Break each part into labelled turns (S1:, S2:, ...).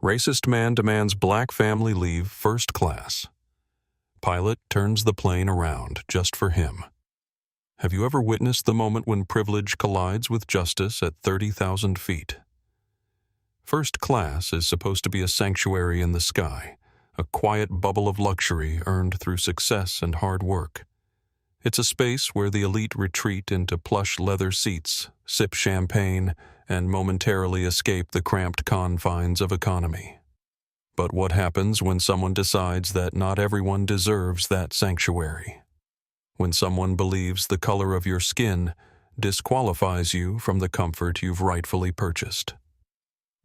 S1: Racist man demands black family leave first class. Pilot turns the plane around just for him. Have you ever witnessed the moment when privilege collides with justice at 30,000 feet? First class is supposed to be a sanctuary in the sky, a quiet bubble of luxury earned through success and hard work. It's a space where the elite retreat into plush leather seats, sip champagne, and momentarily escape the cramped confines of economy. But what happens when someone decides that not everyone deserves that sanctuary? When someone believes the color of your skin disqualifies you from the comfort you've rightfully purchased?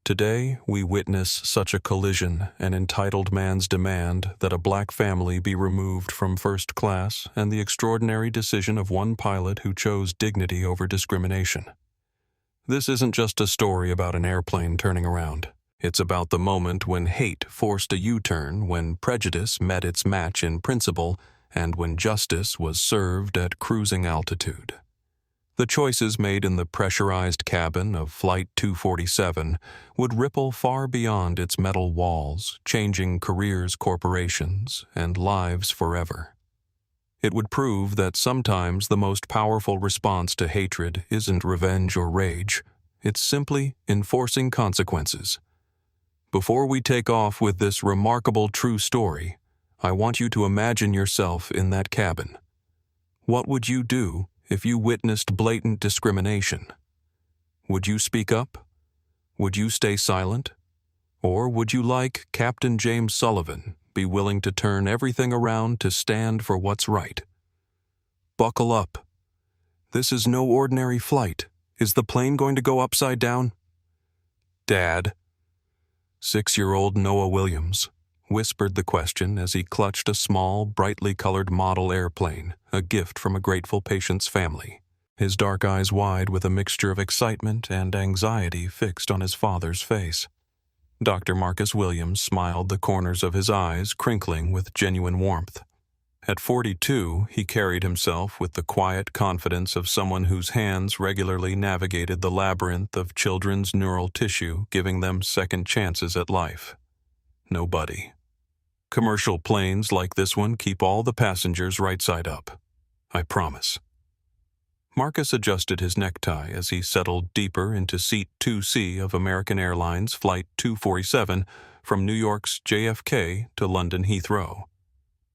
S1: Today, we witness such a collision, an entitled man's demand that a black family be removed from first class, and the extraordinary decision of one pilot who chose dignity over discrimination. This isn't just a story about an airplane turning around. It's about the moment when hate forced a U-turn, when prejudice met its match in principle, and when justice was served at cruising altitude. The choices made in the pressurized cabin of Flight 247 would ripple far beyond its metal walls, changing careers, corporations, and lives forever. It would prove that sometimes the most powerful response to hatred isn't revenge or rage. It's simply enforcing consequences. Before we take off with this remarkable true story, I want you to imagine yourself in that cabin. What would you do if you witnessed blatant discrimination? Would you speak up? Would you stay silent? Or would you, like Captain James Sullivan, be willing to turn everything around to stand for what's right? Buckle up. This is no ordinary flight. Is the plane going to go upside down? Dad. 6-year-old Noah Williams whispered the question as he clutched a small, brightly colored model airplane, a gift from a grateful patient's family. His dark eyes wide with a mixture of excitement and anxiety fixed on his father's face. Dr. Marcus Williams smiled, the corners of his eyes crinkling with genuine warmth. At 42, he carried himself with the quiet confidence of someone whose hands regularly navigated the labyrinth of children's neural tissue, giving them second chances at life. Nobody. Commercial planes like this one keep all the passengers right side up. I promise. Marcus adjusted his necktie as he settled deeper into seat 2C of American Airlines Flight 247 from New York's JFK to London Heathrow.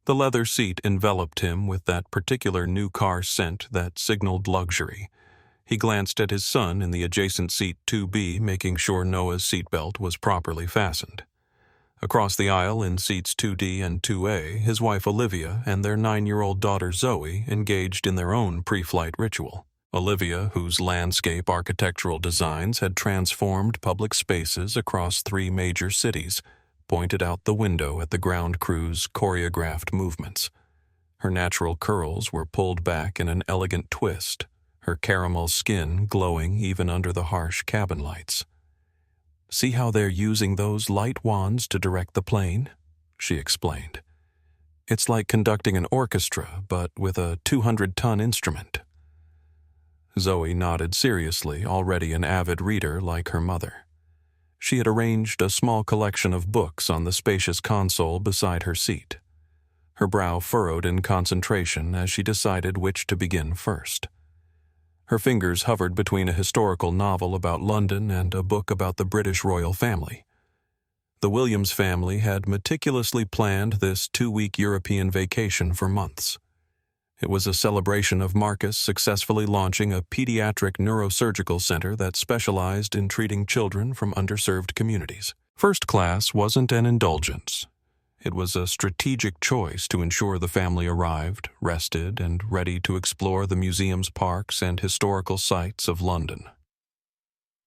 S1: The leather seat enveloped him with that particular new car scent that signaled luxury. He glanced at his son in the adjacent seat 2B, making sure Noah's seatbelt was properly fastened. Across the aisle in seats 2D and 2A, his wife Olivia and their 9-year-old daughter Zoe engaged in their own pre-flight ritual. Olivia, whose landscape architectural designs had transformed public spaces across 3 major cities, pointed out the window at the ground crew's choreographed movements. Her natural curls were pulled back in an elegant twist, her caramel skin glowing even under the harsh cabin lights. "See how they're using those light wands to direct the plane?" she explained. "It's like conducting an orchestra, but with a 200-ton instrument." Zoe nodded seriously, already an avid reader like her mother. She had arranged a small collection of books on the spacious console beside her seat. Her brow furrowed in concentration as she decided which to begin first. Her fingers hovered between a historical novel about London and a book about the British royal family. The Williams family had meticulously planned this 2-week European vacation for months. It was a celebration of Marcus successfully launching a pediatric neurosurgical center that specialized in treating children from underserved communities. First class wasn't an indulgence. It was a strategic choice to ensure the family arrived, rested, and ready to explore the museums, parks, and historical sites of London.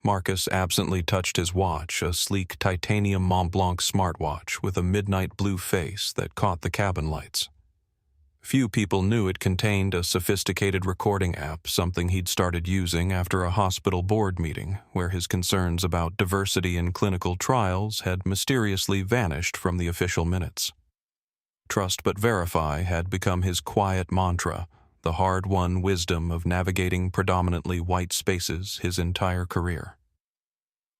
S1: Marcus absently touched his watch, a sleek titanium Montblanc smartwatch with a midnight blue face that caught the cabin lights. Few people knew it contained a sophisticated recording app, something he'd started using after a hospital board meeting where his concerns about diversity in clinical trials had mysteriously vanished from the official minutes. Trust but verify had become his quiet mantra, the hard-won wisdom of navigating predominantly white spaces his entire career.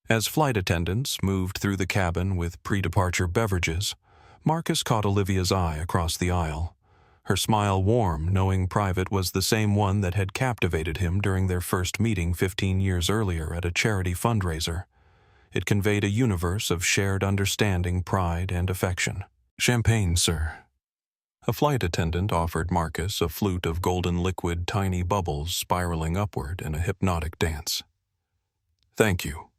S1: As flight attendants moved through the cabin with pre-departure beverages, Marcus caught Olivia's eye across the aisle. Her smile warm, knowing Private was the same one that had captivated him during their first meeting 15 years earlier at a charity fundraiser. It conveyed a universe of shared understanding, pride, and affection. "Champagne, sir." A flight attendant offered Marcus a flute of golden liquid, tiny bubbles spiraling upward in a hypnotic dance. "Thank you,"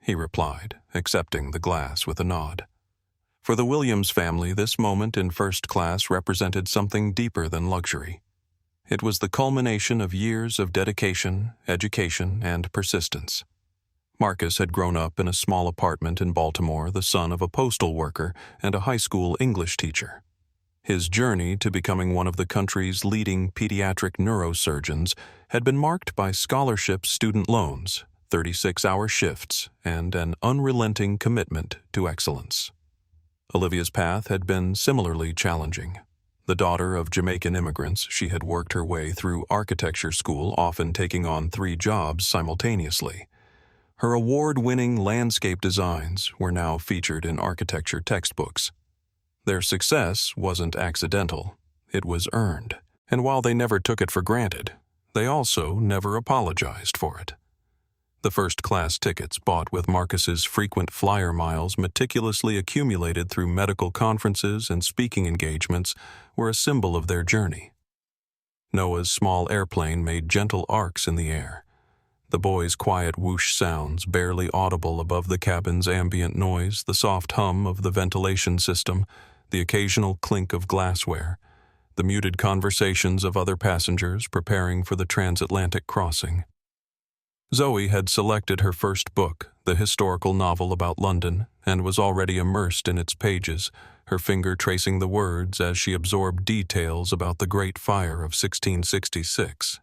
S1: he replied, accepting the glass with a nod. For the Williams family, this moment in first class represented something deeper than luxury. It was the culmination of years of dedication, education, and persistence. Marcus had grown up in a small apartment in Baltimore, the son of a postal worker and a high school English teacher. His journey to becoming one of the country's leading pediatric neurosurgeons had been marked by scholarship student loans, 36-hour shifts, and an unrelenting commitment to excellence. Olivia's path had been similarly challenging. The daughter of Jamaican immigrants, she had worked her way through architecture school, often taking on 3 jobs simultaneously. Her award-winning landscape designs were now featured in architecture textbooks. Their success wasn't accidental, it was earned, and while they never took it for granted, they also never apologized for it. The first-class tickets bought with Marcus's frequent flyer miles meticulously accumulated through medical conferences and speaking engagements were a symbol of their journey. Noah's small airplane made gentle arcs in the air. The boys' quiet whoosh sounds, barely audible above the cabin's ambient noise, the soft hum of the ventilation system, the occasional clink of glassware, the muted conversations of other passengers preparing for the transatlantic crossing. Zoe had selected her first book, the historical novel about London, and was already immersed in its pages, her finger tracing the words as she absorbed details about the Great Fire of 1666.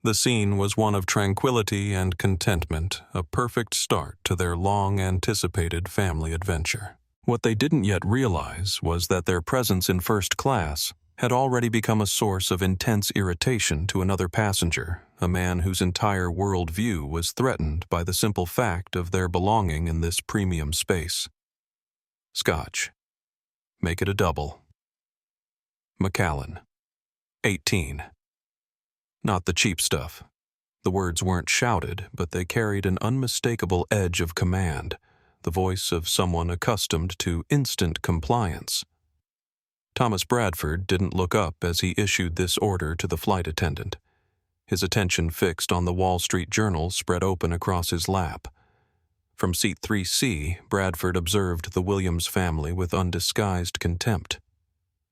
S1: The scene was one of tranquility and contentment, a perfect start to their long-anticipated family adventure. What they didn't yet realize was that their presence in first class had already become a source of intense irritation to another passenger, a man whose entire worldview was threatened by the simple fact of their belonging in this premium space. Scotch. Make it a double. Macallan. 18. Not the cheap stuff. The words weren't shouted, but they carried an unmistakable edge of command, the voice of someone accustomed to instant compliance. Thomas Bradford didn't look up as he issued this order to the flight attendant, his attention fixed on the Wall Street Journal spread open across his lap. From seat 3C, Bradford observed the Williams family with undisguised contempt.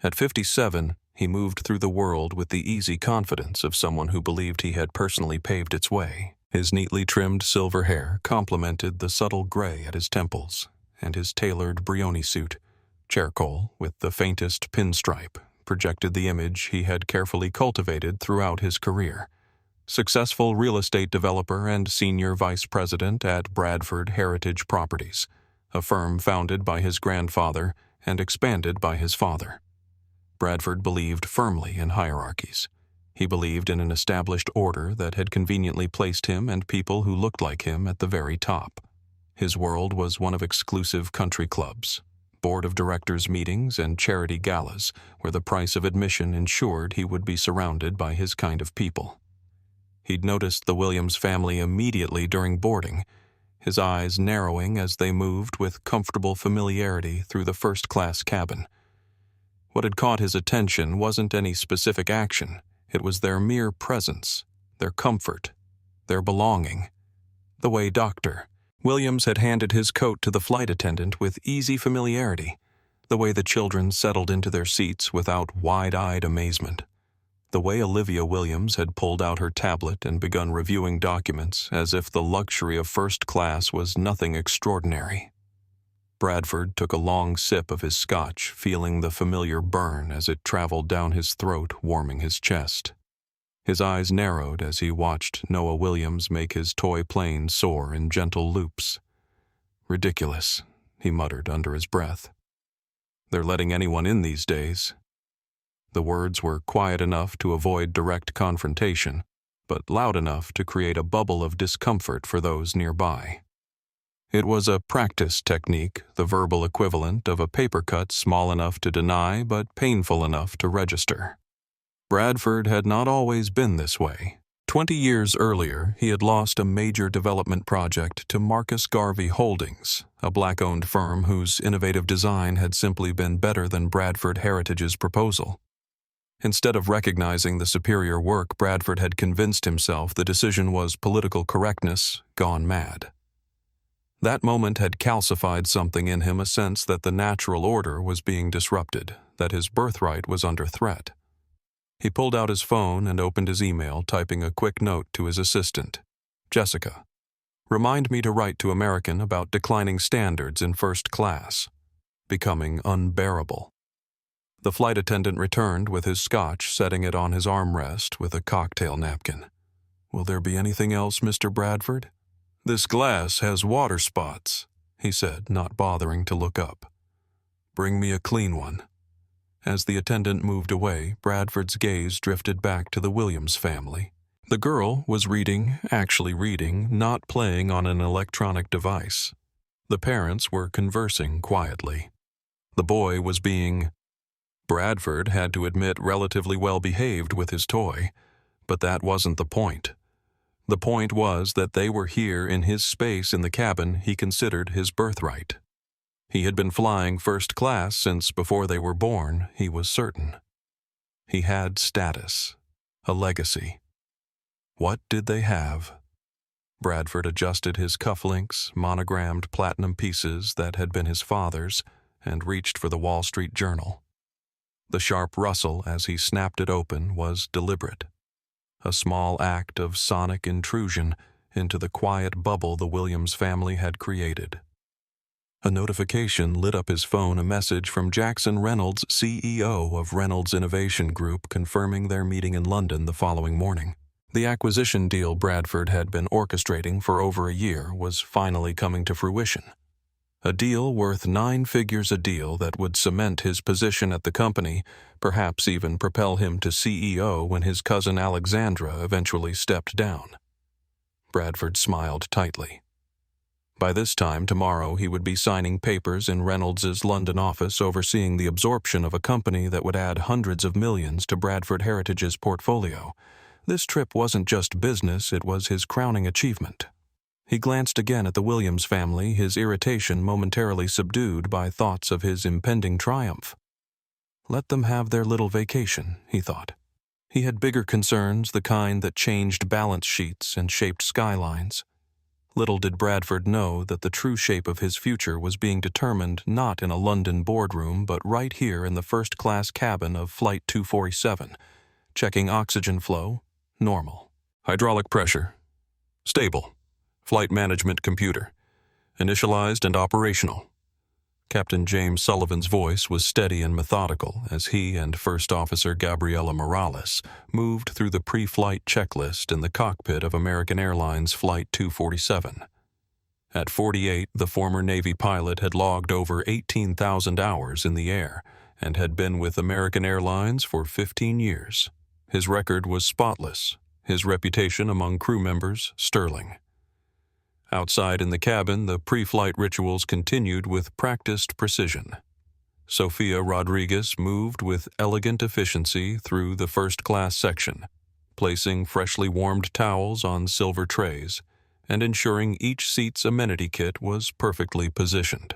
S1: At 57, he moved through the world with the easy confidence of someone who believed he had personally paved its way. His neatly trimmed silver hair complemented the subtle gray at his temples, and his tailored Brioni suit, charcoal with the faintest pinstripe, projected the image he had carefully cultivated throughout his career. Successful real estate developer and senior vice president at Bradford Heritage Properties, a firm founded by his grandfather and expanded by his father. Bradford believed firmly in hierarchies. He believed in an established order that had conveniently placed him and people who looked like him at the very top. His world was one of exclusive country clubs, board of directors meetings, and charity galas, where the price of admission ensured he would be surrounded by his kind of people. He'd noticed the Williams family immediately during boarding, his eyes narrowing as they moved with comfortable familiarity through the first-class cabin. What had caught his attention wasn't any specific action. It was their mere presence, their comfort, their belonging. The way Dr. Williams had handed his coat to the flight attendant with easy familiarity, the way the children settled into their seats without wide-eyed amazement, the way Olivia Williams had pulled out her tablet and begun reviewing documents as if the luxury of first class was nothing extraordinary. Bradford took a long sip of his scotch, feeling the familiar burn as it traveled down his throat, warming his chest. His eyes narrowed as he watched Noah Williams make his toy plane soar in gentle loops. "Ridiculous," he muttered under his breath. "They're letting anyone in these days." The words were quiet enough to avoid direct confrontation, but loud enough to create a bubble of discomfort for those nearby. It was a practice technique, the verbal equivalent of a paper cut small enough to deny but painful enough to register. Bradford had not always been this way. 20 years earlier, he had lost a major development project to Marcus Garvey Holdings, a black-owned firm whose innovative design had simply been better than Bradford Heritage's proposal. Instead of recognizing the superior work, Bradford had convinced himself the decision was political correctness gone mad. That moment had calcified something in him, a sense that the natural order was being disrupted, that his birthright was under threat. He pulled out his phone and opened his email, typing a quick note to his assistant. Jessica, remind me to write to American about declining standards in first class. Becoming unbearable. The flight attendant returned with his scotch, setting it on his armrest with a cocktail napkin. Will there be anything else, Mr. Bradford? This glass has water spots, he said, not bothering to look up. Bring me a clean one. As the attendant moved away, Bradford's gaze drifted back to the Williams family. The girl was actually reading, not playing on an electronic device. The parents were conversing quietly. The boy was being... Bradford had to admit relatively well behaved with his toy, but that wasn't the point. The point was that they were here in his space in the cabin he considered his birthright. He had been flying first class since before they were born, he was certain. He had status, a legacy. What did they have? Bradford adjusted his cufflinks, monogrammed platinum pieces that had been his father's, and reached for the Wall Street Journal. The sharp rustle as he snapped it open was deliberate. A small act of sonic intrusion into the quiet bubble the Williams family had created. A notification lit up his phone, a message from Jackson Reynolds, CEO of Reynolds Innovation Group, confirming their meeting in London the following morning. The acquisition deal Bradford had been orchestrating for over a year was finally coming to fruition. A deal worth 9 figures, a deal that would cement his position at the company, perhaps even propel him to CEO when his cousin Alexandra eventually stepped down. Bradford smiled tightly. By this time tomorrow he would be signing papers in Reynolds's London office, overseeing the absorption of a company that would add hundreds of millions to Bradford Heritage's portfolio. This trip wasn't just business, it was his crowning achievement. He glanced again at the Williams family, his irritation momentarily subdued by thoughts of his impending triumph. Let them have their little vacation, he thought. He had bigger concerns, the kind that changed balance sheets and shaped skylines. Little did Bradford know that the true shape of his future was being determined not in a London boardroom, but right here in the first-class cabin of Flight 247. Checking oxygen flow, normal. Hydraulic pressure, stable. Flight management computer, initialized and operational. Captain James Sullivan's voice was steady and methodical as he and First Officer Gabriela Morales moved through the pre-flight checklist in the cockpit of American Airlines Flight 247. At 48, the former Navy pilot had logged over 18,000 hours in the air and had been with American Airlines for 15 years. His record was spotless, his reputation among crew members sterling. Outside in the cabin, the pre-flight rituals continued with practiced precision. Sofia Rodriguez moved with elegant efficiency through the first-class section, placing freshly warmed towels on silver trays and ensuring each seat's amenity kit was perfectly positioned.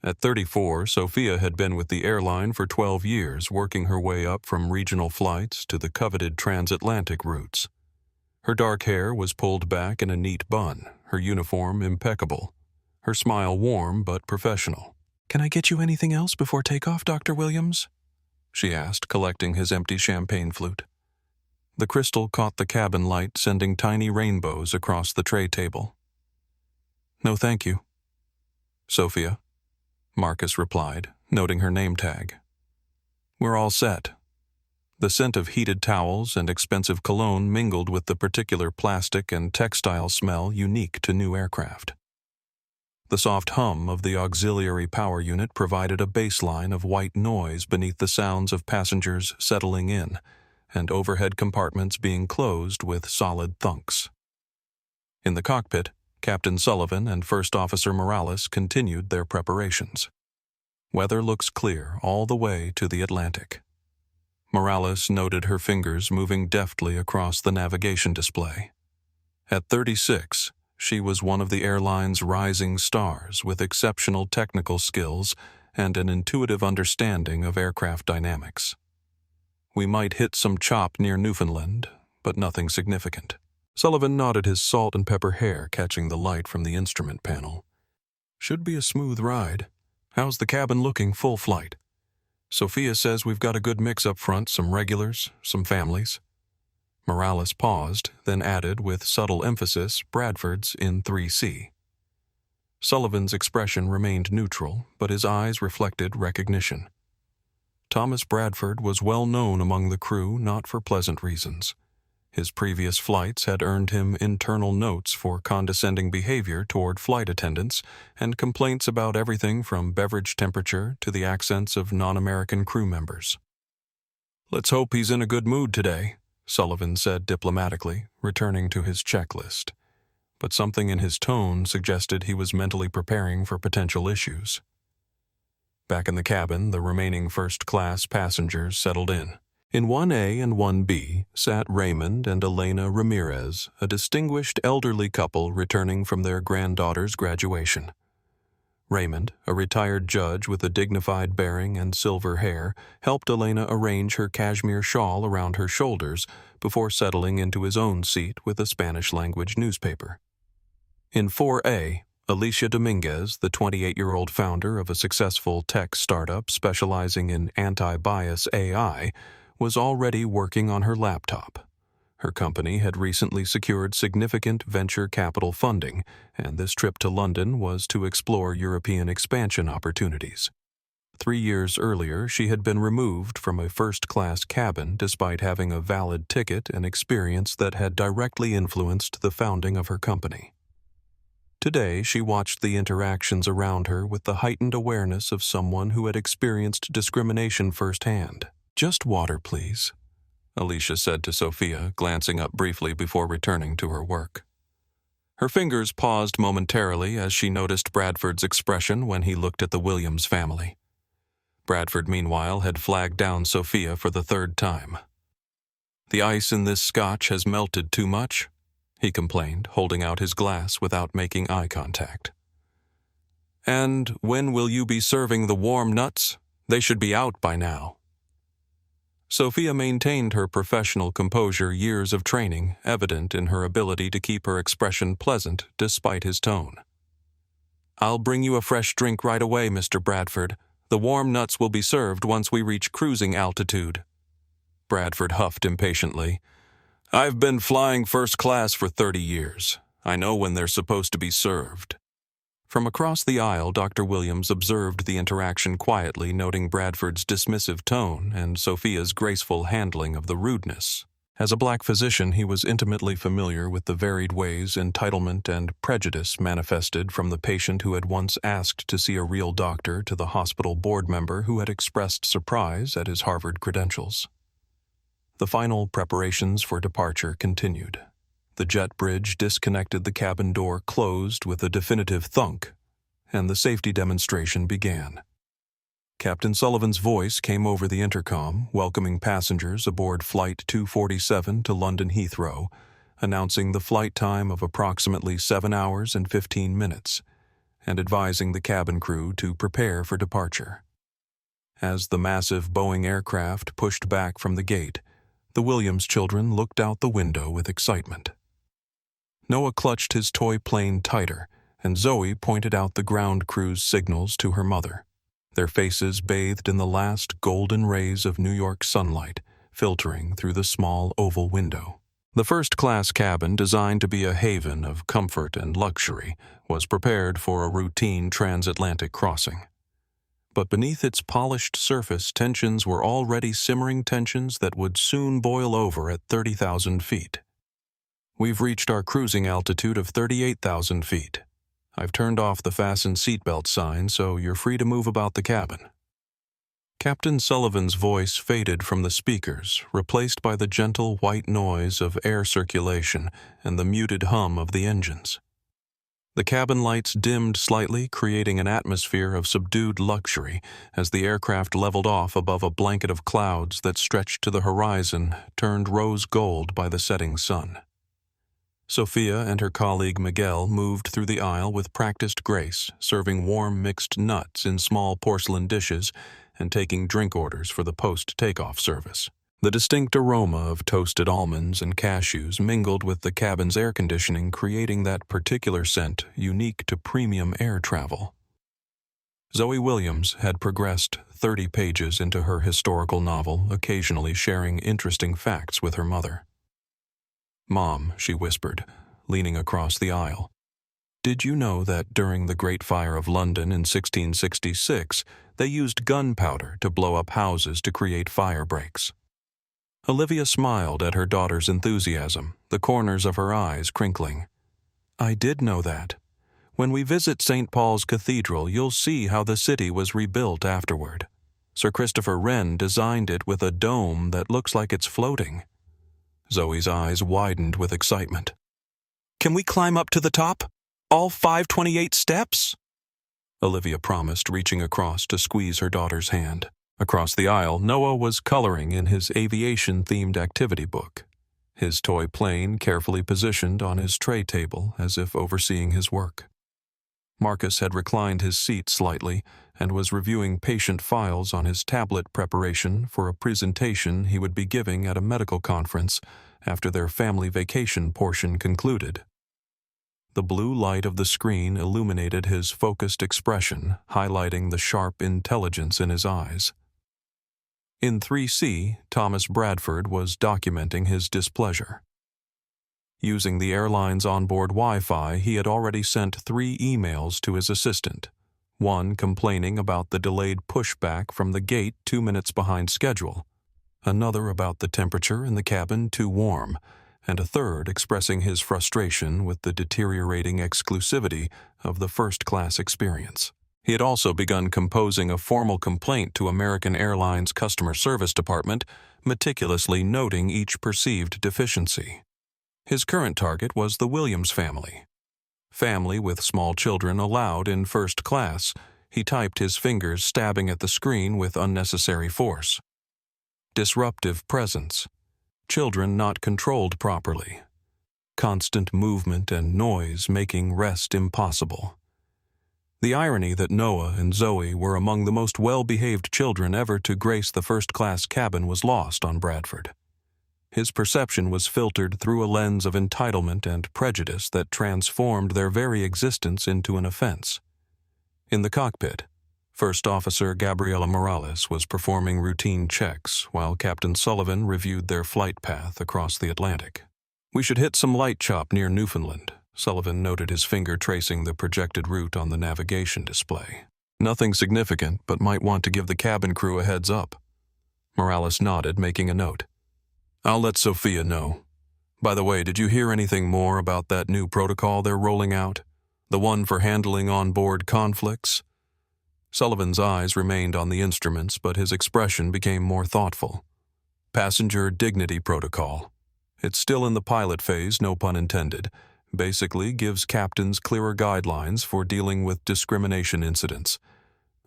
S1: At 34, Sofia had been with the airline for 12 years, working her way up from regional flights to the coveted transatlantic routes. Her dark hair was pulled back in a neat bun, her uniform impeccable, her smile warm but professional. "Can I get you anything else before takeoff, Dr. Williams?" she asked, collecting his empty champagne flute. The crystal caught the cabin light, sending tiny rainbows across the tray table. "No, thank you." "Sophia," Marcus replied, noting her name tag. "We're all set." The scent of heated towels and expensive cologne mingled with the particular plastic and textile smell unique to new aircraft. The soft hum of the auxiliary power unit provided a baseline of white noise beneath the sounds of passengers settling in and overhead compartments being closed with solid thunks. In the cockpit, Captain Sullivan and First Officer Morales continued their preparations. Weather looks clear all the way to the Atlantic. Morales noted her fingers moving deftly across the navigation display. At 36, she was one of the airline's rising stars with exceptional technical skills and an intuitive understanding of aircraft dynamics. We might hit some chop near Newfoundland, but nothing significant. Sullivan nodded his salt and pepper hair, catching the light from the instrument panel. Should be a smooth ride. How's the cabin looking full flight? Sophia says we've got a good mix up front, some regulars, some families. Morales paused, then added with subtle emphasis, Bradford's in 3C. Sullivan's expression remained neutral, but his eyes reflected recognition. Thomas Bradford was well known among the crew not for pleasant reasons. His previous flights had earned him internal notes for condescending behavior toward flight attendants and complaints about everything from beverage temperature to the accents of non-American crew members. "Let's hope he's in a good mood today," Sullivan said diplomatically, returning to his checklist. But something in his tone suggested he was mentally preparing for potential issues. Back in the cabin, the remaining first-class passengers settled in. In 1A and 1B sat Raymond and Elena Ramirez, a distinguished elderly couple returning from their granddaughter's graduation. Raymond, a retired judge with a dignified bearing and silver hair, helped Elena arrange her cashmere shawl around her shoulders before settling into his own seat with a Spanish-language newspaper. In 4A, Alicia Dominguez, the 28-year-old founder of a successful tech startup specializing in anti-bias AI, was already working on her laptop. Her company had recently secured significant venture capital funding, and this trip to London was to explore European expansion opportunities. 3 years earlier, she had been removed from a first-class cabin despite having a valid ticket and experience that had directly influenced the founding of her company. Today, she watched the interactions around her with the heightened awareness of someone who had experienced discrimination firsthand. "Just water, please," Alicia said to Sophia, glancing up briefly before returning to her work. Her fingers paused momentarily as she noticed Bradford's expression when he looked at the Williams family. Bradford, meanwhile, had flagged down Sophia for the 3rd time. "The ice in this scotch has melted too much," he complained, holding out his glass without making eye contact. "And when will you be serving the warm nuts? They should be out by now." Sophia maintained her professional composure, years of training evident in her ability to keep her expression pleasant despite his tone. "I'll bring you a fresh drink right away, Mr. Bradford. The warm nuts will be served once we reach cruising altitude." Bradford huffed impatiently. "I've been flying first class for 30 years. I know when they're supposed to be served." From across the aisle, Dr. Williams observed the interaction quietly, noting Bradford's dismissive tone and Sophia's graceful handling of the rudeness. As a black physician, he was intimately familiar with the varied ways entitlement and prejudice manifested from the patient who had once asked to see a real doctor to the hospital board member who had expressed surprise at his Harvard credentials. The final preparations for departure continued. The jet bridge disconnected, the cabin door closed with a definitive thunk, and the safety demonstration began. Captain Sullivan's voice came over the intercom, welcoming passengers aboard Flight 247 to London Heathrow, announcing the flight time of approximately 7 hours and 15 minutes, and advising the cabin crew to prepare for departure. As the massive Boeing aircraft pushed back from the gate, the Williams children looked out the window with excitement. Noah clutched his toy plane tighter, and Zoe pointed out the ground crew's signals to her mother. Their faces bathed in the last golden rays of New York sunlight, filtering through the small oval window. The first-class cabin, designed to be a haven of comfort and luxury, was prepared for a routine transatlantic crossing. But beneath its polished surface, tensions were already simmering, tensions that would soon boil over at 30,000 feet. "We've reached our cruising altitude of 38,000 feet. I've turned off the fasten seatbelt sign, so you're free to move about the cabin." Captain Sullivan's voice faded from the speakers, replaced by the gentle white noise of air circulation and the muted hum of the engines. The cabin lights dimmed slightly, creating an atmosphere of subdued luxury as the aircraft leveled off above a blanket of clouds that stretched to the horizon, turned rose gold by the setting sun. Sophia and her colleague Miguel moved through the aisle with practiced grace, serving warm mixed nuts in small porcelain dishes and taking drink orders for the post-takeoff service. The distinct aroma of toasted almonds and cashews mingled with the cabin's air conditioning, creating that particular scent unique to premium air travel. Zoe Williams had progressed 30 pages into her historical novel, occasionally sharing interesting facts with her mother. "Mom," she whispered, leaning across the aisle, "did you know that during the Great Fire of London in 1666, they used gunpowder to blow up houses to create fire breaks?" Olivia smiled at her daughter's enthusiasm, the corners of her eyes crinkling. "I did know that. When we visit St. Paul's Cathedral, you'll see how the city was rebuilt afterward. Sir Christopher Wren designed it with a dome that looks like it's floating." Zoe's eyes widened with excitement. "Can we climb up to the top? All 528 steps?" Olivia promised, reaching across to squeeze her daughter's hand. Across the aisle, Noah was coloring in his aviation-themed activity book, his toy plane carefully positioned on his tray table as if overseeing his work. Marcus had reclined his seat slightly and was reviewing patient files on his tablet preparation for a presentation he would be giving at a medical conference after their family vacation portion concluded. The blue light of the screen illuminated his focused expression, highlighting the sharp intelligence in his eyes. In 3C, Thomas Bradford was documenting his displeasure. Using the airline's onboard Wi-Fi, he had already sent 3 emails to his assistant, one complaining about the delayed pushback from the gate 2 minutes behind schedule, another about the temperature in the cabin too warm, and a third expressing his frustration with the deteriorating exclusivity of the first-class experience. He had also begun composing a formal complaint to American Airlines Customer Service Department, meticulously noting each perceived deficiency. His current target was the Williams family. "Family with small children allowed in first class," he typed, his fingers stabbing at the screen with unnecessary force. "Disruptive presence. Children not controlled properly. Constant movement and noise making rest impossible." The irony that Noah and Zoe were among the most well-behaved children ever to grace the first-class cabin was lost on Bradford. His perception was filtered through a lens of entitlement and prejudice that transformed their very existence into an offense. In the cockpit, First Officer Gabriela Morales was performing routine checks while Captain Sullivan reviewed their flight path across the Atlantic. "We should hit some light chop near Newfoundland," Sullivan noted, his finger tracing the projected route on the navigation display. "Nothing significant, but might want to give the cabin crew a heads up." Morales nodded, making a note. "I'll let Sophia know. By the way, did you hear anything more about that new protocol they're rolling out? The one for handling on-board conflicts?" Sullivan's eyes remained on the instruments, but his expression became more thoughtful. "Passenger Dignity Protocol. It's still in the pilot phase, no pun intended. Basically gives captains clearer guidelines for dealing with discrimination incidents.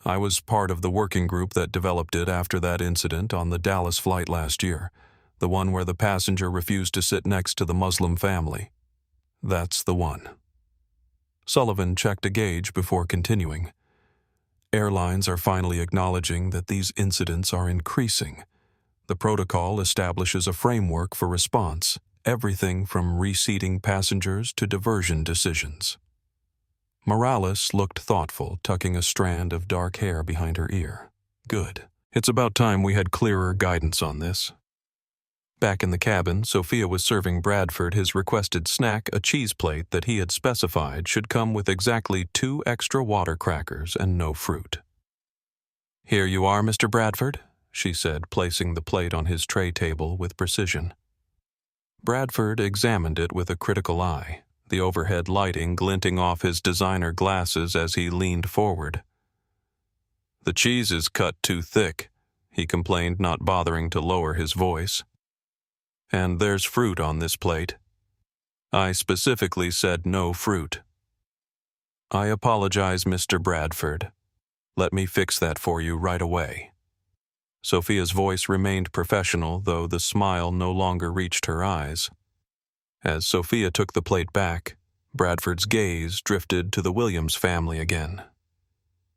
S1: I was part of the working group that developed it after that incident on the Dallas flight last year, the one where the passenger refused to sit next to the Muslim family. That's the one." Sullivan checked a gauge before continuing. "Airlines are finally acknowledging that these incidents are increasing. The protocol establishes a framework for response, everything from reseating passengers to diversion decisions." Morales looked thoughtful, tucking a strand of dark hair behind her ear. "Good. It's about time we had clearer guidance on this." Back in the cabin, Sophia was serving Bradford his requested snack, a cheese plate that he had specified should come with exactly 2 extra water crackers and no fruit. "Here you are, Mr. Bradford," she said, placing the plate on his tray table with precision. Bradford examined it with a critical eye, the overhead lighting glinting off his designer glasses as he leaned forward. "The cheese is cut too thick," he complained, not bothering to lower his voice. "And there's fruit on this plate. I specifically said no fruit." I apologize, Mr. Bradford. Let me fix that for you right away. Sophia's voice remained professional, though the smile no longer reached her eyes. As Sophia took the plate back, Bradford's gaze drifted to the Williams family again.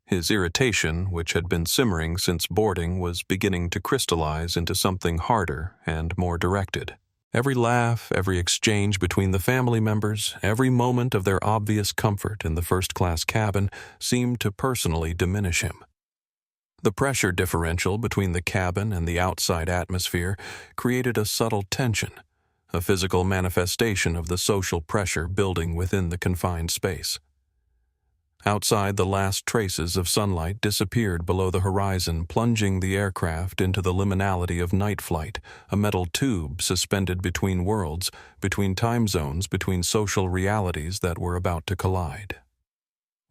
S1: His irritation, which had been simmering since boarding, was beginning to crystallize into something harder and more directed. Every laugh, every exchange between the family members, every moment of their obvious comfort in the first-class cabin seemed to personally diminish him. The pressure differential between the cabin and the outside atmosphere created a subtle tension, a physical manifestation of the social pressure building within the confined space. Outside, the last traces of sunlight disappeared below the horizon, plunging the aircraft into the liminality of night flight, a metal tube suspended between worlds, between time zones, between social realities that were about to collide.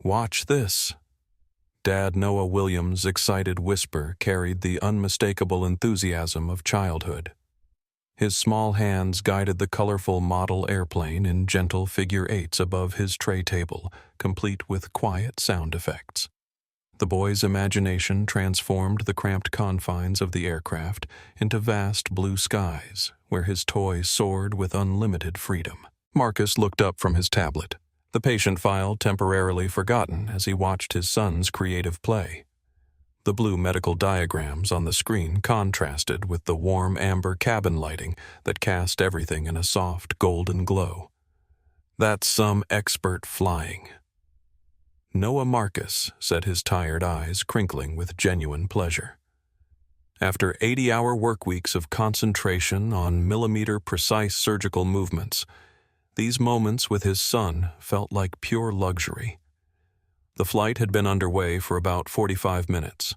S1: "Watch this." Dad Noah Williams' excited whisper carried the unmistakable enthusiasm of childhood. His small hands guided the colorful model airplane in gentle figure eights above his tray table, complete with quiet sound effects. The boy's imagination transformed the cramped confines of the aircraft into vast blue skies, where his toy soared with unlimited freedom. Marcus looked up from his tablet, the patient file temporarily forgotten as he watched his son's creative play. The blue medical diagrams on the screen contrasted with the warm amber cabin lighting that cast everything in a soft golden glow. "That's some expert flying." Noah Marcus said, his tired eyes crinkling with genuine pleasure. After 80-hour work weeks of concentration on millimeter-precise surgical movements, these moments with his son felt like pure luxury. The flight had been underway for about 45 minutes.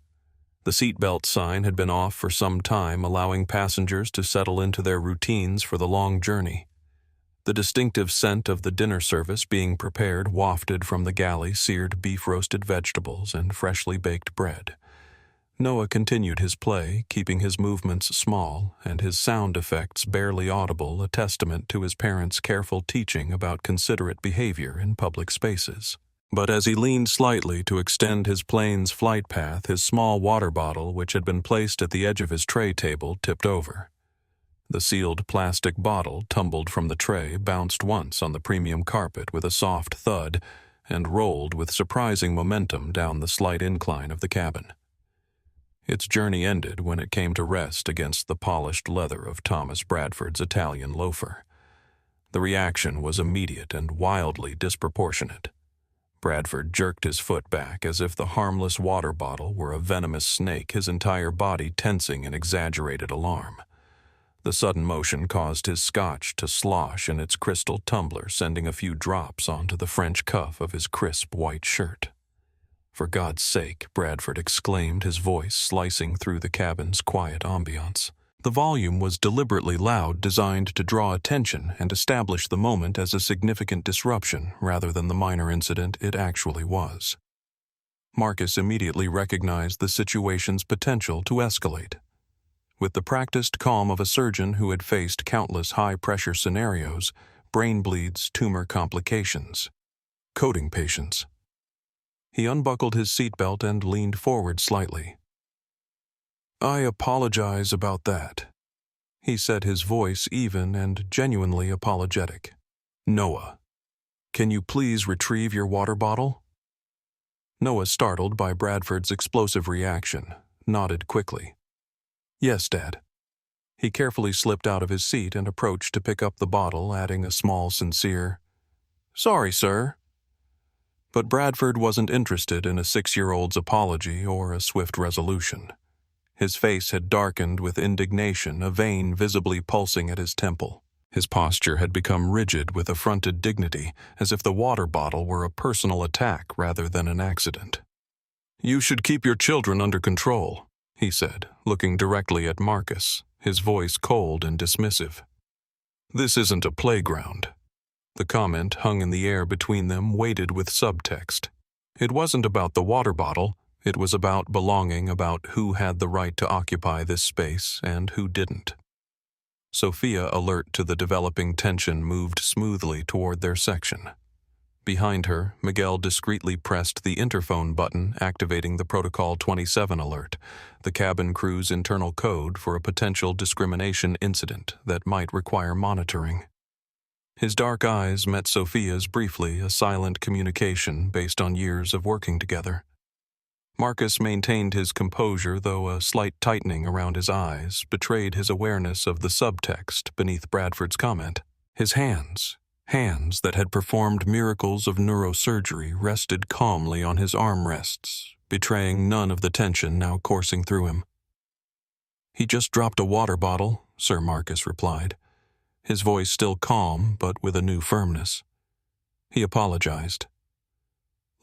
S1: The seatbelt sign had been off for some time, allowing passengers to settle into their routines for the long journey. The distinctive scent of the dinner service being prepared wafted from the galley seared beef-roasted vegetables and freshly baked bread. Noah continued his play, keeping his movements small and his sound effects barely audible, a testament to his parents' careful teaching about considerate behavior in public spaces. But as he leaned slightly to extend his plane's flight path, his small water bottle, which had been placed at the edge of his tray table, tipped over. The sealed plastic bottle tumbled from the tray, bounced once on the premium carpet with a soft thud, and rolled with surprising momentum down the slight incline of the cabin. Its journey ended when it came to rest against the polished leather of Thomas Bradford's Italian loafer. The reaction was immediate and wildly disproportionate. Bradford jerked his foot back as if the harmless water bottle were a venomous snake, his entire body tensing in exaggerated alarm. The sudden motion caused his scotch to slosh in its crystal tumbler, sending a few drops onto the French cuff of his crisp white shirt. "For God's sake," Bradford exclaimed, his voice slicing through the cabin's quiet ambiance. The volume was deliberately loud, designed to draw attention and establish the moment as a significant disruption rather than the minor incident it actually was. Marcus immediately recognized the situation's potential to escalate. With the practiced calm of a surgeon who had faced countless high-pressure scenarios, brain bleeds, tumor complications, coding patients. He unbuckled his seatbelt and leaned forward slightly. "I apologize about that," he said, his voice even and genuinely apologetic. "Noah, can you please retrieve your water bottle?" Noah, startled by Bradford's explosive reaction, nodded quickly. "Yes, Dad." He carefully slipped out of his seat and approached to pick up the bottle, adding a small, sincere, "Sorry, sir." But Bradford wasn't interested in a 6-year-old's apology or a swift resolution. His face had darkened with indignation, a vein visibly pulsing at his temple. His posture had become rigid with affronted dignity, as if the water bottle were a personal attack rather than an accident. "You should keep your children under control," he said, looking directly at Marcus, his voice cold and dismissive. "This isn't a playground." The comment hung in the air between them, weighted with subtext. It wasn't about the water bottle. It was about belonging, about who had the right to occupy this space and who didn't. Sophia, alert to the developing tension, moved smoothly toward their section. Behind her, Miguel discreetly pressed the interphone button, activating the Protocol 27 alert, the cabin crew's internal code for a potential discrimination incident that might require monitoring. His dark eyes met Sophia's briefly, a silent communication based on years of working together. Marcus maintained his composure, though a slight tightening around his eyes betrayed his awareness of the subtext beneath Bradford's comment. His hands that had performed miracles of neurosurgery, rested calmly on his armrests, betraying none of the tension now coursing through him. "He just dropped a water bottle," Sir Marcus replied, his voice still calm but with a new firmness. He apologized.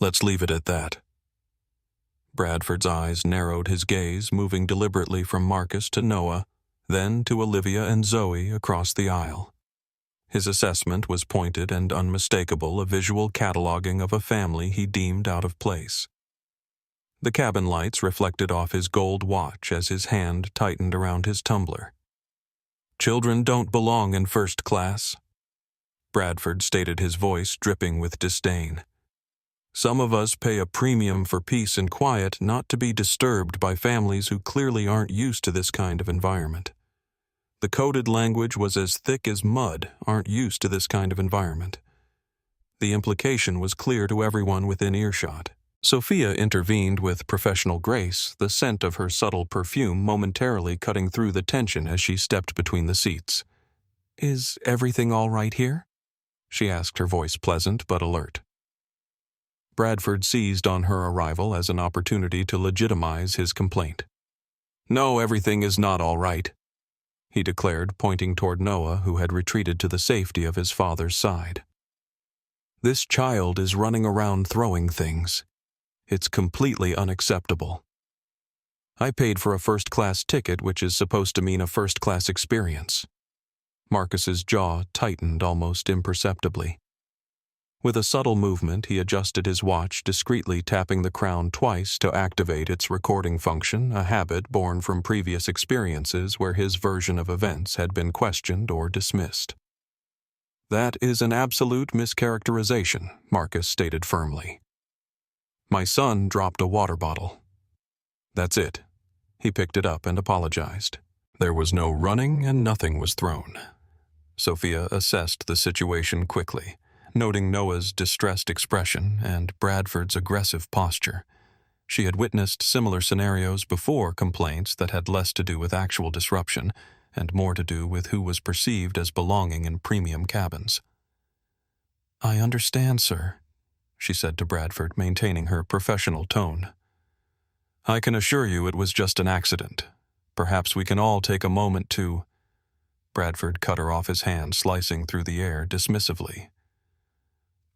S1: "Let's leave it at that." Bradford's eyes narrowed his gaze, moving deliberately from Marcus to Noah, then to Olivia and Zoe across the aisle. His assessment was pointed and unmistakable, a visual cataloging of a family he deemed out of place. The cabin lights reflected off his gold watch as his hand tightened around his tumbler. "Children don't belong in first class," Bradford stated, his voice dripping with disdain. "Some of us pay a premium for peace and quiet, not to be disturbed by families who clearly aren't used to this kind of environment. The coded language was as thick as mud, aren't used to this kind of environment." The implication was clear to everyone within earshot. Sophia intervened with professional grace, the scent of her subtle perfume momentarily cutting through the tension as she stepped between the seats. "Is everything all right here?" she asked, her voice pleasant but alert. Bradford seized on her arrival as an opportunity to legitimize his complaint. "No, everything is not all right," he declared, pointing toward Noah, who had retreated to the safety of his father's side. "This child is running around throwing things. It's completely unacceptable. I paid for a first-class ticket, which is supposed to mean a first-class experience." Marcus's jaw tightened almost imperceptibly. With a subtle movement, he adjusted his watch, discreetly tapping the crown twice to activate its recording function, a habit born from previous experiences where his version of events had been questioned or dismissed. "That is an absolute mischaracterization," Marcus stated firmly. "My son dropped a water bottle. That's it." He picked it up and apologized. "There was no running and nothing was thrown." Sophia assessed the situation quickly, noting Noah's distressed expression and Bradford's aggressive posture. She had witnessed similar scenarios before, complaints that had less to do with actual disruption and more to do with who was perceived as belonging in premium cabins. "I understand, sir," she said to Bradford, maintaining her professional tone. "I can assure you it was just an accident. Perhaps we can all take a moment to—" Bradford cut her off, his hand slicing through the air dismissively.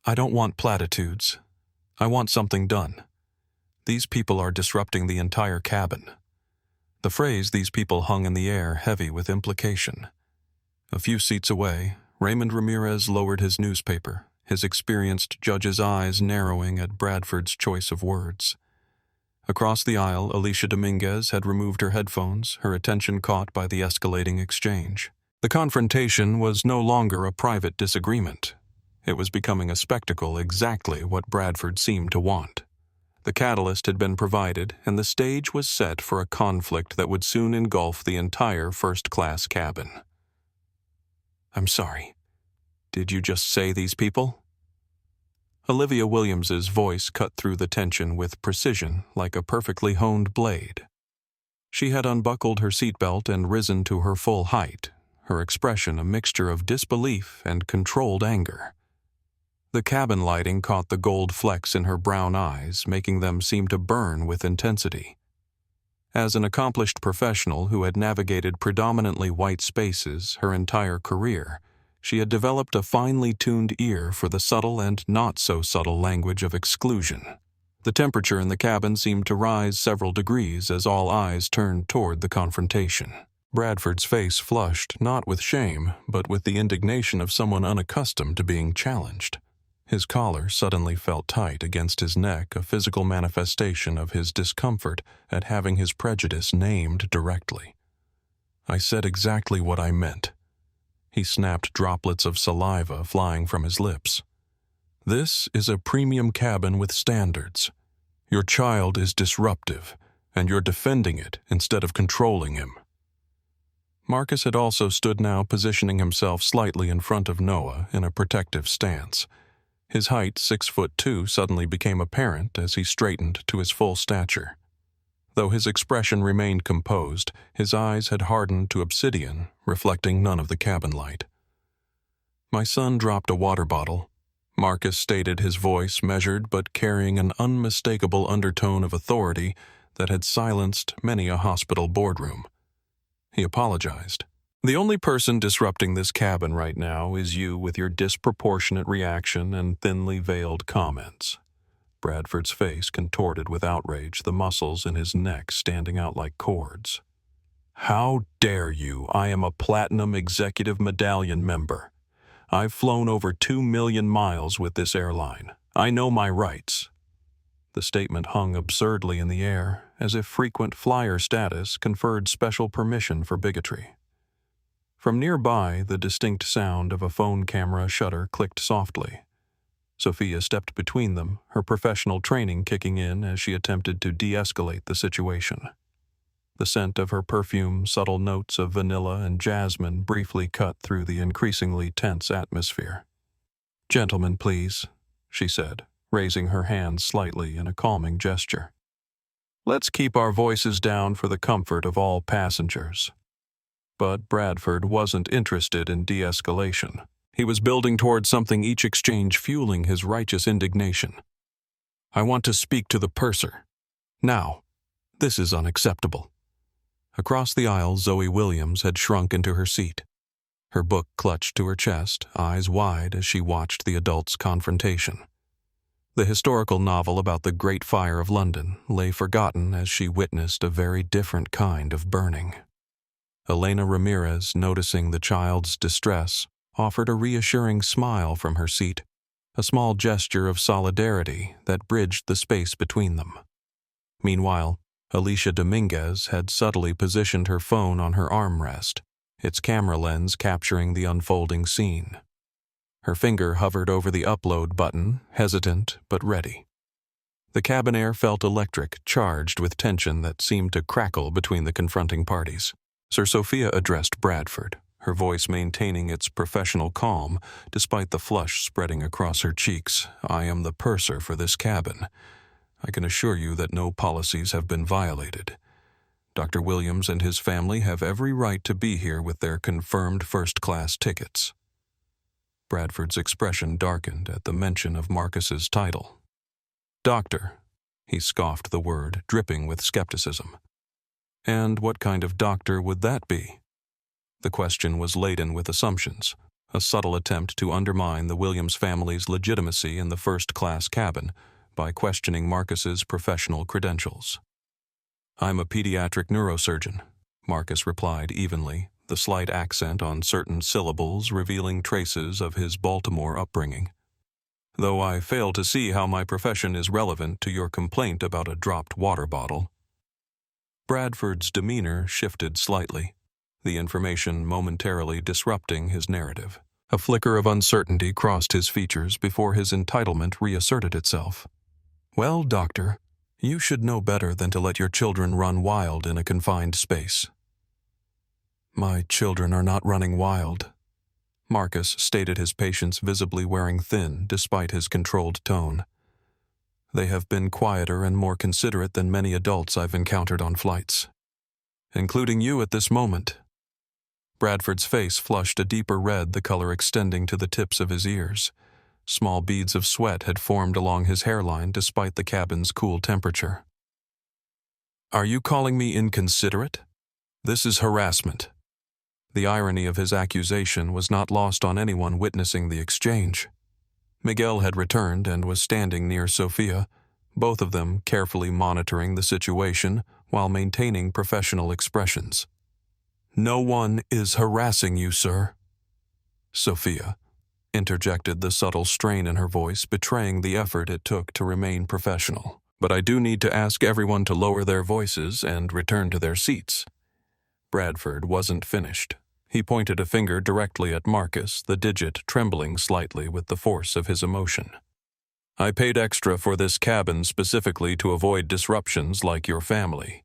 S1: "I don't want platitudes. I want something done. These people are disrupting the entire cabin." The phrase "these people" hung in the air, heavy with implication. A few seats away, Raymond Ramirez lowered his newspaper, his experienced judge's eyes narrowing at Bradford's choice of words. Across the aisle, Alicia Dominguez had removed her headphones, her attention caught by the escalating exchange. The confrontation was no longer a private disagreement. It was becoming a spectacle, exactly what Bradford seemed to want. The catalyst had been provided, and the stage was set for a conflict that would soon engulf the entire first-class cabin. "I'm sorry. Did you just say these people?" Olivia Williams's voice cut through the tension with precision, like a perfectly honed blade. She had unbuckled her seatbelt and risen to her full height, her expression a mixture of disbelief and controlled anger. The cabin lighting caught the gold flecks in her brown eyes, making them seem to burn with intensity. As an accomplished professional who had navigated predominantly white spaces her entire career, she had developed a finely tuned ear for the subtle and not-so-subtle language of exclusion. The temperature in the cabin seemed to rise several degrees as all eyes turned toward the confrontation. Bradford's face flushed, not with shame, but with the indignation of someone unaccustomed to being challenged. His collar suddenly felt tight against his neck, a physical manifestation of his discomfort at having his prejudice named directly. "I said exactly what I meant." He snapped, droplets of saliva flying from his lips. This is a premium cabin with standards. Your child is disruptive, and you're defending it instead of controlling him." Marcus had also stood now, positioning himself slightly in front of Noah in a protective stance. His height, 6'2", suddenly became apparent as he straightened to his full stature. Though his expression remained composed, his eyes had hardened to obsidian, reflecting none of the cabin light. "My son dropped a water bottle," Marcus stated, his voice measured but carrying an unmistakable undertone of authority that had silenced many a hospital boardroom. He apologized. "The only person disrupting this cabin right now is you with your disproportionate reaction and thinly veiled comments." Bradford's face contorted with outrage, the muscles in his neck standing out like cords. "How dare you? I am a Platinum Executive Medallion member. I've flown over 2 million miles with this airline. I know my rights." The statement hung absurdly in the air, as if frequent flyer status conferred special permission for bigotry. From nearby, the distinct sound of a phone camera shutter clicked softly. Sophia stepped between them, her professional training kicking in as she attempted to de-escalate the situation. The scent of her perfume, subtle notes of vanilla and jasmine briefly cut through the increasingly tense atmosphere. "Gentlemen, please," she said, raising her hands slightly in a calming gesture. "Let's keep our voices down for the comfort of all passengers." But Bradford wasn't interested in de-escalation. He was building towards something, each exchange fueling his righteous indignation. "I want to speak to the purser. Now. This is unacceptable." Across the aisle, Zoe Williams had shrunk into her seat. Her book clutched to her chest, eyes wide as she watched the adults' confrontation. The historical novel about the Great Fire of London lay forgotten as she witnessed a very different kind of burning. Elena Ramirez, noticing the child's distress, offered a reassuring smile from her seat, a small gesture of solidarity that bridged the space between them. Meanwhile, Alicia Dominguez had subtly positioned her phone on her armrest, its camera lens capturing the unfolding scene. Her finger hovered over the upload button, hesitant but ready. The cabin air felt electric, charged with tension that seemed to crackle between the confronting parties. Sir Sophia addressed Bradford, her voice maintaining its professional calm despite the flush spreading across her cheeks. "I am the purser for this cabin. I can assure you that no policies have been violated. Dr. Williams and his family have every right to be here with their confirmed first-class tickets." Bradford's expression darkened at the mention of Marcus's title. "Doctor," he scoffed the word, dripping with skepticism. "And what kind of doctor would that be?" The question was laden with assumptions, a subtle attempt to undermine the Williams family's legitimacy in the first-class cabin by questioning Marcus's professional credentials. "I'm a pediatric neurosurgeon," Marcus replied evenly, the slight accent on certain syllables revealing traces of his Baltimore upbringing. "Though I fail to see how my profession is relevant to your complaint about a dropped water bottle." Bradford's demeanor shifted slightly, the information momentarily disrupting his narrative. A flicker of uncertainty crossed his features before his entitlement reasserted itself. "Well, doctor, you should know better than to let your children run wild in a confined space." "My children are not running wild," Marcus stated, his patience visibly wearing thin despite his controlled tone. "They have been quieter and more considerate than many adults I've encountered on flights. Including you at this moment." Bradford's face flushed a deeper red, the color extending to the tips of his ears. Small beads of sweat had formed along his hairline despite the cabin's cool temperature. "Are you calling me inconsiderate? This is harassment." The irony of his accusation was not lost on anyone witnessing the exchange. Miguel had returned and was standing near Sophia, both of them carefully monitoring the situation while maintaining professional expressions. "No one is harassing you, sir." "Sophia," interjected the subtle strain in her voice, betraying the effort it took to remain professional. "But I do need to ask everyone to lower their voices and return to their seats." Bradford wasn't finished. He pointed a finger directly at Marcus, the digit trembling slightly with the force of his emotion. I paid extra for this cabin specifically to avoid disruptions like your family.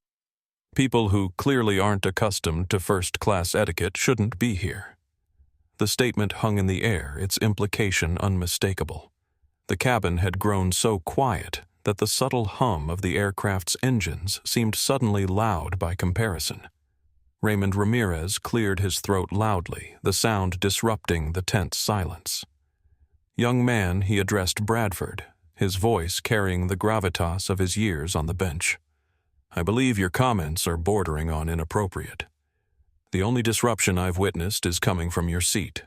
S1: People who clearly aren't accustomed to first-class etiquette shouldn't be here." The statement hung in the air, its implication unmistakable. The cabin had grown so quiet that the subtle hum of the aircraft's engines seemed suddenly loud by comparison. Raymond Ramirez cleared his throat loudly, the sound disrupting the tense silence. "Young man," he addressed Bradford, his voice carrying the gravitas of his years on the bench. "I believe your comments are bordering on inappropriate. The only disruption I've witnessed is coming from your seat."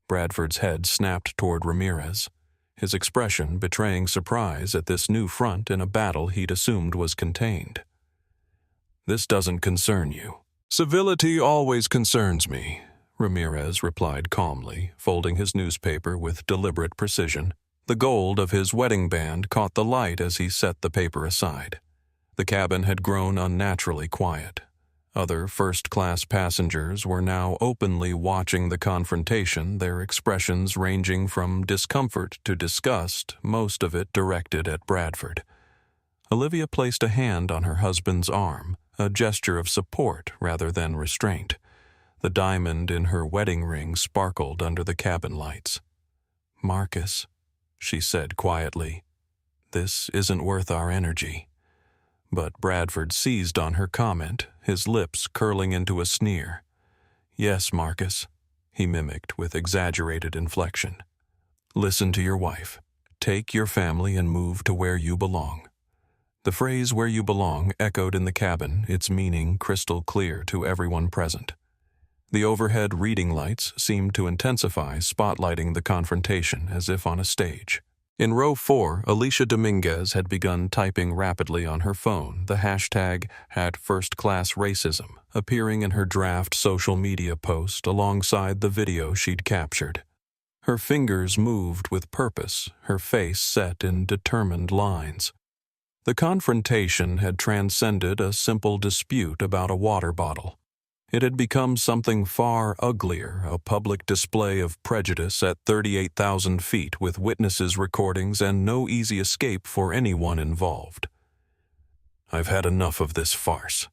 S1: Bradford's head snapped toward Ramirez, his expression betraying surprise at this new front in a battle he'd assumed was contained. "This doesn't concern you." "Civility always concerns me," Ramirez replied calmly, folding his newspaper with deliberate precision. The gold of his wedding band caught the light as he set the paper aside. The cabin had grown unnaturally quiet. Other first-class passengers were now openly watching the confrontation, their expressions ranging from discomfort to disgust, most of it directed at Bradford. Olivia placed a hand on her husband's arm, a gesture of support rather than restraint. The diamond in her wedding ring sparkled under the cabin lights. "Marcus," she said quietly, "this isn't worth our energy." But Bradford seized on her comment, his lips curling into a sneer. "Yes, Marcus," he mimicked with exaggerated inflection. "Listen to your wife. Take your family and move to where you belong." The phrase "where you belong" echoed in the cabin, its meaning crystal clear to everyone present. The overhead reading lights seemed to intensify, spotlighting the confrontation as if on a stage. In row 4, Alicia Dominguez had begun typing rapidly on her phone. The hashtag had first-class racism appearing in her draft social media post alongside the video she'd captured. Her fingers moved with purpose, her face set in determined lines. The confrontation had transcended a simple dispute about a water bottle. It had become something far uglier, a public display of prejudice at 38,000 feet with witnesses' recordings and no easy escape for anyone involved. "I've had enough of this farce."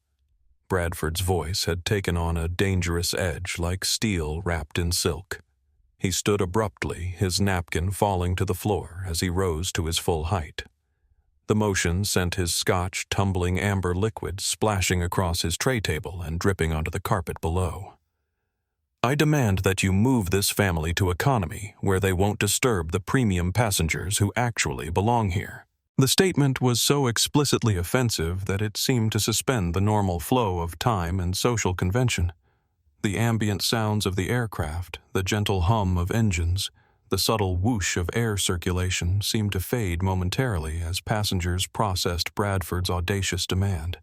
S1: Bradford's voice had taken on a dangerous edge like steel wrapped in silk. He stood abruptly, his napkin falling to the floor as he rose to his full height. The motion sent his scotch tumbling amber liquid splashing across his tray table and dripping onto the carpet below. "I demand that you move this family to economy, where they won't disturb the premium passengers who actually belong here." The statement was so explicitly offensive that it seemed to suspend the normal flow of time and social convention. The ambient sounds of the aircraft, the gentle hum of engines, the subtle whoosh of air circulation seemed to fade momentarily as passengers processed Bradford's audacious demand.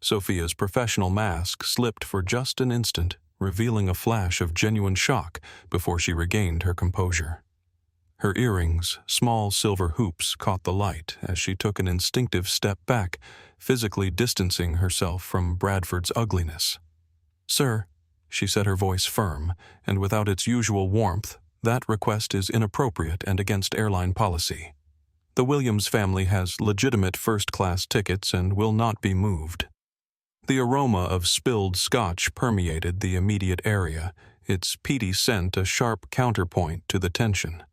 S1: Sophia's professional mask slipped for just an instant, revealing a flash of genuine shock before she regained her composure. Her earrings, small silver hoops, caught the light as she took an instinctive step back, physically distancing herself from Bradford's ugliness. "Sir," she said, her voice firm, and without its usual warmth, "that request is inappropriate and against airline policy. The Williams family has legitimate first-class tickets and will not be moved." The aroma of spilled scotch permeated the immediate area, its peaty scent a sharp counterpoint to the tension.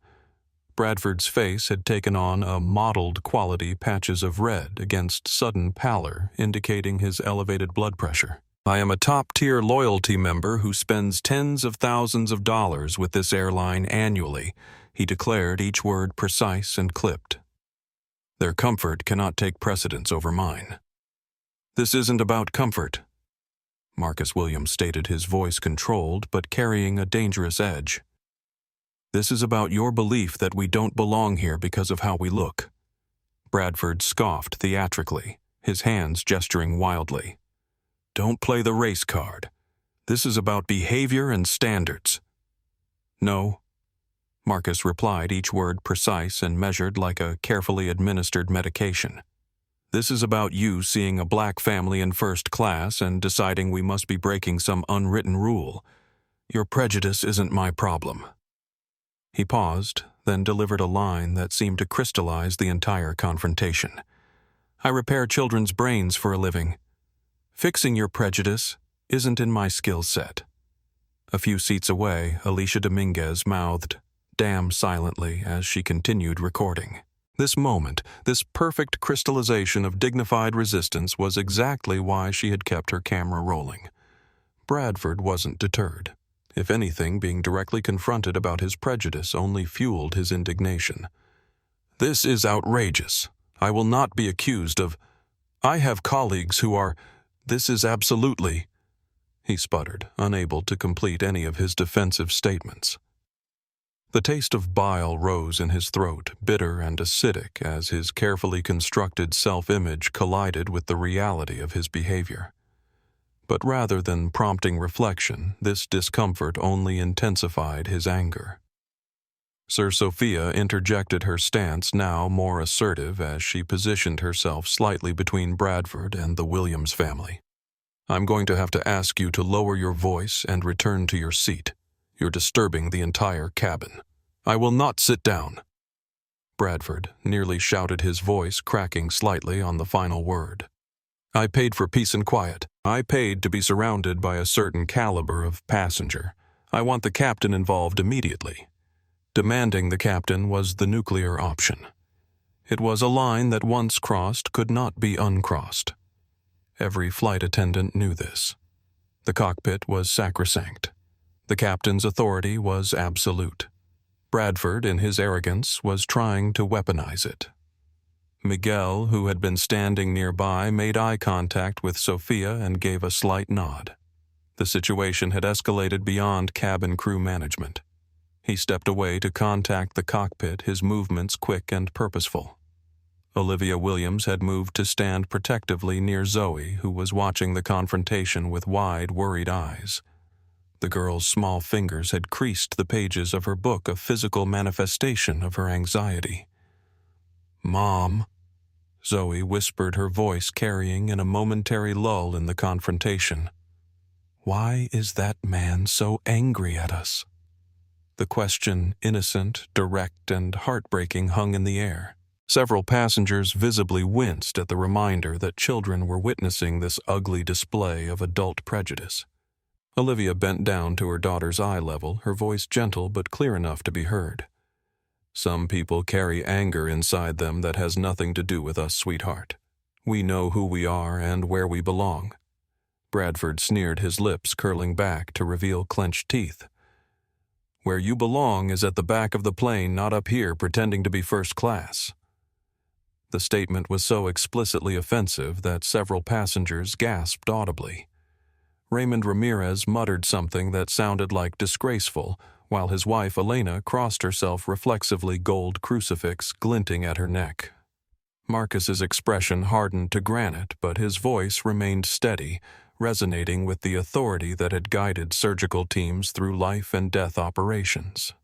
S1: Bradford's face had taken on a mottled quality, patches of red against sudden pallor, indicating his elevated blood pressure. "I am a top-tier loyalty member who spends tens of thousands of dollars with this airline annually," he declared, each word precise and clipped. "Their comfort cannot take precedence over mine." "This isn't about comfort," Marcus Williams stated, his voice controlled but carrying a dangerous edge. "This is about your belief that we don't belong here because of how we look." Bradford scoffed theatrically, his hands gesturing wildly. "Don't play the race card. This is about behavior and standards." "No," Marcus replied, each word precise and measured like a carefully administered medication. "This is about you seeing a black family in first class and deciding we must be breaking some unwritten rule. Your prejudice isn't my problem." He paused, then delivered a line that seemed to crystallize the entire confrontation. "I repair children's brains for a living. Fixing your prejudice isn't in my skill set." A few seats away, Alicia Dominguez mouthed, "Damn," silently as she continued recording. This moment, this perfect crystallization of dignified resistance was exactly why she had kept her camera rolling. Bradford wasn't deterred. If anything, being directly confronted about his prejudice only fueled his indignation. "This is outrageous. I will not be accused of... I have colleagues who are... This is absolutely..." He sputtered, unable to complete any of his defensive statements. The taste of bile rose in his throat, bitter and acidic, as his carefully constructed self-image collided with the reality of his behavior. But rather than prompting reflection, this discomfort only intensified his anger. Sir Sophia interjected her stance, now more assertive, as she positioned herself slightly between Bradford and the Williams family. "I'm going to have to ask you to lower your voice and return to your seat. You're disturbing the entire cabin. I will not sit down." Bradford nearly shouted, his voice cracking slightly on the final word. "I paid for peace and quiet. I paid to be surrounded by a certain caliber of passenger. I want the captain involved immediately." Demanding the captain was the nuclear option. It was a line that once crossed could not be uncrossed. Every flight attendant knew this. The cockpit was sacrosanct. The captain's authority was absolute. Bradford, in his arrogance, was trying to weaponize it. Miguel, who had been standing nearby, made eye contact with Sophia and gave a slight nod. The situation had escalated beyond cabin crew management. He stepped away to contact the cockpit, his movements quick and purposeful. Olivia Williams had moved to stand protectively near Zoe, who was watching the confrontation with wide, worried eyes. The girl's small fingers had creased the pages of her book, a physical manifestation of her anxiety. "Mom," Zoe whispered, her voice carrying in a momentary lull in the confrontation. "Why is that man so angry at us?" The question, innocent, direct, and heartbreaking, hung in the air. Several passengers visibly winced at the reminder that children were witnessing this ugly display of adult prejudice. Olivia bent down to her daughter's eye level, her voice gentle but clear enough to be heard. "Some people carry anger inside them that has nothing to do with us, sweetheart. We know who we are and where we belong." Bradford sneered, his lips curling back to reveal clenched teeth. "Where you belong is at the back of the plane, not up here pretending to be first class." The statement was so explicitly offensive that several passengers gasped audibly. Raymond Ramirez muttered something that sounded like disgraceful, while his wife Elena crossed herself, reflexively, gold crucifix glinting at her neck. Marcus's expression hardened to granite, but his voice remained steady, resonating with the authority that had guided surgical teams through life and death operations.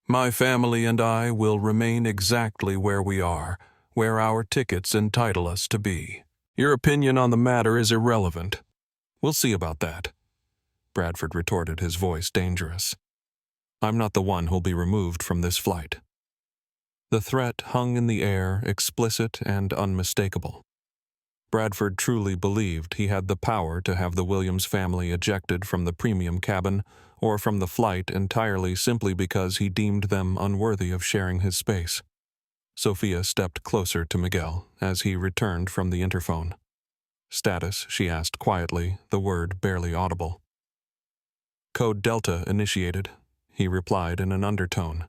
S1: "My family and I will remain exactly where we are, where our tickets entitle us to be. Your opinion on the matter is irrelevant. We'll see about that," Bradford retorted, his voice dangerous. "I'm not the one who'll be removed from this flight." The threat hung in the air, explicit and unmistakable. Bradford truly believed he had the power to have the Williams family ejected from the premium cabin or from the flight entirely simply because he deemed them unworthy of sharing his space. Sophia stepped closer to Miguel as he returned from the interphone. "Status," she asked quietly, the word barely audible. "Code Delta initiated," he replied in an undertone.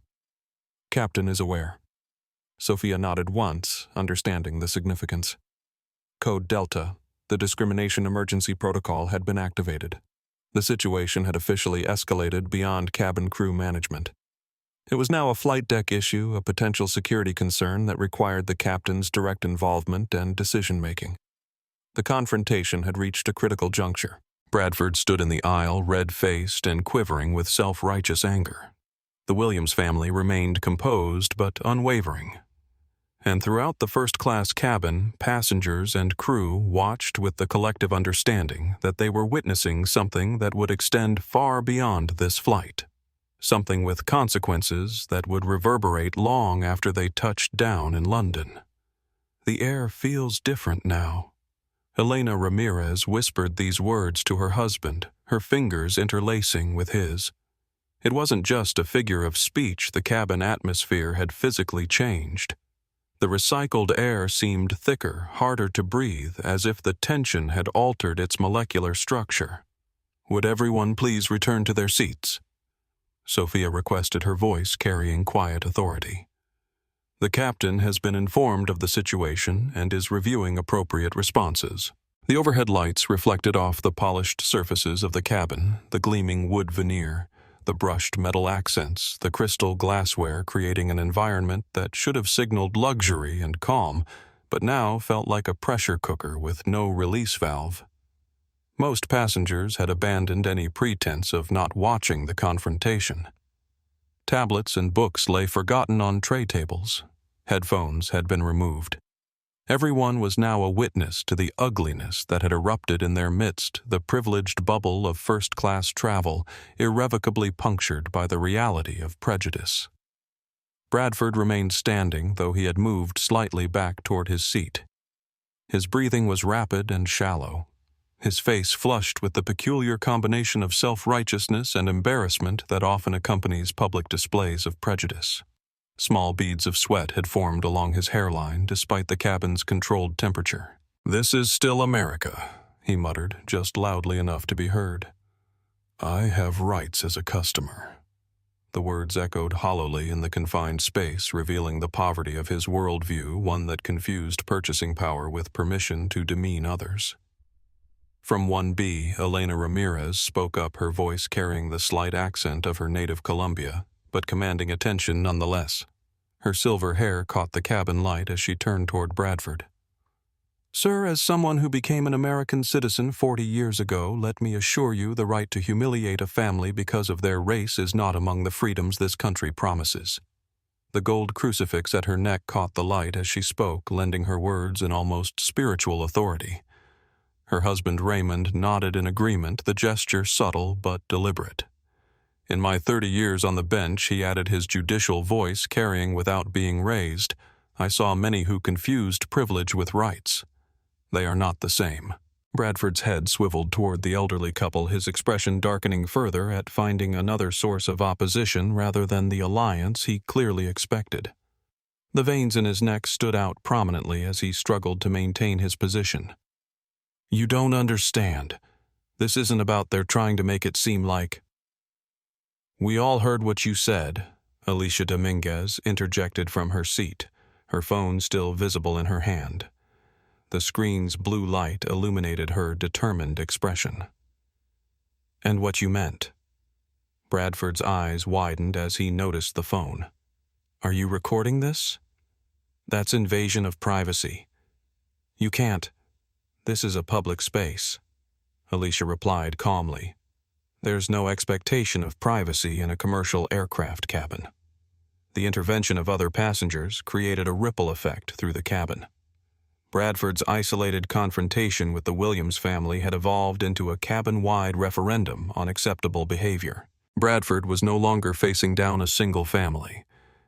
S1: "Captain is aware." Sophia nodded once, understanding the significance. Code Delta, the discrimination emergency protocol had been activated. The situation had officially escalated beyond cabin crew management. It was now a flight deck issue, a potential security concern that required the captain's direct involvement and decision-making. The confrontation had reached a critical juncture. Bradford stood in the aisle, red-faced and quivering with self-righteous anger. The Williams family remained composed but unwavering. And throughout the first-class cabin, passengers and crew watched with the collective understanding that they were witnessing something that would extend far beyond this flight. something with consequences that would reverberate long after they touched down in London. The air feels different now. Elena Ramirez whispered these words to her husband, her fingers interlacing with his. It wasn't just a figure of speech. The cabin atmosphere had physically changed. The recycled air seemed thicker, harder to breathe, as if the tension had altered its molecular structure. "Would everyone please return to their seats?" Sophia requested, her voice carrying quiet authority. "The captain has been informed of the situation and is reviewing appropriate responses." The overhead lights reflected off the polished surfaces of the cabin, the gleaming wood veneer, the brushed metal accents, the crystal glassware, creating an environment that should have signaled luxury and calm, but now felt like a pressure cooker with no release valve. Most passengers had abandoned any pretense of not watching the confrontation. Tablets and books lay forgotten on tray tables. Headphones had been removed. Everyone was now a witness to the ugliness that had erupted in their midst, the privileged bubble of first-class travel, irrevocably punctured by the reality of prejudice. Bradford remained standing, though he had moved slightly back toward his seat. His breathing was rapid and shallow, his face flushed with the peculiar combination of self-righteousness and embarrassment that often accompanies public displays of prejudice. Small beads of sweat had formed along his hairline despite the cabin's controlled temperature. "This is still America," he muttered, just loudly enough to be heard. "I have rights as a customer." The words echoed hollowly in the confined space, revealing the poverty of his worldview, one that confused purchasing power with permission to demean others. From 1B, Elena Ramirez spoke up, her voice carrying the slight accent of her native Colombia, but commanding attention nonetheless. Her silver hair caught the cabin light as she turned toward Bradford. "Sir, as someone who became an American citizen 40 years ago, let me assure you the right to humiliate a family because of their race is not among the freedoms this country promises." The gold crucifix at her neck caught the light as she spoke, lending her words an almost spiritual authority. Her husband Raymond nodded in agreement, the gesture subtle but deliberate. "In my 30 years on the bench," he added, his judicial voice carrying without being raised, "I saw many who confused privilege with rights. They are not the same." Bradford's head swiveled toward the elderly couple, his expression darkening further at finding another source of opposition rather than the alliance he clearly expected. The veins in his neck stood out prominently as he struggled to maintain his position. "You don't understand. This isn't about their trying to make it seem like—" "We all heard what you said," Alicia Dominguez interjected from her seat, her phone still visible in her hand. The screen's blue light illuminated her determined expression. "And what you meant." Bradford's eyes widened as he noticed the phone. "Are you recording this? That's invasion of privacy. You can't. This is a public space," Alicia replied calmly. "There's no expectation of privacy in a commercial aircraft cabin." The intervention of other passengers created a ripple effect through the cabin. Bradford's isolated confrontation with the Williams family had evolved into a cabin-wide referendum on acceptable behavior. Bradford was no longer facing down a single family.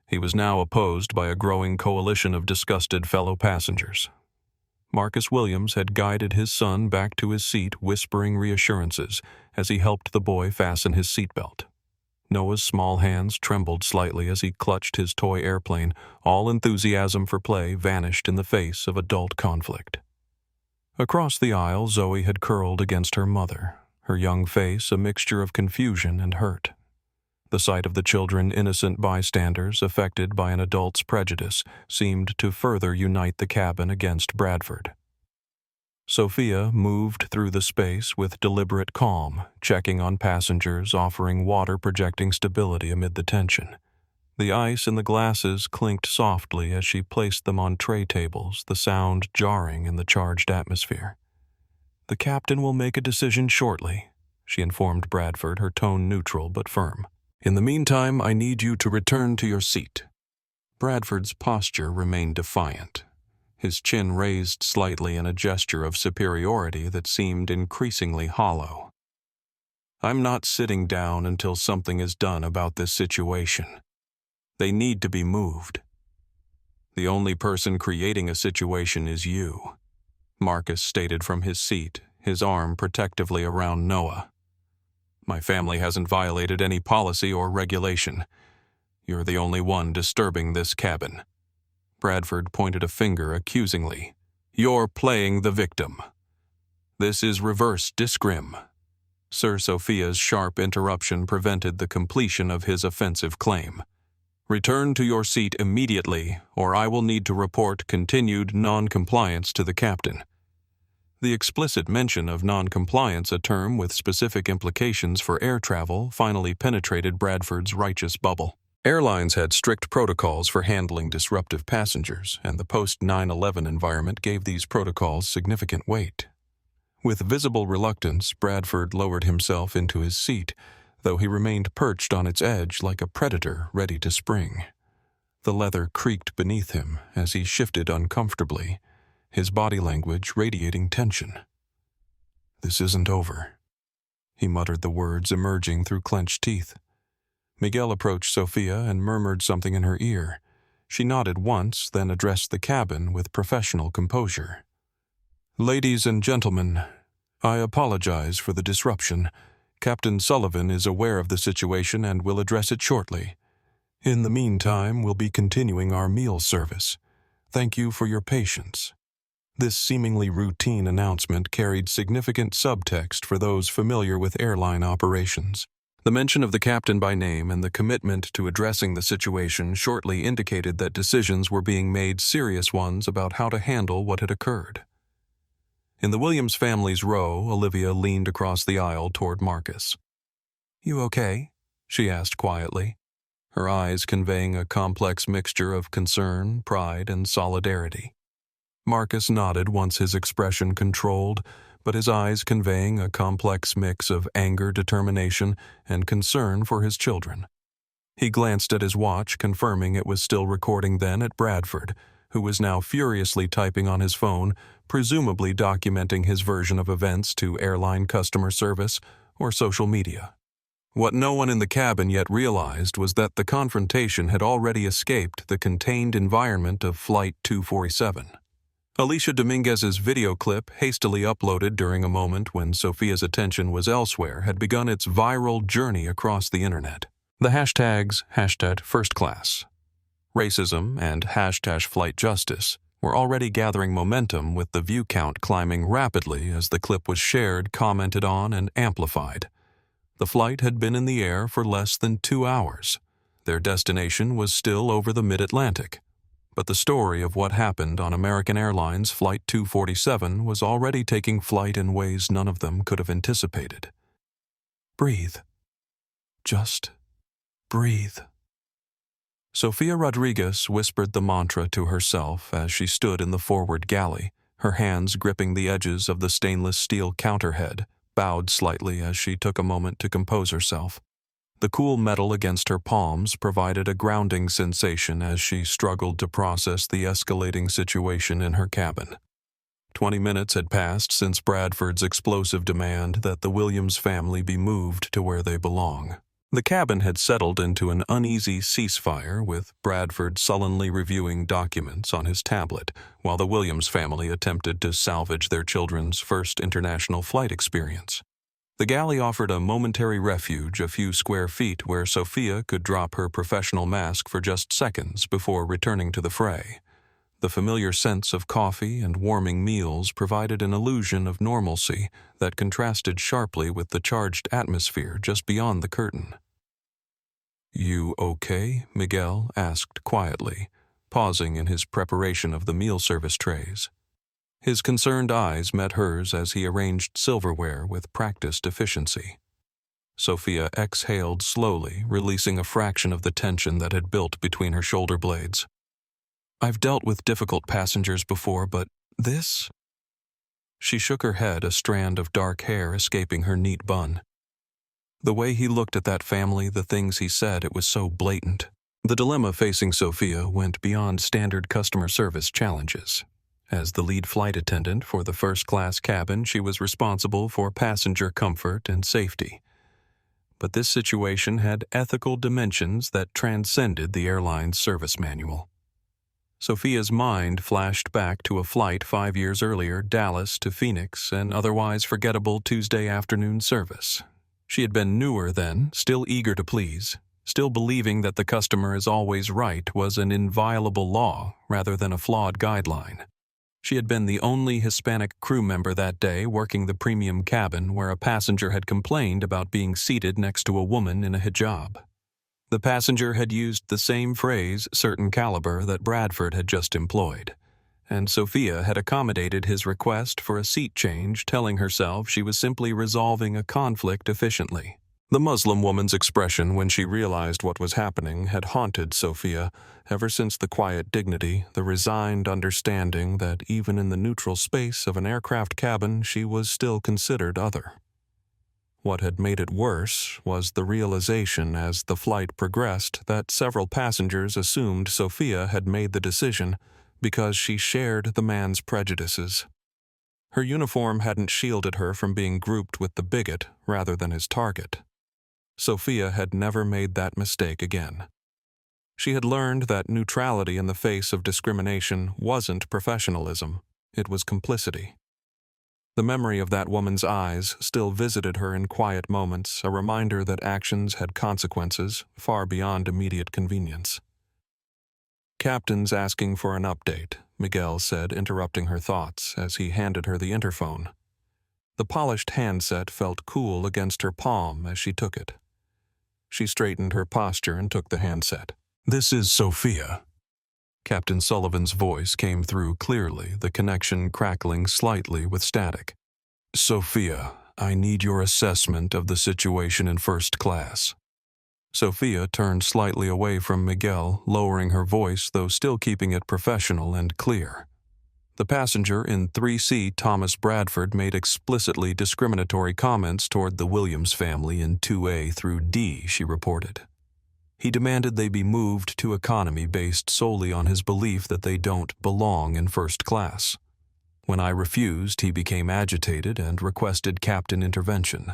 S1: He was now opposed by a growing coalition of disgusted fellow passengers. Marcus Williams had guided his son back to his seat, whispering reassurances as he helped the boy fasten his seatbelt. Noah's small hands trembled slightly as he clutched his toy airplane. All enthusiasm for play vanished in the face of adult conflict. Across the aisle, Zoe had curled against her mother, her young face a mixture of confusion and hurt. The sight of the children, innocent bystanders affected by an adult's prejudice, seemed to further unite the cabin against Bradford. Sophia moved through the space with deliberate calm, checking on passengers, offering water, projecting stability amid the tension. The ice in the glasses clinked softly as she placed them on tray tables, the sound jarring in the charged atmosphere. "The captain will make a decision shortly," she informed Bradford, her tone neutral but firm. "In the meantime, I need you to return to your seat." Bradford's posture remained defiant, his chin raised slightly in a gesture of superiority that seemed increasingly hollow. I'm not sitting down until something is done about this situation. They need to be moved. The only person creating a situation is you, Marcus stated from his seat, his arm protectively around Noah. My family hasn't violated any policy or regulation. You're the only one disturbing this cabin. Bradford pointed a finger accusingly. You're playing the victim. This is reverse discrim. Sir Sophia's sharp interruption prevented the completion of his offensive claim. Return to your seat immediately, or I will need to report continued non-compliance to the captain. The explicit mention of non-compliance, a term with specific implications for air travel, finally penetrated Bradford's righteous bubble. Airlines had strict protocols for handling disruptive passengers, and the post-9/11 environment gave these protocols significant weight. With visible reluctance, Bradford lowered himself into his seat, though he remained perched on its edge like a predator ready to spring. The leather creaked beneath him as he shifted uncomfortably, his body language radiating tension. This isn't over. He muttered the words emerging through clenched teeth. Miguel approached Sophia and murmured something in her ear. She nodded once, then addressed the cabin with professional composure. Ladies and gentlemen, I apologize for the disruption. Captain Sullivan is aware of the situation and will address it shortly. In the meantime, we'll be continuing our meal service. Thank you for your patience. This seemingly routine announcement carried significant subtext for those familiar with airline operations. The mention of the captain by name and the commitment to addressing the situation shortly indicated that decisions were being made, serious ones, about how to handle what had occurred. In the Williams family's row, Olivia leaned across the aisle toward Marcus. You okay? She asked quietly, her eyes conveying a complex mixture of concern, pride, and solidarity. Marcus nodded once his expression controlled, but his eyes conveying a complex mix of anger, determination, and concern for his children. He glanced at his watch, confirming it was still recording then at Bradford, who was now furiously typing on his phone, presumably documenting his version of events to airline customer service or social media. What no one in the cabin yet realized was that the confrontation had already escaped the contained environment of Flight 247. Alicia Dominguez's video clip, hastily uploaded during a moment when Sophia's attention was elsewhere, had begun its viral journey across the internet. The hashtags #FirstClass, racism, and #FlightJustice were already gathering momentum, with the view count climbing rapidly as the clip was shared, commented on, and amplified. The flight had been in the air for less than 2 hours. Their destination was still over the mid-Atlantic. But the story of what happened on American Airlines Flight 247 was already taking flight in ways none of them could have anticipated. Breathe. Just breathe. Sofia Rodriguez whispered the mantra to herself as she stood in the forward galley, her hands gripping the edges of the stainless steel counterhead, bowed slightly as she took a moment to compose herself. The cool metal against her palms provided a grounding sensation as she struggled to process the escalating situation in her cabin. 20 minutes had passed since Bradford's explosive demand that the Williams family be moved to where they belong. The cabin had settled into an uneasy ceasefire, with Bradford sullenly reviewing documents on his tablet, while the Williams family attempted to salvage their children's first international flight experience. The galley offered a momentary refuge a few square feet where Sophia could drop her professional mask for just seconds before returning to the fray. The familiar scents of coffee and warming meals provided an illusion of normalcy that contrasted sharply with the charged atmosphere just beyond the curtain. You okay? Miguel asked quietly, pausing in his preparation of the meal service trays. His concerned eyes met hers as he arranged silverware with practiced efficiency. Sophia exhaled slowly, releasing a fraction of the tension that had built between her shoulder blades. I've dealt with difficult passengers before, but this? She shook her head, a strand of dark hair escaping her neat bun. The way he looked at that family, the things he said, it was so blatant. The dilemma facing Sophia went beyond standard customer service challenges. As the lead flight attendant for the first-class cabin, she was responsible for passenger comfort and safety. but this situation had ethical dimensions that transcended the airline's service manual. Sophia's mind flashed back to a flight 5 years earlier, Dallas to Phoenix, an otherwise forgettable Tuesday afternoon service. She had been newer then, still eager to please, still believing that the customer is always right was an inviolable law rather than a flawed guideline. She had been the only Hispanic crew member that day working the premium cabin where a passenger had complained about being seated next to a woman in a hijab. The passenger had used the same phrase, certain caliber, that Bradford had just employed, and Sophia had accommodated his request for a seat change, telling herself she was simply resolving a conflict efficiently. The Muslim woman's expression when she realized what was happening had haunted Sophia ever since the quiet dignity, the resigned understanding that even in the neutral space of an aircraft cabin she was still considered other. What had made it worse was the realization as the flight progressed that several passengers assumed Sophia had made the decision because she shared the man's prejudices. Her uniform hadn't shielded her from being grouped with the bigot rather than his target. Sophia had never made that mistake again. She had learned that neutrality in the face of discrimination wasn't professionalism, it was complicity. The memory of that woman's eyes still visited her in quiet moments, a reminder that actions had consequences far beyond immediate convenience. "Captain's asking for an update," Miguel said, interrupting her thoughts as he handed her the interphone. The polished handset felt cool against her palm as she took it. She straightened her posture and took the handset. "This is Sophia." Captain Sullivan's voice came through clearly, the connection crackling slightly with static. "Sophia, I need your assessment of the situation in first class." Sophia turned slightly away from Miguel, lowering her voice, though still keeping it professional and clear. The passenger in 3C, Thomas Bradford, made explicitly discriminatory comments toward the Williams family in 2A through D, she reported. He demanded they be moved to economy based solely on his belief that they don't belong in first class. When I refused, he became agitated and requested captain intervention.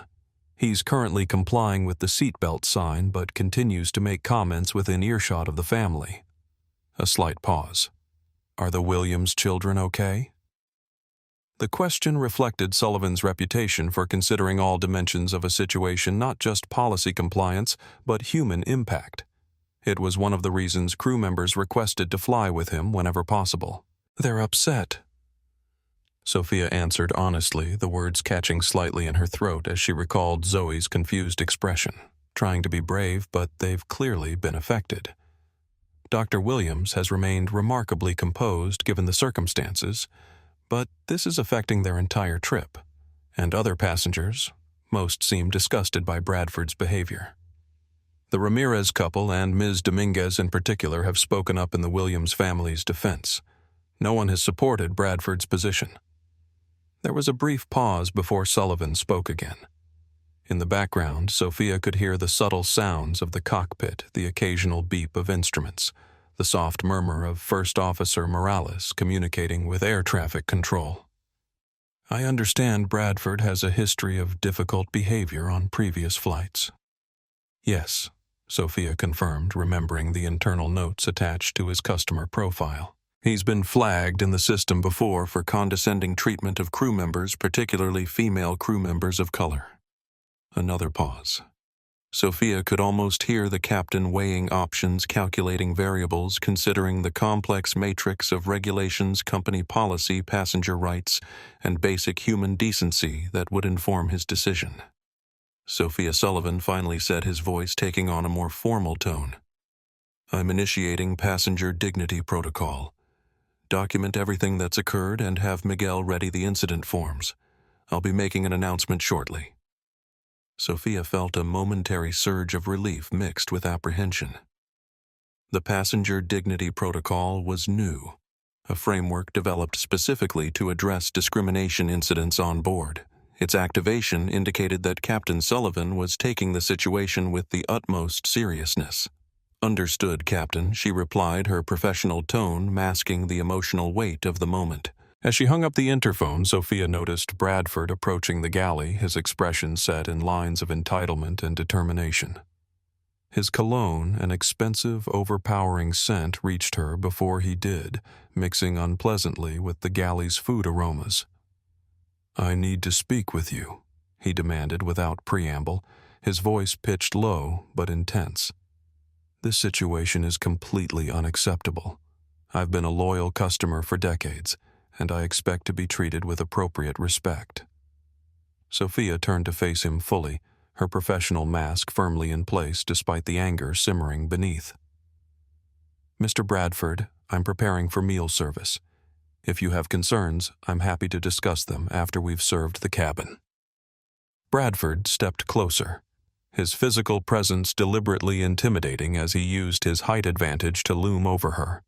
S1: He's currently complying with the seatbelt sign but continues to make comments within earshot of the family. A slight pause. "Are the Williams children okay?" The question reflected Sullivan's reputation for considering all dimensions of a situation, not just policy compliance, but human impact. It was one of the reasons crew members requested to fly with him whenever possible. "They're upset," Sophia answered honestly, the words catching slightly in her throat as she recalled Zoe's confused expression, trying to be brave, but they've clearly been affected. Dr. Williams has remained remarkably composed given the circumstances, but this is affecting their entire trip, and other passengers, most seem disgusted by Bradford's behavior. The Ramirez couple and Ms. Dominguez in particular have spoken up in the Williams family's defense. No one has supported Bradford's position. There was a brief pause before Sullivan spoke again. In the background, Sophia could hear the subtle sounds of the cockpit, the occasional beep of instruments, the soft murmur of First Officer Morales communicating with air traffic control. "I understand Bradford has a history of difficult behavior on previous flights." "Yes," Sophia confirmed, remembering the internal notes attached to his customer profile. "He's been flagged in the system before for condescending treatment of crew members, particularly female crew members of color." Another pause. Sophia could almost hear the captain weighing options, calculating variables, considering the complex matrix of regulations, company policy, passenger rights, and basic human decency that would inform his decision. Sophia Sullivan finally said, his voice taking on a more formal tone. "I'm initiating passenger dignity protocol. Document everything that's occurred and have Miguel ready the incident forms. I'll be making an announcement shortly." Sophia felt a momentary surge of relief mixed with apprehension. The passenger dignity protocol was new, a framework developed specifically to address discrimination incidents on board. Its activation indicated that Captain Sullivan was taking the situation with the utmost seriousness. "Understood, Captain," she replied, her professional tone masking the emotional weight of the moment. As she hung up the interphone, Sophia noticed Bradford approaching the galley, his expression set in lines of entitlement and determination. His cologne, an expensive, overpowering scent, reached her before he did, mixing unpleasantly with the galley's food aromas. "I need to speak with you," he demanded without preamble, his voice pitched low but intense. "This situation is completely unacceptable. I've been a loyal customer for decades, and I expect to be treated with appropriate respect." Sophia turned to face him fully, her professional mask firmly in place despite the anger simmering beneath. "Mr. Bradford, I'm preparing for meal service. If you have concerns, I'm happy to discuss them after we've served the cabin." Bradford stepped closer, his physical presence deliberately intimidating as he used his height advantage to loom over her.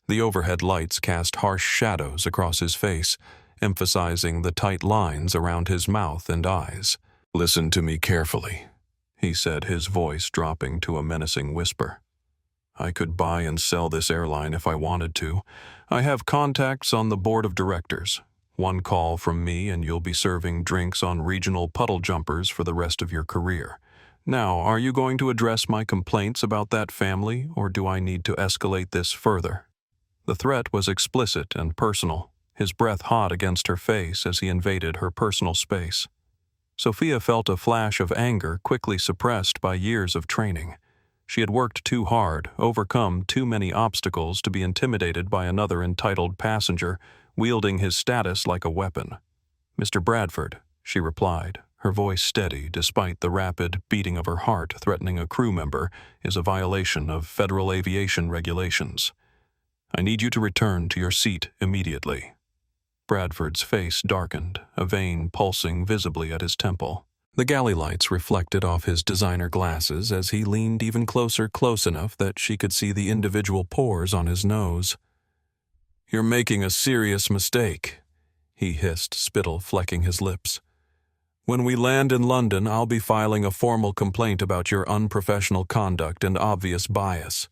S1: The overhead lights cast harsh shadows across his face, emphasizing the tight lines around his mouth and eyes. "Listen to me carefully," he said, his voice dropping to a menacing whisper. "I could buy and sell this airline if I wanted to. I have contacts on the board of directors. One call from me and you'll be serving drinks on regional puddle jumpers for the rest of your career. Now, are you going to address my complaints about that family, or do I need to escalate this further?" The threat was explicit and personal, his breath hot against her face as he invaded her personal space. Sophia felt a flash of anger quickly suppressed by years of training. She had worked too hard, overcome too many obstacles to be intimidated by another entitled passenger, wielding his status like a weapon. "Mr. Bradford," she replied, her voice steady despite the rapid beating of her heart threatening a crew member is a violation of federal aviation regulations. "I need you to return to your seat immediately." Bradford's face darkened, a vein pulsing visibly at his temple. The galley lights reflected off his designer glasses as he leaned even close enough that she could see the individual pores on his nose. "You're making a serious mistake," he hissed, spittle flecking his lips. "When we land in London, I'll be filing a formal complaint about your unprofessional conduct and obvious bias.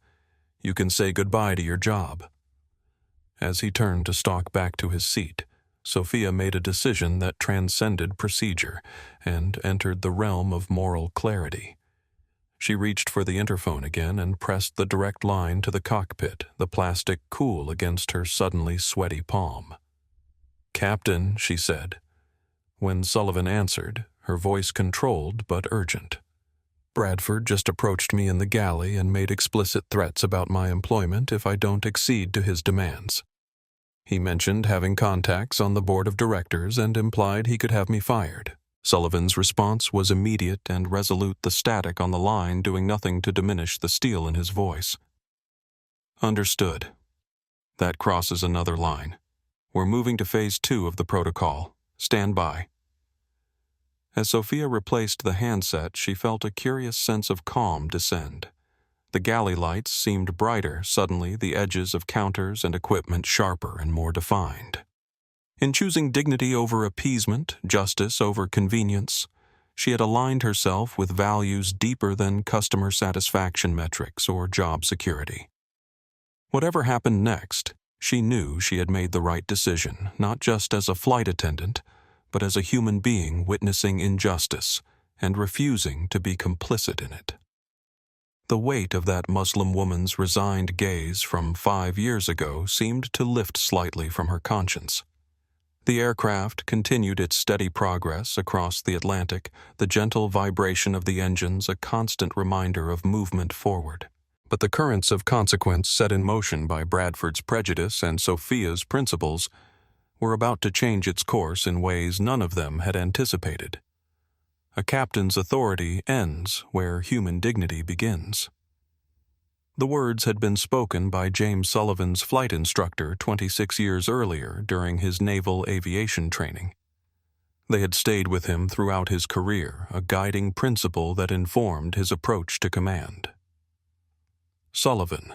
S1: You can say goodbye to your job." As he turned to stalk back to his seat, Sophia made a decision that transcended procedure and entered the realm of moral clarity. She reached for the interphone again and pressed the direct line to the cockpit, the plastic cool against her suddenly sweaty palm. "Captain," she said. When Sullivan answered, her voice controlled but urgent. "Bradford just approached me in the galley and made explicit threats about my employment if I don't accede to his demands. He mentioned having contacts on the board of directors and implied he could have me fired." Sullivan's response was immediate and resolute, the static on the line doing nothing to diminish the steel in his voice. "Understood. That crosses another line. We're moving to phase 2 of the protocol. Stand by." As Sophia replaced the handset, she felt a curious sense of calm descend. The galley lights seemed brighter, suddenly the edges of counters and equipment sharper and more defined. In choosing dignity over appeasement, justice over convenience, she had aligned herself with values deeper than customer satisfaction metrics or job security. Whatever happened next, she knew she had made the right decision, not just as a flight attendant, but as a human being witnessing injustice and refusing to be complicit in it. The weight of that Muslim woman's resigned gaze from 5 years ago seemed to lift slightly from her conscience. The aircraft continued its steady progress across the Atlantic, the gentle vibration of the engines a constant reminder of movement forward. But the currents of consequence set in motion by Bradford's prejudice and Sophia's principles were about to change its course in ways none of them had anticipated. A captain's authority ends where human dignity begins. The words had been spoken by James Sullivan's flight instructor 26 years earlier during his naval aviation training. They had stayed with him throughout his career, a guiding principle that informed his approach to command. Sullivan.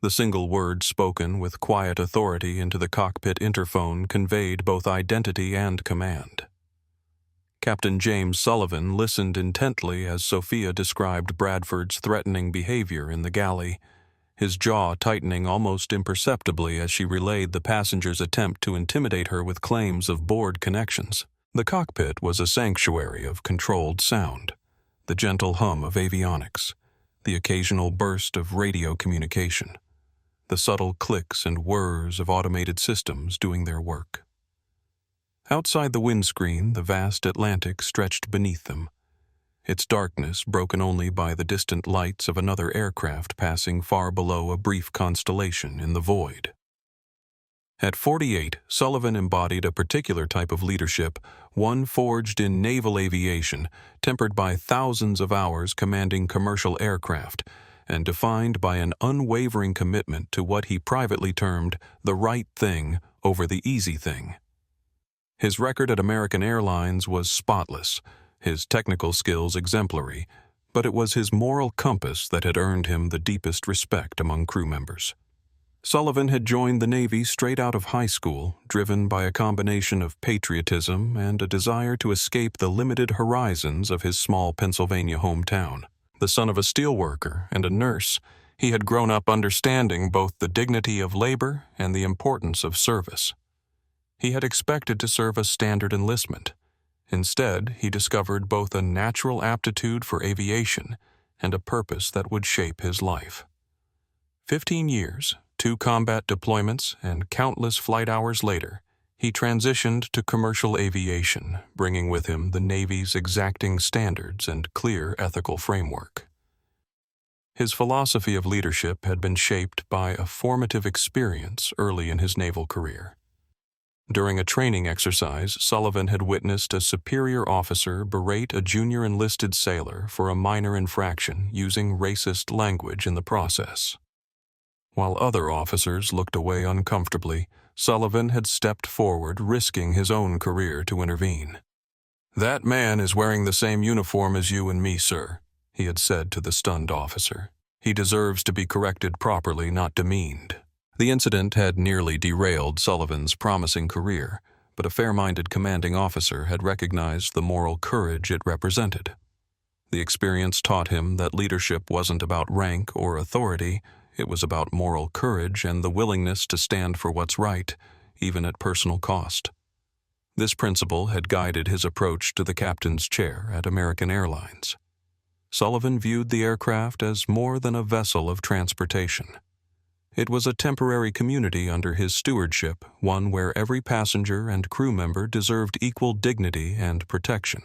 S1: The single word spoken with quiet authority into the cockpit interphone conveyed both identity and command. Captain James Sullivan listened intently as Sophia described Bradford's threatening behavior in the galley, his jaw tightening almost imperceptibly as she relayed the passenger's attempt to intimidate her with claims of board connections. The cockpit was a sanctuary of controlled sound, the gentle hum of avionics, the occasional burst of radio communication, the subtle clicks and whirs of automated systems doing their work. Outside the windscreen, the vast Atlantic stretched beneath them, its darkness broken only by the distant lights of another aircraft passing far below a brief constellation in the void. At 48, Sullivan embodied a particular type of leadership, one forged in naval aviation, tempered by thousands of hours commanding commercial aircraft, and defined by an unwavering commitment to what he privately termed the right thing over the easy thing. His record at American Airlines was spotless, his technical skills exemplary, but it was his moral compass that had earned him the deepest respect among crew members. Sullivan had joined the Navy straight out of high school, driven by a combination of patriotism and a desire to escape the limited horizons of his small Pennsylvania hometown. The son of a steelworker and a nurse, he had grown up understanding both the dignity of labor and the importance of service. He had expected to serve a standard enlistment. Instead, he discovered both a natural aptitude for aviation and a purpose that would shape his life. 15 years, 2 combat deployments, and countless flight hours later, he transitioned to commercial aviation, bringing with him the Navy's exacting standards and clear ethical framework. His philosophy of leadership had been shaped by a formative experience early in his naval career. During a training exercise, Sullivan had witnessed a superior officer berate a junior enlisted sailor for a minor infraction using racist language in the process. While other officers looked away uncomfortably, Sullivan had stepped forward, risking his own career to intervene. "That man is wearing the same uniform as you and me, sir," he had said to the stunned officer. "He deserves to be corrected properly, not demeaned." The incident had nearly derailed Sullivan's promising career, but a fair-minded commanding officer had recognized the moral courage it represented. The experience taught him that leadership wasn't about rank or authority, it was about moral courage and the willingness to stand for what's right, even at personal cost. This principle had guided his approach to the captain's chair at American Airlines. Sullivan viewed the aircraft as more than a vessel of transportation. It was a temporary community under his stewardship, one where every passenger and crew member deserved equal dignity and protection.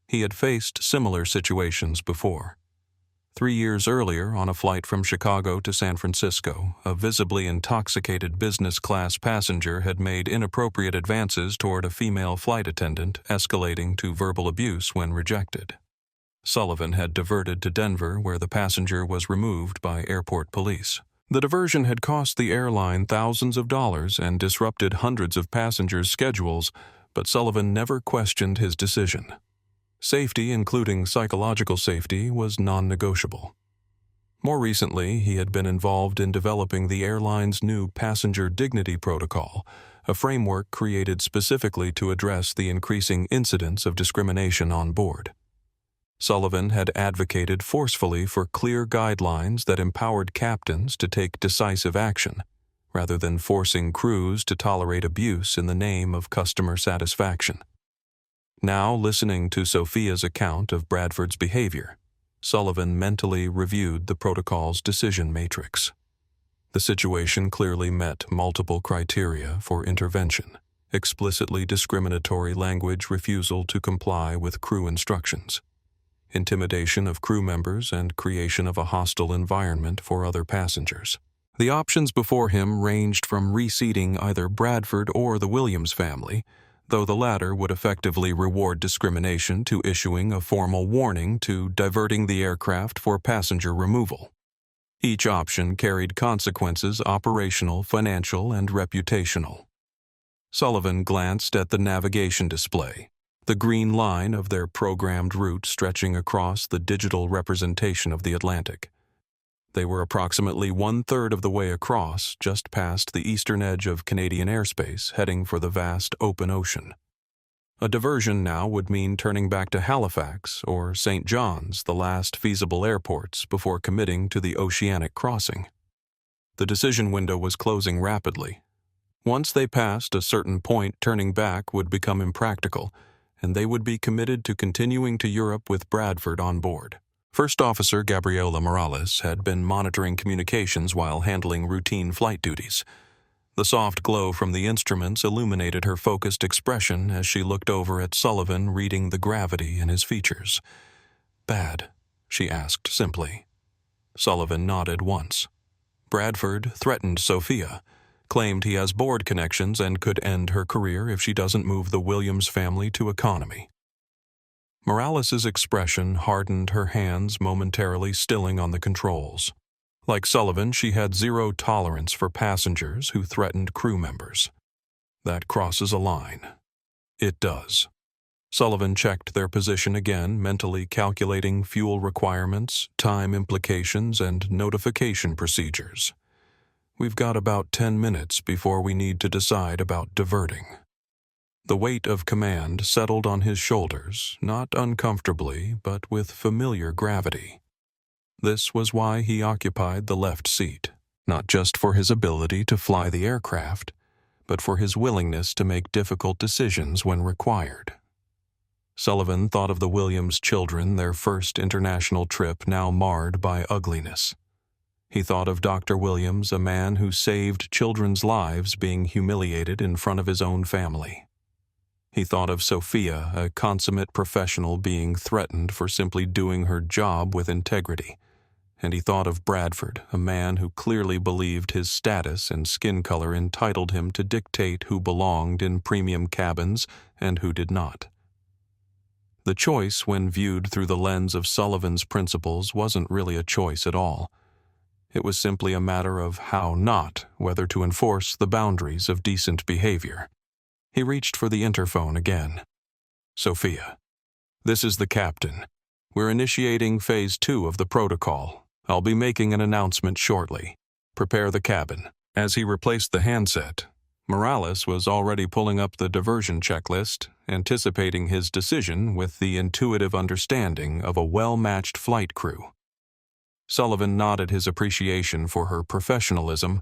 S1: He had faced similar situations before. 3 years earlier, on a flight from Chicago to San Francisco, a visibly intoxicated business-class passenger had made inappropriate advances toward a female flight attendant, escalating to verbal abuse when rejected. Sullivan had diverted to Denver, where the passenger was removed by airport police. The diversion had cost the airline thousands of dollars and disrupted hundreds of passengers' schedules, but Sullivan never questioned his decision. Safety, including psychological safety, was non-negotiable. More recently, he had been involved in developing the airline's new Passenger Dignity Protocol, a framework created specifically to address the increasing incidence of discrimination on board. Sullivan had advocated forcefully for clear guidelines that empowered captains to take decisive action, rather than forcing crews to tolerate abuse in the name of customer satisfaction. Now, listening to Sophia's account of Bradford's behavior, Sullivan mentally reviewed the protocol's decision matrix. The situation clearly met multiple criteria for intervention: explicitly discriminatory language, refusal to comply with crew instructions, intimidation of crew members, and creation of a hostile environment for other passengers. The options before him ranged from reseating either Bradford or the Williams family, though the latter would effectively reward discrimination, to issuing a formal warning, to diverting the aircraft for passenger removal. Each option carried consequences: operational, financial, and reputational. Sullivan glanced at the navigation display, the green line of their programmed route stretching across the digital representation of the Atlantic. They were approximately 1/3 of the way across, just past the eastern edge of Canadian airspace, heading for the vast open ocean. A diversion now would mean turning back to Halifax or St. John's, the last feasible airports, before committing to the oceanic crossing. The decision window was closing rapidly. Once they passed a certain point, turning back would become impractical, and they would be committed to continuing to Europe with Bradford on board. First Officer Gabriela Morales had been monitoring communications while handling routine flight duties. The soft glow from the instruments illuminated her focused expression as she looked over at Sullivan, reading the gravity in his features. "Bad?" she asked simply. Sullivan nodded once. "Bradford threatened Sophia, claimed he has board connections and could end her career if she doesn't move the Williams family to economy." Morales's expression hardened, her hands momentarily stilling on the controls. Like Sullivan, she had zero tolerance for passengers who threatened crew members. "That crosses a line." "It does." Sullivan checked their position again, mentally calculating fuel requirements, time implications, and notification procedures. "We've got about 10 minutes before we need to decide about diverting." The weight of command settled on his shoulders, not uncomfortably, but with familiar gravity. This was why he occupied the left seat, not just for his ability to fly the aircraft, but for his willingness to make difficult decisions when required. Sullivan thought of the Williams children, their first international trip now marred by ugliness. He thought of Dr. Williams, a man who saved children's lives, being humiliated in front of his own family. He thought of Sophia, a consummate professional, being threatened for simply doing her job with integrity. And he thought of Bradford, a man who clearly believed his status and skin color entitled him to dictate who belonged in premium cabins and who did not. The choice, when viewed through the lens of Sullivan's principles, wasn't really a choice at all. It was simply a matter of how not, whether to enforce the boundaries of decent behavior. He reached for the interphone again. "Sophia, this is the captain. We're initiating Phase 2 of the protocol. I'll be making an announcement shortly. Prepare the cabin." As he replaced the handset, Morales was already pulling up the diversion checklist, anticipating his decision with the intuitive understanding of a well-matched flight crew. Sullivan nodded his appreciation for her professionalism,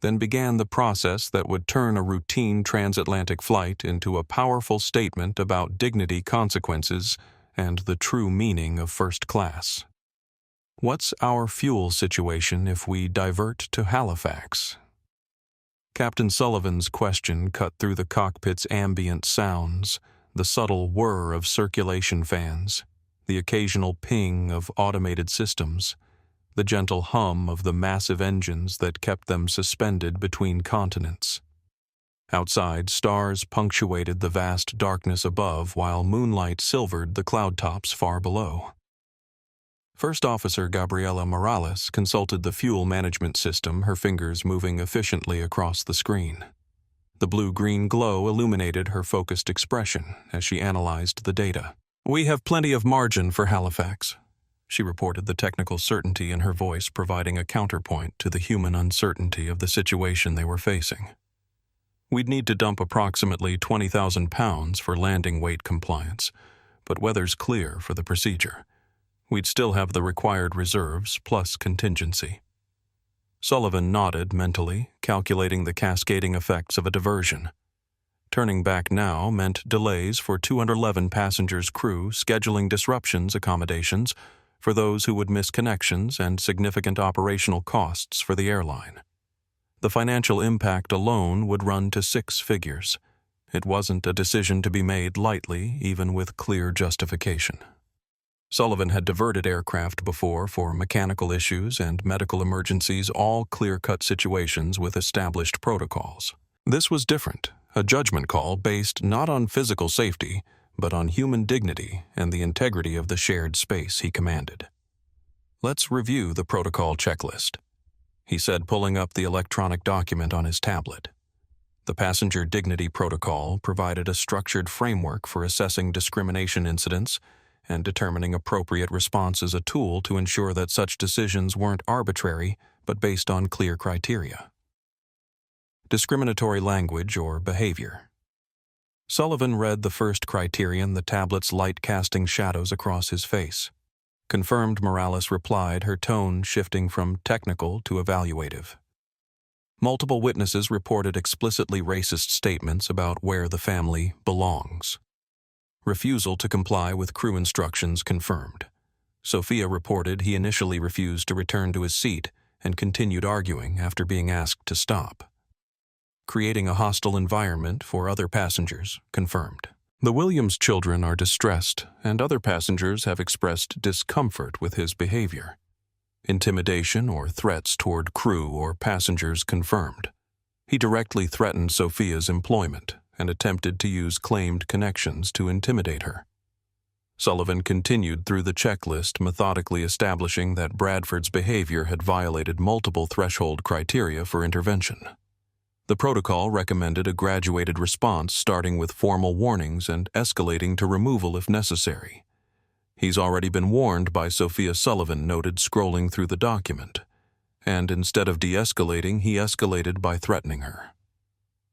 S1: then began the process that would turn a routine transatlantic flight into a powerful statement about dignity, consequences, and the true meaning of first class. "What's our fuel situation if we divert to Halifax?" Captain Sullivan's question cut through the cockpit's ambient sounds, the subtle whir of circulation fans, the occasional ping of automated systems, the gentle hum of the massive engines that kept them suspended between continents. Outside, stars punctuated the vast darkness above, while moonlight silvered the cloud tops far below. First Officer Gabriela Morales consulted the fuel management system, her fingers moving efficiently across the screen. The blue-green glow illuminated her focused expression as she analyzed the data. "We have plenty of margin for Halifax," she reported, the technical certainty in her voice providing a counterpoint to the human uncertainty of the situation they were facing. "We'd need to dump approximately 20,000 pounds for landing weight compliance, but weather's clear for the procedure. We'd still have the required reserves plus contingency." Sullivan nodded mentally, calculating the cascading effects of a diversion. Turning back now meant delays for 211 passengers' crew, scheduling disruptions, accommodations for those who would miss connections, and significant operational costs for the airline. The financial impact alone would run to 6 figures. It wasn't a decision to be made lightly, even with clear justification. Sullivan had diverted aircraft before for mechanical issues and medical emergencies, all clear-cut situations with established protocols. This was different, a judgment call based not on physical safety, but on human dignity and the integrity of the shared space he commanded. "Let's review the protocol checklist," he said, pulling up the electronic document on his tablet. The Passenger Dignity Protocol provided a structured framework for assessing discrimination incidents and determining appropriate response as a tool to ensure that such decisions weren't arbitrary but based on clear criteria. Discriminatory language or behavior. Sullivan read the first criterion, the tablet's light casting shadows across his face. Confirmed, Morales replied, her tone shifting from technical to evaluative. Multiple witnesses reported explicitly racist statements about where the family belongs. Refusal to comply with crew instructions confirmed. Sophia reported he initially refused to return to his seat and continued arguing after being asked to stop. Creating a hostile environment for other passengers confirmed. The Williams children are distressed, and other passengers have expressed discomfort with his behavior. Intimidation or threats toward crew or passengers confirmed. He directly threatened Sophia's employment and attempted to use claimed connections to intimidate her. Sullivan continued through the checklist, methodically establishing that Bradford's behavior had violated multiple threshold criteria for intervention. The protocol recommended a graduated response starting with formal warnings and escalating to removal if necessary. He's already been warned by Sophia, Sullivan noted, scrolling through the document. And instead of de-escalating, he escalated by threatening her.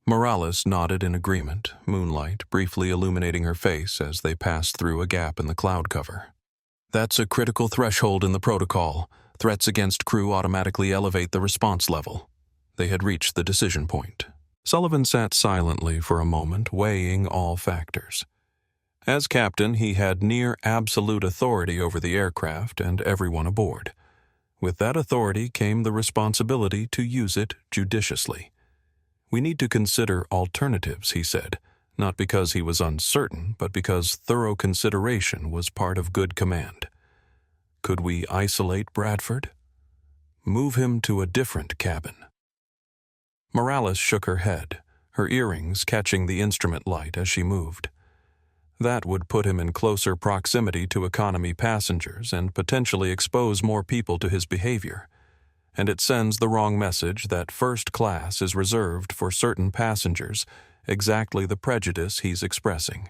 S1: Morales nodded in agreement, moonlight briefly illuminating her face as they passed through a gap in the cloud cover. That's a critical threshold in the protocol. Threats against crew automatically elevate the response level. They had reached the decision point. Sullivan sat silently for a moment, weighing all factors. As captain, he had near absolute authority over the aircraft and everyone aboard. With that authority came the responsibility to use it judiciously. We need to consider alternatives, he said, not because he was uncertain, but because thorough consideration was part of good command. Could we isolate Bradford? Move him to a different cabin? Morales shook her head, her earrings catching the instrument light as she moved. That would put him in closer proximity to economy passengers and potentially expose more people to his behavior. And it sends the wrong message that first class is reserved for certain passengers, exactly the prejudice he's expressing.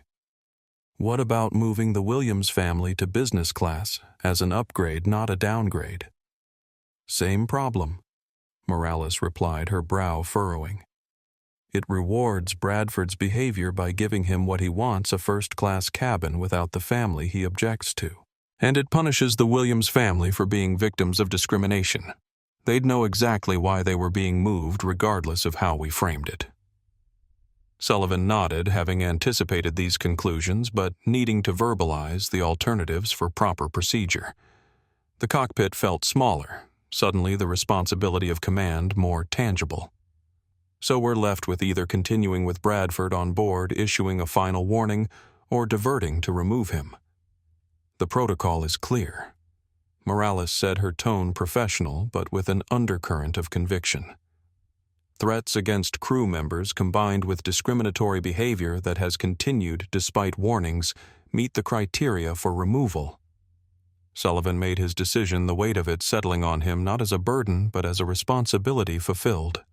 S1: What about moving the Williams family to business class as an upgrade, not a downgrade? Same problem, Morales replied, her brow furrowing. It rewards Bradford's behavior by giving him what he wants, a first-class cabin without the family he objects to. And it punishes the Williams family for being victims of discrimination. They'd know exactly why they were being moved, regardless of how we framed it. Sullivan nodded, having anticipated these conclusions, but needing to verbalize the alternatives for proper procedure. The cockpit felt smaller, suddenly the responsibility of command more tangible. So we're left with either continuing with Bradford on board, issuing a final warning, or diverting to remove him. The protocol is clear. Morales said, her tone professional, but with an undercurrent of conviction. Threats against crew members combined with discriminatory behavior that has continued despite warnings meet the criteria for removal. Sullivan made his decision, the weight of it settling on him not as a burden but as a responsibility fulfilled.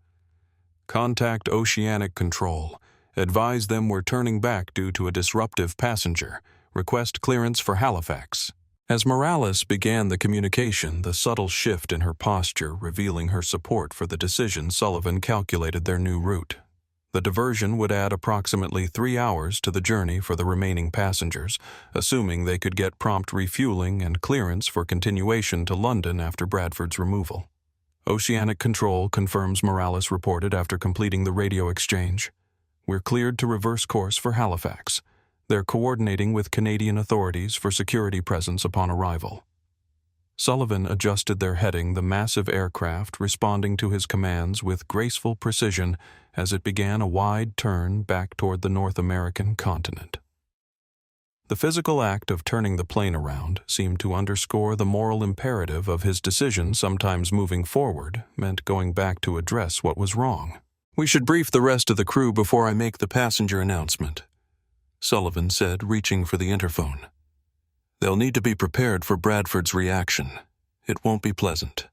S1: Contact Oceanic Control. Advise them we're turning back due to a disruptive passenger. Request clearance for Halifax. As Morales began the communication, the subtle shift in her posture revealing her support for the decision, Sullivan calculated their new route. The diversion would add approximately 3 hours to the journey for the remaining passengers, assuming they could get prompt refueling and clearance for continuation to London after Bradford's removal. Oceanic Control confirms, Morales reported after completing the radio exchange. We're cleared to reverse course for Halifax. They're coordinating with Canadian authorities for security presence upon arrival. Sullivan adjusted their heading, the massive aircraft responding to his commands with graceful precision as it began a wide turn back toward the North American continent. The physical act of turning the plane around seemed to underscore the moral imperative of his decision. Sometimes moving forward meant going back to address what was wrong. We should brief the rest of the crew before I make the passenger announcement, Sullivan said, reaching for the interphone. They'll need to be prepared for Bradford's reaction. It won't be pleasant.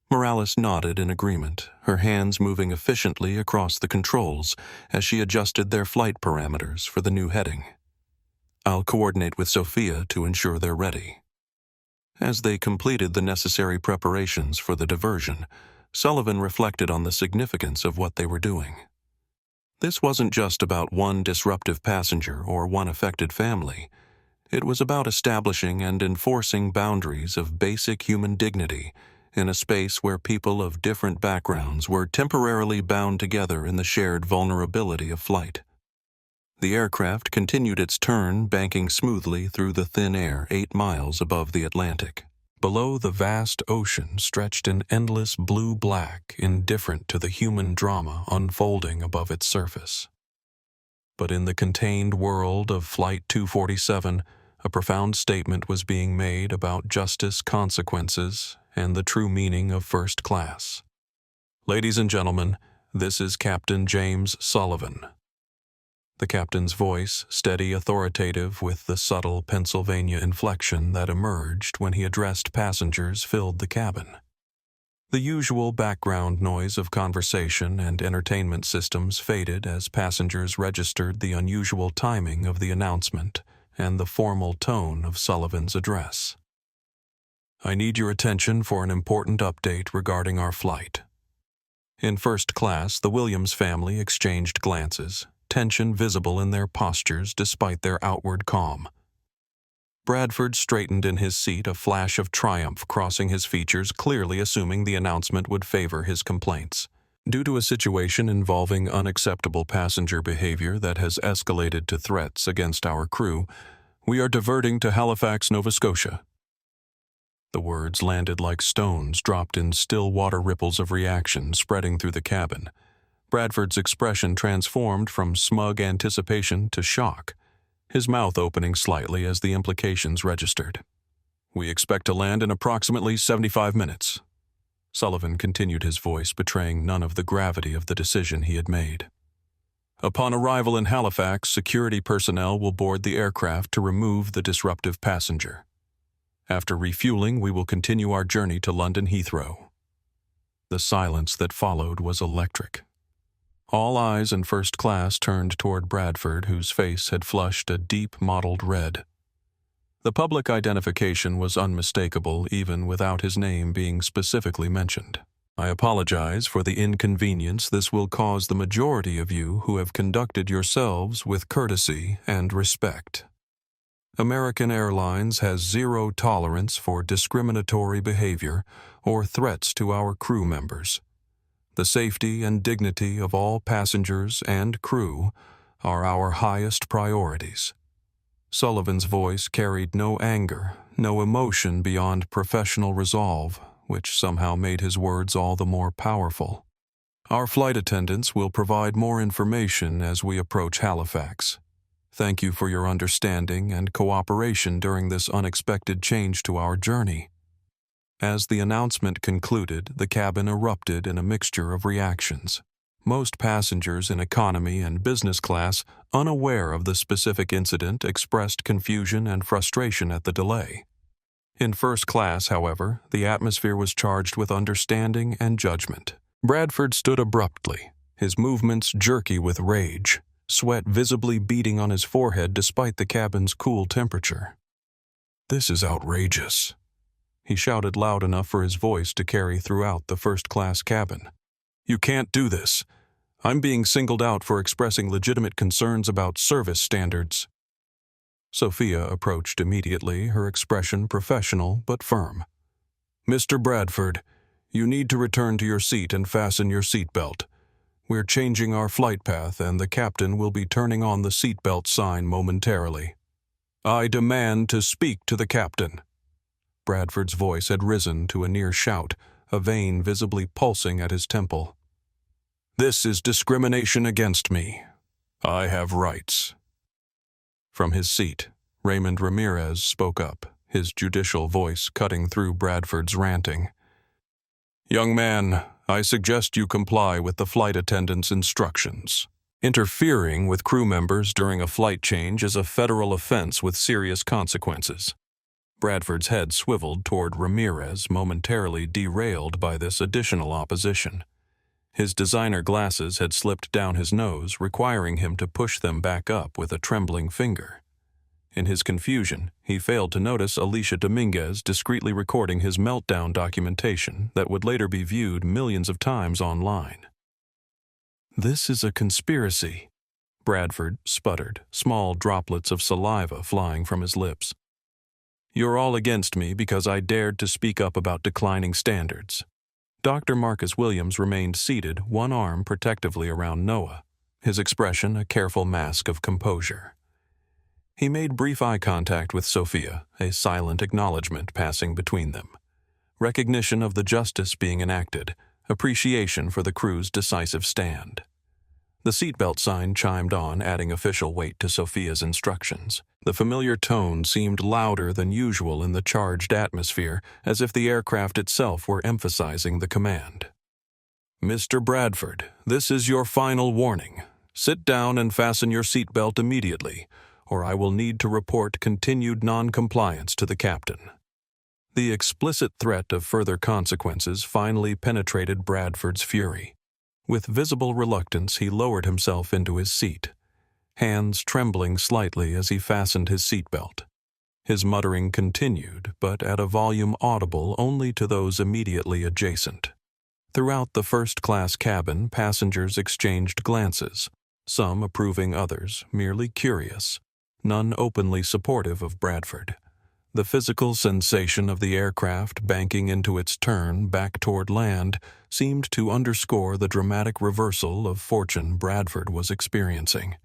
S1: Morales nodded in agreement, her hands moving efficiently across the controls as she adjusted their flight parameters for the new heading. I'll coordinate with Sophia to ensure they're ready. As they completed the necessary preparations for the diversion, Sullivan reflected on the significance of what they were doing. This wasn't just about one disruptive passenger or one affected family. It was about establishing and enforcing boundaries of basic human dignity in a space where people of different backgrounds were temporarily bound together in the shared vulnerability of flight. The aircraft continued its turn, banking smoothly through the thin air 8 miles above the Atlantic. Below, the vast ocean stretched in endless blue-black, indifferent to the human drama unfolding above its surface. But in the contained world of Flight 247, a profound statement was being made about justice, consequences, and the true meaning of first class. Ladies and gentlemen, this is Captain James Sullivan. The captain's voice, steady, authoritative, with the subtle Pennsylvania inflection that emerged when he addressed passengers, filled the cabin. The usual background noise of conversation and entertainment systems faded as passengers registered the unusual timing of the announcement and the formal tone of Sullivan's address. I need your attention for an important update regarding our flight. In first class, the Williams family exchanged glances, tension visible in their postures despite their outward calm. Bradford straightened in his seat, a flash of triumph crossing his features, clearly assuming the announcement would favor his complaints. Due to a situation involving unacceptable passenger behavior that has escalated to threats against our crew, we are diverting to Halifax, Nova Scotia. The words landed like stones dropped in still water ripples of reaction spreading through the cabin. Bradford's expression transformed from smug anticipation to shock, his mouth opening slightly as the implications registered. We expect to land in approximately 75 minutes. Sullivan continued, his voice betraying none of the gravity of the decision he had made. Upon arrival in Halifax, security personnel will board the aircraft to remove the disruptive passenger. After refueling, we will continue our journey to London Heathrow. The silence that followed was electric. All eyes in first class turned toward Bradford, whose face had flushed a deep mottled red. The public identification was unmistakable, even without his name being specifically mentioned. I apologize for the inconvenience this will cause the majority of you who have conducted yourselves with courtesy and respect. American Airlines has zero tolerance for discriminatory behavior or threats to our crew members. The safety and dignity of all passengers and crew are our highest priorities. Sullivan's voice carried no anger, no emotion beyond professional resolve, which somehow made his words all the more powerful. Our flight attendants will provide more information as we approach Halifax. Thank you for your understanding and cooperation during this unexpected change to our journey. As the announcement concluded, the cabin erupted in a mixture of reactions. Most passengers in economy and business class, unaware of the specific incident, expressed confusion and frustration at the delay. In first class, however, the atmosphere was charged with understanding and judgment. Bradford stood abruptly, his movements jerky with rage, sweat visibly beading on his forehead despite the cabin's cool temperature. "This is outrageous," he shouted loud enough for his voice to carry throughout the first-class cabin. "You can't do this. I'm being singled out for expressing legitimate concerns about service standards." Sophia approached immediately, her expression professional but firm. "Mr. Bradford, you need to return to your seat and fasten your seatbelt. We're changing our flight path and the captain will be turning on the seatbelt sign momentarily. I demand to speak to the captain." Bradford's voice had risen to a near shout, a vein visibly pulsing at his temple. "This is discrimination against me. I have rights." From his seat, Raymond Ramirez spoke up, his judicial voice cutting through Bradford's ranting. "Young man, I suggest you comply with the flight attendant's instructions. Interfering with crew members during a flight change is a federal offense with serious consequences." Bradford's head swiveled toward Ramirez, momentarily derailed by this additional opposition. His designer glasses had slipped down his nose, requiring him to push them back up with a trembling finger. In his confusion, he failed to notice Alicia Dominguez discreetly recording his meltdown documentation that would later be viewed millions of times online. "This is a conspiracy," Bradford sputtered, small droplets of saliva flying from his lips. "You're all against me because I dared to speak up about declining standards." Dr. Marcus Williams remained seated, one arm protectively around Noah, his expression a careful mask of composure. He made brief eye contact with Sophia, a silent acknowledgement passing between them. Recognition of the justice being enacted, appreciation for the crew's decisive stand. The seatbelt sign chimed on, adding official weight to Sophia's instructions. The familiar tone seemed louder than usual in the charged atmosphere, as if the aircraft itself were emphasizing the command. "Mr. Bradford, this is your final warning. Sit down and fasten your seatbelt immediately, or I will need to report continued non-compliance to the captain." The explicit threat of further consequences finally penetrated Bradford's fury. With visible reluctance, he lowered himself into his seat, hands trembling slightly as he fastened his seatbelt. His muttering continued, but at a volume audible only to those immediately adjacent. Throughout the first-class cabin, passengers exchanged glances, some approving, others merely curious, none openly supportive of Bradford. The physical sensation of the aircraft banking into its turn back toward land seemed to underscore the dramatic reversal of fortune Bradford was experiencing.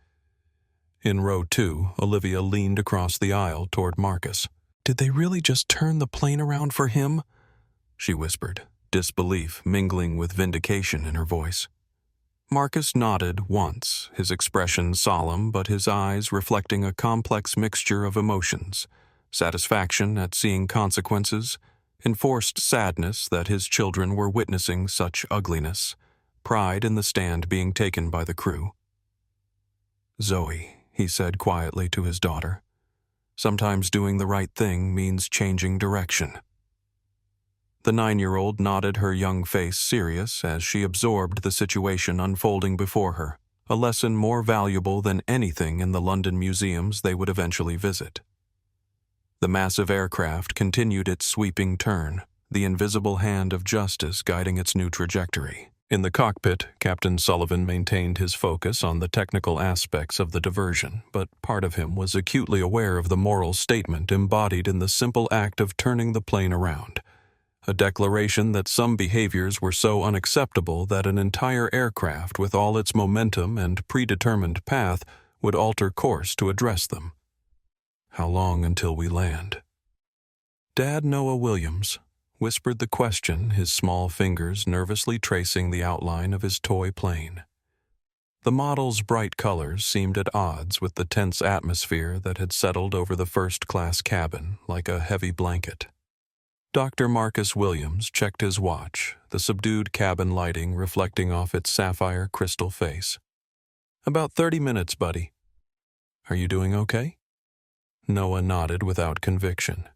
S1: In row 2, Olivia leaned across the aisle toward Marcus. "Did they really just turn the plane around for him?" she whispered, disbelief mingling with vindication in her voice. Marcus nodded once, his expression solemn but his eyes reflecting a complex mixture of emotions: satisfaction at seeing consequences, enforced sadness that his children were witnessing such ugliness, pride in the stand being taken by the crew. "Zoe," he said quietly to his daughter, "sometimes doing the right thing means changing direction." The 9-year-old nodded, her young face serious as she absorbed the situation unfolding before her, a lesson more valuable than anything in the London museums they would eventually visit. The massive aircraft continued its sweeping turn, the invisible hand of justice guiding its new trajectory. In the cockpit, Captain Sullivan maintained his focus on the technical aspects of the diversion, but part of him was acutely aware of the moral statement embodied in the simple act of turning the plane around, a declaration that some behaviors were so unacceptable that an entire aircraft with all its momentum and predetermined path would alter course to address them. "How long until we land?" Dad Noah Williams whispered the question, his small fingers nervously tracing the outline of his toy plane. The model's bright colors seemed at odds with the tense atmosphere that had settled over the first-class cabin like a heavy blanket. Dr. Marcus Williams checked his watch, the subdued cabin lighting reflecting off its sapphire crystal face. "About 30 minutes, buddy." "Are you doing okay?" Noah nodded without conviction,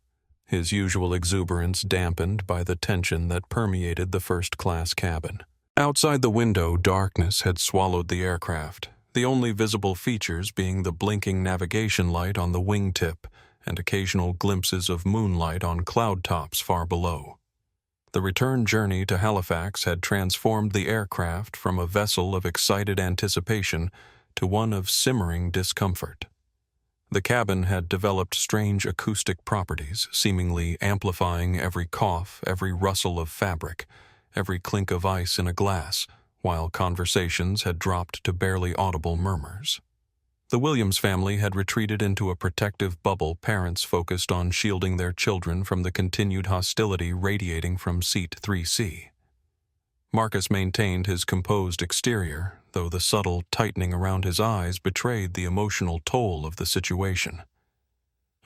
S1: his usual exuberance dampened by the tension that permeated the first-class cabin. Outside the window, darkness had swallowed the aircraft, the only visible features being the blinking navigation light on the wingtip and occasional glimpses of moonlight on cloud tops far below. The return journey to Halifax had transformed the aircraft from a vessel of excited anticipation to one of simmering discomfort. The cabin had developed strange acoustic properties, seemingly amplifying every cough, every rustle of fabric, every clink of ice in a glass, while conversations had dropped to barely audible murmurs. The Williams family had retreated into a protective bubble, parents focused on shielding their children from the continued hostility radiating from seat 3C. Marcus maintained his composed exterior, though the subtle tightening around his eyes betrayed the emotional toll of the situation.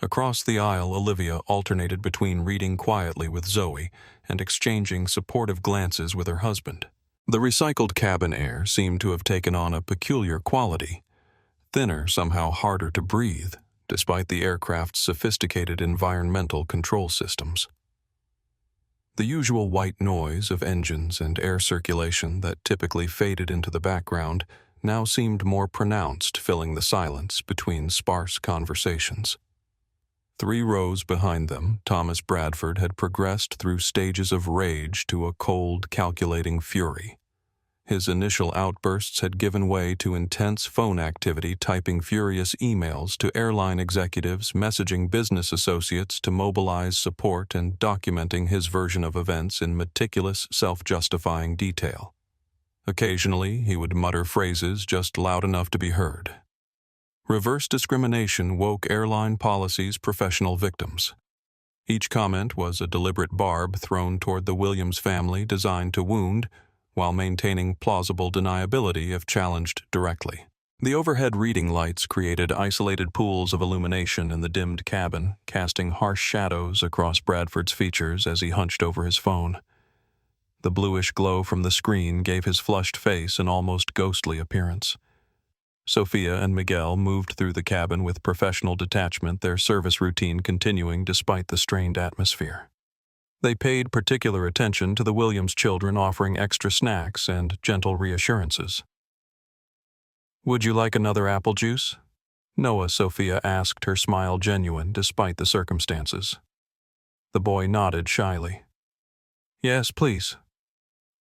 S1: Across the aisle, Olivia alternated between reading quietly with Zoe and exchanging supportive glances with her husband. The recycled cabin air seemed to have taken on a peculiar quality, thinner, somehow harder to breathe, despite the aircraft's sophisticated environmental control systems. The usual white noise of engines and air circulation that typically faded into the background now seemed more pronounced, filling the silence between sparse conversations. 3 rows behind them, Thomas Bradford had progressed through stages of rage to a cold, calculating fury. His initial outbursts had given way to intense phone activity, typing furious emails to airline executives, messaging business associates to mobilize support, and documenting his version of events in meticulous, self-justifying detail. Occasionally, he would mutter phrases just loud enough to be heard. Reverse discrimination woke airline policy's professional victims. Each comment was a deliberate barb thrown toward the Williams family, designed to wound, while maintaining plausible deniability if challenged directly. The overhead reading lights created isolated pools of illumination in the dimmed cabin, casting harsh shadows across Bradford's features as he hunched over his phone. The bluish glow from the screen gave his flushed face an almost ghostly appearance. Sophia and Miguel moved through the cabin with professional detachment, their service routine continuing despite the strained atmosphere. They paid particular attention to the Williams children, offering extra snacks and gentle reassurances. "Would you like another apple juice?" Noah, Sophia asked, her smile genuine despite the circumstances. The boy nodded shyly. "Yes, please."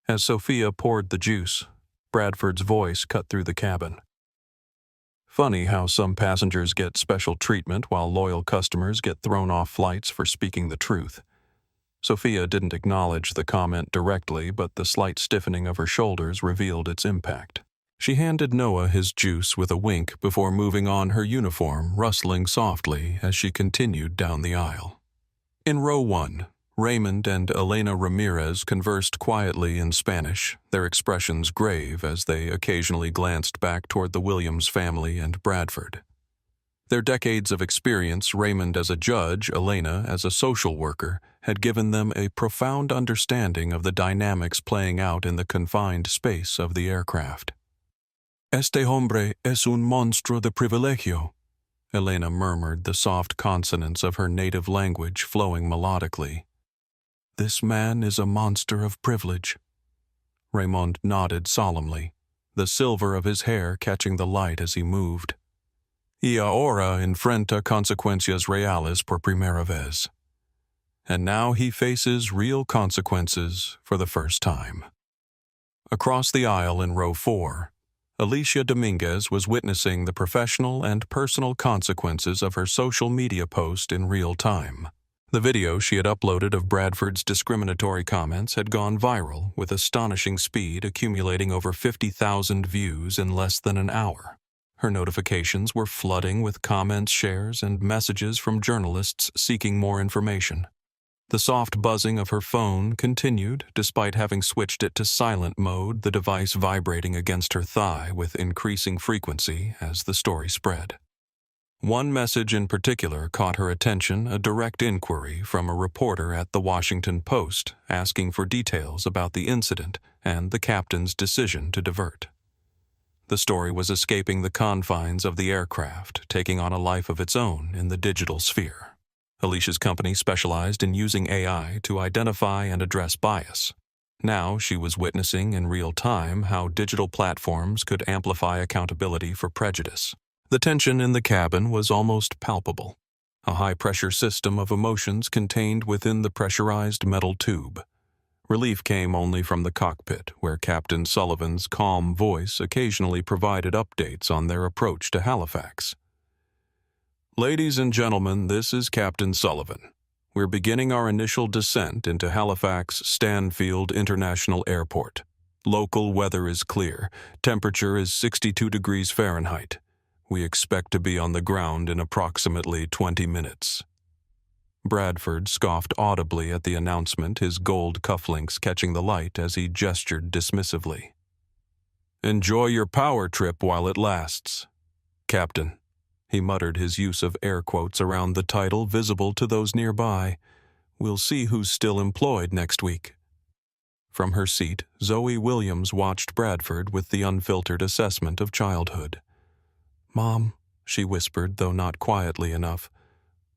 S1: As Sophia poured the juice, Bradford's voice cut through the cabin. "Funny how some passengers get special treatment while loyal customers get thrown off flights for speaking the truth." Sophia didn't acknowledge the comment directly, but the slight stiffening of her shoulders revealed its impact. She handed Noah his juice with a wink before moving on, her uniform rustling softly as she continued down the aisle. In row 1, Raymond and Elena Ramirez conversed quietly in Spanish, their expressions grave as they occasionally glanced back toward the Williams family and Bradford. Their decades of experience, Raymond as a judge, Elena as a social worker, had given them a profound understanding of the dynamics playing out in the confined space of the aircraft. "Este hombre es un monstruo de privilegio," Elena murmured, the soft consonants of her native language flowing melodically. "This man is a monster of privilege." Raymond nodded solemnly, the silver of his hair catching the light as he moved. "Y ahora enfrenta consecuencias reales por primera vez." And now he faces real consequences for the first time. Across the aisle in row 4, Alicia Dominguez was witnessing the professional and personal consequences of her social media post in real time. The video she had uploaded of Bradford's discriminatory comments had gone viral with astonishing speed, accumulating over 50,000 views in less than an hour. Her notifications were flooding with comments, shares, and messages from journalists seeking more information. The soft buzzing of her phone continued, despite having switched it to silent mode, the device vibrating against her thigh with increasing frequency as the story spread. One message in particular caught her attention, a direct inquiry from a reporter at the Washington Post asking for details about the incident and the captain's decision to divert. The story was escaping the confines of the aircraft, taking on a life of its own in the digital sphere. Alicia's company specialized in using AI to identify and address bias. Now she was witnessing in real time how digital platforms could amplify accountability for prejudice. The tension in the cabin was almost palpable, a high-pressure system of emotions contained within the pressurized metal tube. Relief came only from the cockpit, where Captain Sullivan's calm voice occasionally provided updates on their approach to Halifax. "Ladies and gentlemen, this is Captain Sullivan. We're beginning our initial descent into Halifax Stanfield International Airport. Local weather is clear. Temperature is 62 degrees Fahrenheit. We expect to be on the ground in approximately 20 minutes. Bradford scoffed audibly at the announcement, his gold cufflinks catching the light as he gestured dismissively. "Enjoy your power trip while it lasts, Captain." He muttered, his use of air quotes around the title visible to those nearby. "We'll see who's still employed next week." From her seat, Zoe Williams watched Bradford with the unfiltered assessment of childhood. "Mom," she whispered, though not quietly enough,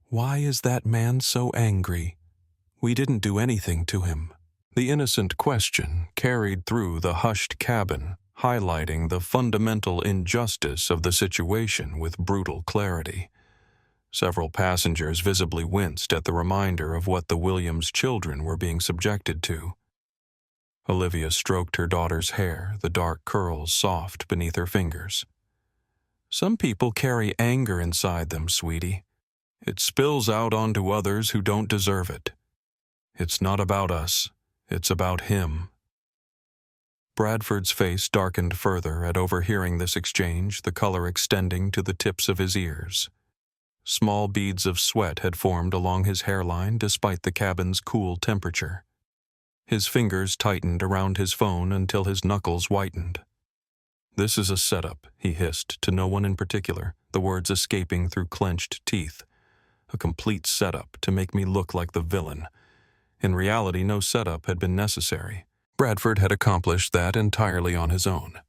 S1: "why is that man so angry? We didn't do anything to him." The innocent question carried through the hushed cabin, highlighting the fundamental injustice of the situation with brutal clarity. Several passengers visibly winced at the reminder of what the Williams children were being subjected to. Olivia stroked her daughter's hair, the dark curls soft beneath her fingers. Some people carry anger inside them, sweetie. It spills out onto others who don't deserve it. It's not about us. It's about him. Bradford's face darkened further at overhearing this exchange, the color extending to the tips of his ears. Small beads of sweat had formed along his hairline despite the cabin's cool temperature. His fingers tightened around his phone until his knuckles whitened. "This is a setup," he hissed, to no one in particular, the words escaping through clenched teeth. "A complete setup to make me look like the villain." In reality, no setup had been necessary. Bradford had accomplished that entirely on his own.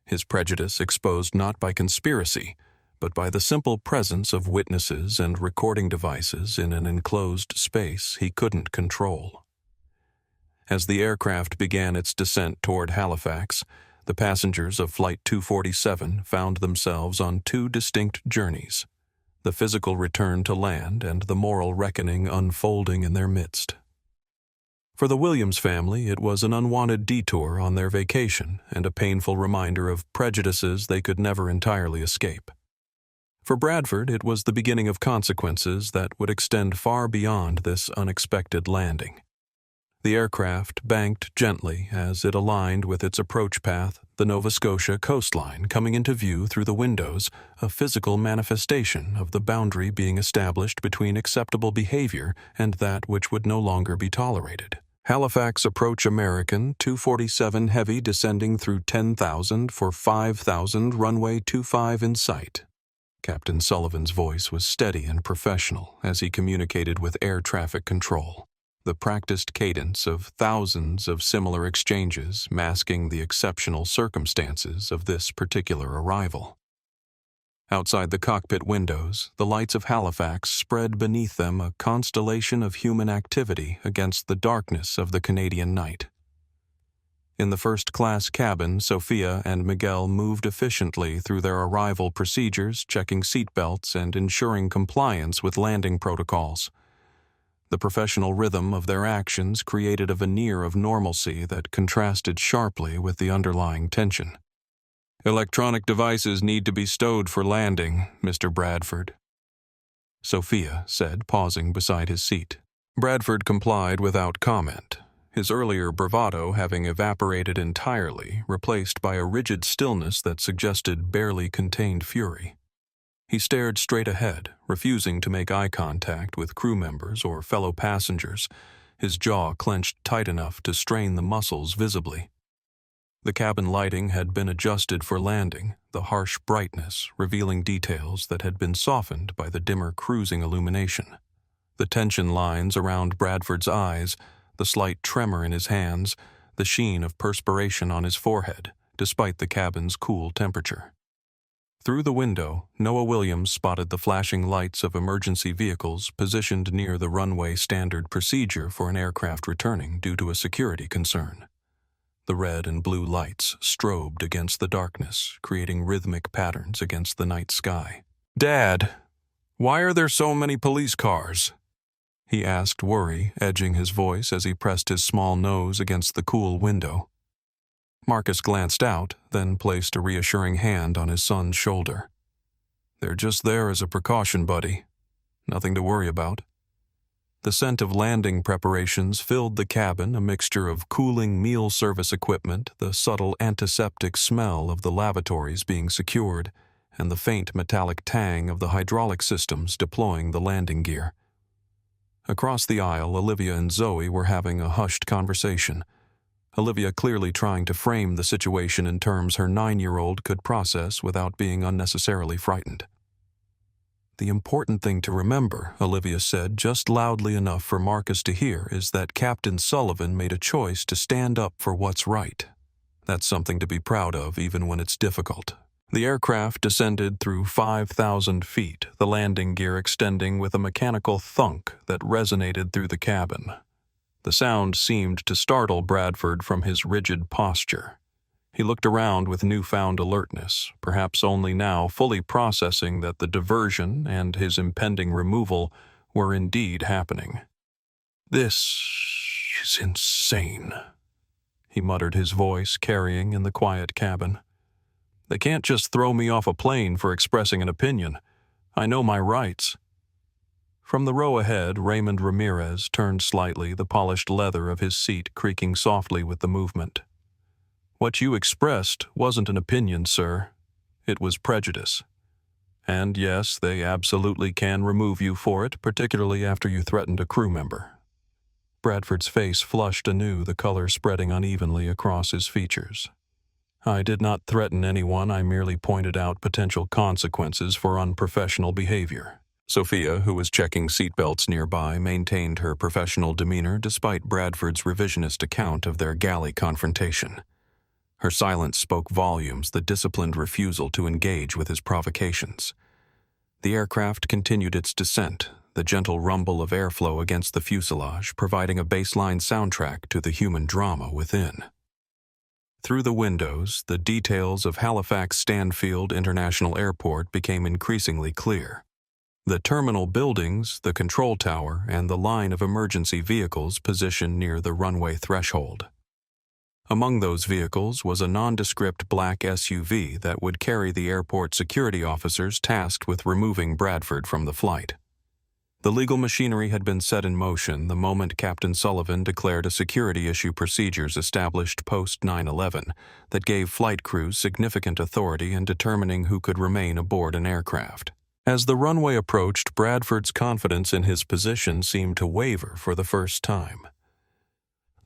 S1: His prejudice exposed not by conspiracy, but by the simple presence of witnesses and recording devices in an enclosed space he couldn't control. As the aircraft began its descent toward Halifax, the passengers of Flight 247 found themselves on two distinct journeys, the physical return to land and the moral reckoning unfolding in their midst. For the Williams family, it was an unwanted detour on their vacation and a painful reminder of prejudices they could never entirely escape. For Bradford, it was the beginning of consequences that would extend far beyond this unexpected landing. The aircraft banked gently as it aligned with its approach path, the Nova Scotia coastline coming into view through the windows, a physical manifestation of the boundary being established between acceptable behavior and that which would no longer be tolerated. Halifax approach American 247 Heavy descending through 10,000 for 5,000, runway 25 in sight. Captain Sullivan's voice was steady and professional as he communicated with air traffic control, the practiced cadence of thousands of similar exchanges masking the exceptional circumstances of this particular arrival. Outside the cockpit windows, the lights of Halifax spread beneath them a constellation of human activity against the darkness of the Canadian night. In the first-class cabin, Sophia and Miguel moved efficiently through their arrival procedures, checking seatbelts and ensuring compliance with landing protocols. The professional rhythm of their actions created a veneer of normalcy that contrasted sharply with the underlying tension. "Electronic devices need to be stowed for landing, Mr. Bradford," Sophia said, pausing beside his seat. Bradford complied without comment, his earlier bravado having evaporated entirely, replaced by a rigid stillness that suggested barely contained fury. He stared straight ahead, refusing to make eye contact with crew members or fellow passengers, his jaw clenched tight enough to strain the muscles visibly. The cabin lighting had been adjusted for landing, the harsh brightness revealing details that had been softened by the dimmer cruising illumination. The tension lines around Bradford's eyes, the slight tremor in his hands, the sheen of perspiration on his forehead, despite the cabin's cool temperature. Through the window, Noah Williams spotted the flashing lights of emergency vehicles positioned near the runway standard procedure for an aircraft returning due to a security concern. The red and blue lights strobed against the darkness, creating rhythmic patterns against the night sky. "Dad, why are there so many police cars?" he asked, worry edging his voice as he pressed his small nose against the cool window. Marcus glanced out, then placed a reassuring hand on his son's shoulder. "They're just there as a precaution, buddy. Nothing to worry about." The scent of landing preparations filled the cabin, a mixture of cooling meal service equipment, the subtle antiseptic smell of the lavatories being secured, and the faint metallic tang of the hydraulic systems deploying the landing gear. Across the aisle, Olivia and Zoe were having a hushed conversation, Olivia clearly trying to frame the situation in terms her 9-year-old could process without being unnecessarily frightened. "The important thing to remember," Olivia said just loudly enough for Marcus to hear, "is that Captain Sullivan made a choice to stand up for what's right. That's something to be proud of even when it's difficult." The aircraft descended through 5,000 feet, the landing gear extending with a mechanical thunk that resonated through the cabin. The sound seemed to startle Bradford from his rigid posture. He looked around with newfound alertness, perhaps only now fully processing that the diversion and his impending removal were indeed happening. "This is insane," he muttered, his voice carrying in the quiet cabin. "They can't just throw me off a plane for expressing an opinion. I know my rights." From the row ahead, Raymond Ramirez turned slightly, the polished leather of his seat creaking softly with the movement. "What you expressed wasn't an opinion, sir. It was prejudice. And yes, they absolutely can remove you for it, particularly after you threatened a crew member." Bradford's face flushed anew, the color spreading unevenly across his features. "I did not threaten anyone. I merely pointed out potential consequences for unprofessional behavior." Sophia, who was checking seatbelts nearby, maintained her professional demeanor despite Bradford's revisionist account of their galley confrontation. Her silence spoke volumes, the disciplined refusal to engage with his provocations. The aircraft continued its descent, the gentle rumble of airflow against the fuselage providing a baseline soundtrack to the human drama within. Through the windows, the details of Halifax Stanfield International Airport became increasingly clear. The terminal buildings, the control tower, and the line of emergency vehicles positioned near the runway threshold. Among those vehicles was a nondescript black SUV that would carry the airport security officers tasked with removing Bradford from the flight. The legal machinery had been set in motion the moment Captain Sullivan declared a security issue procedures established post 9/11 that gave flight crews significant authority in determining who could remain aboard an aircraft. As the runway approached, Bradford's confidence in his position seemed to waver for the first time.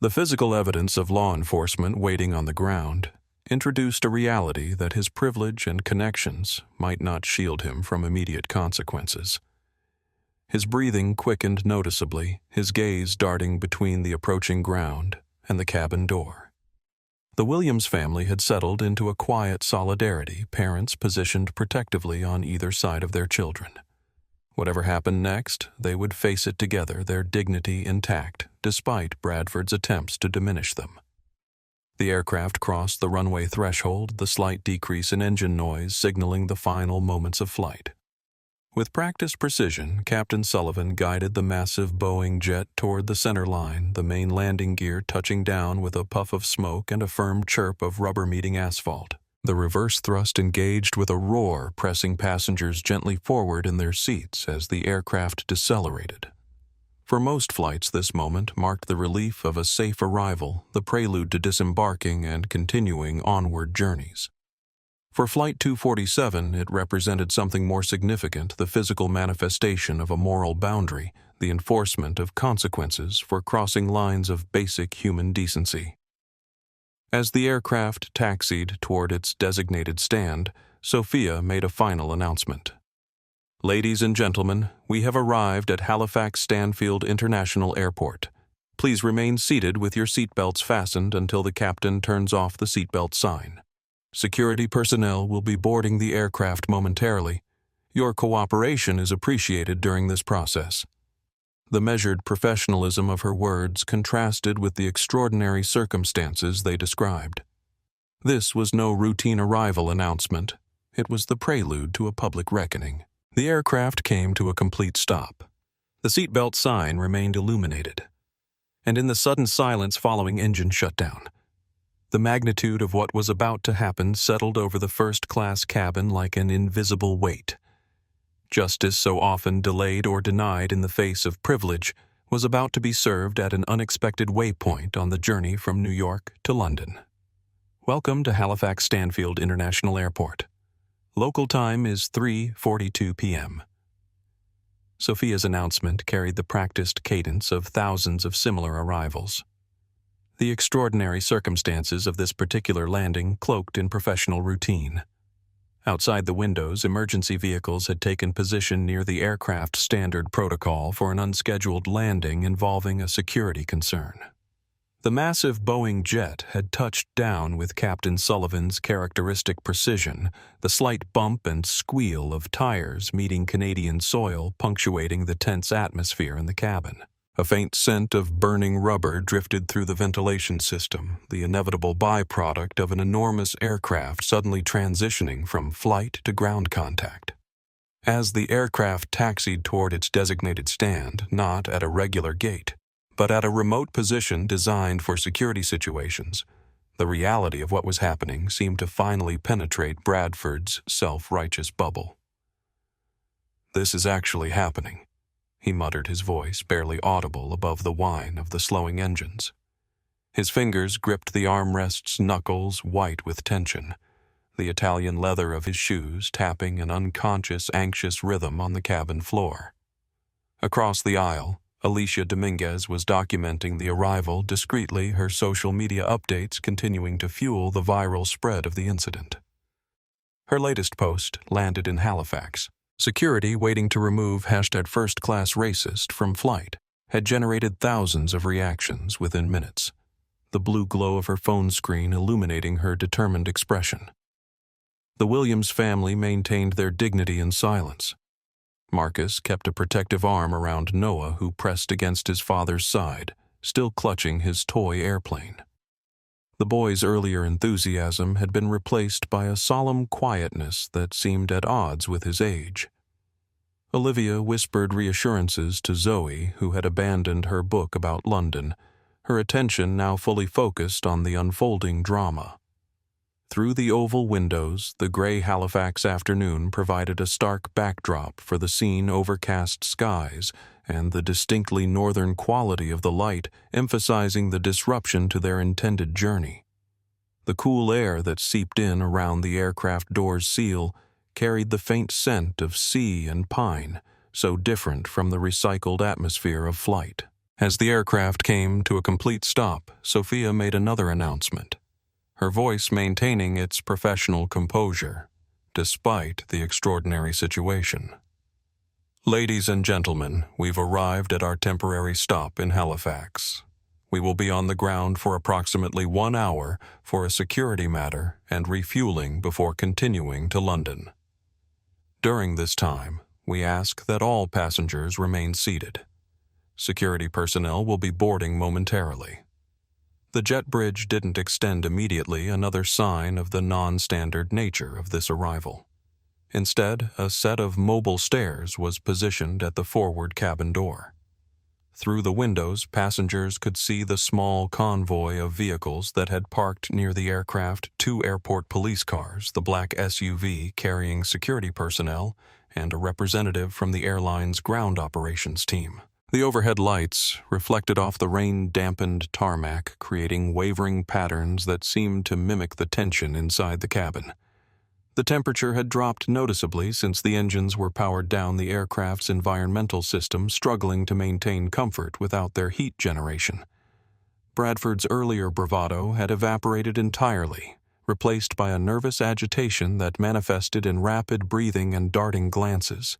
S1: The physical evidence of law enforcement waiting on the ground introduced a reality that his privilege and connections might not shield him from immediate consequences. His breathing quickened noticeably, his gaze darting between the approaching ground and the cabin door. The Williams family had settled into a quiet solidarity, parents positioned protectively on either side of their children. Whatever happened next, they would face it together, their dignity intact, despite Bradford's attempts to diminish them. The aircraft crossed the runway threshold, the slight decrease in engine noise signaling the final moments of flight. With practiced precision, Captain Sullivan guided the massive Boeing jet toward the center line, the main landing gear touching down with a puff of smoke and a firm chirp of rubber meeting asphalt. The reverse thrust engaged with a roar, pressing passengers gently forward in their seats as the aircraft decelerated. For most flights, this moment marked the relief of a safe arrival, the prelude to disembarking and continuing onward journeys. For Flight 247, it represented something more significant, the physical manifestation of a moral boundary, the enforcement of consequences for crossing lines of basic human decency. As the aircraft taxied toward its designated stand, Sophia made a final announcement. "Ladies and gentlemen, we have arrived at Halifax Stanfield International Airport. Please remain seated with your seatbelts fastened until the captain turns off the seatbelt sign. Security personnel will be boarding the aircraft momentarily. Your cooperation is appreciated during this process." The measured professionalism of her words contrasted with the extraordinary circumstances they described. This was no routine arrival announcement. It was the prelude to a public reckoning. The aircraft came to a complete stop. The seatbelt sign remained illuminated. And in the sudden silence following engine shutdown, the magnitude of what was about to happen settled over the first-class cabin like an invisible weight. Justice, so often delayed or denied in the face of privilege, was about to be served at an unexpected waypoint on the journey from New York to London. Welcome to Halifax Stanfield International Airport. Local time is 3:42 p.m. Sophia's announcement carried the practiced cadence of thousands of similar arrivals. The extraordinary circumstances of this particular landing cloaked in professional routine. Outside the windows, emergency vehicles had taken position near the aircraft standard protocol for an unscheduled landing involving a security concern. The massive Boeing jet had touched down with Captain Sullivan's characteristic precision, the slight bump and squeal of tires meeting Canadian soil punctuating the tense atmosphere in the cabin. A faint scent of burning rubber drifted through the ventilation system, the inevitable byproduct of an enormous aircraft suddenly transitioning from flight to ground contact. As the aircraft taxied toward its designated stand, not at a regular gate, but at a remote position designed for security situations, The reality of what was happening seemed to finally penetrate Bradford's self-righteous bubble. "This is actually happening," he muttered, his voice barely audible above the whine of the slowing engines. His fingers gripped the armrest's knuckles, white with tension, the Italian leather of his shoes tapping an unconscious, anxious rhythm on the cabin floor. Across the aisle, Alicia Dominguez was documenting the arrival discreetly, her social media updates continuing to fuel the viral spread of the incident. Her latest post landed in Halifax. Security waiting to remove #first-class-racist from flight had generated thousands of reactions within minutes, the blue glow of her phone screen illuminating her determined expression. The Williams family maintained their dignity in silence. Marcus kept a protective arm around Noah, who pressed against his father's side, still clutching his toy airplane. The boy's earlier enthusiasm had been replaced by a solemn quietness that seemed at odds with his age. Olivia whispered reassurances to Zoe, who had abandoned her book about London, her attention now fully focused on the unfolding drama. Through the oval windows, the gray Halifax afternoon provided a stark backdrop for the scene, overcast skies and the distinctly northern quality of the light emphasizing the disruption to their intended journey. The cool air that seeped in around the aircraft door's seal carried the faint scent of sea and pine, so different from the recycled atmosphere of flight. As the aircraft came to a complete stop, Sophia made another announcement, her voice maintaining its professional composure, despite the extraordinary situation. "Ladies and gentlemen, we've arrived at our temporary stop in Halifax. We will be on the ground for approximately 1 hour for a security matter and refueling before continuing to London. During this time, we ask that all passengers remain seated. Security personnel will be boarding momentarily." The jet bridge didn't extend immediately, another sign of the non-standard nature of this arrival. Instead, a set of mobile stairs was positioned at the forward cabin door. Through the windows, passengers could see the small convoy of vehicles that had parked near the aircraft, 2 airport police cars, the black SUV carrying security personnel, and a representative from the airline's ground operations team. The overhead lights reflected off the rain-dampened tarmac, creating wavering patterns that seemed to mimic the tension inside the cabin. The temperature had dropped noticeably since the engines were powered down, the aircraft's environmental system struggling to maintain comfort without their heat generation. Bradford's earlier bravado had evaporated entirely, replaced by a nervous agitation that manifested in rapid breathing and darting glances.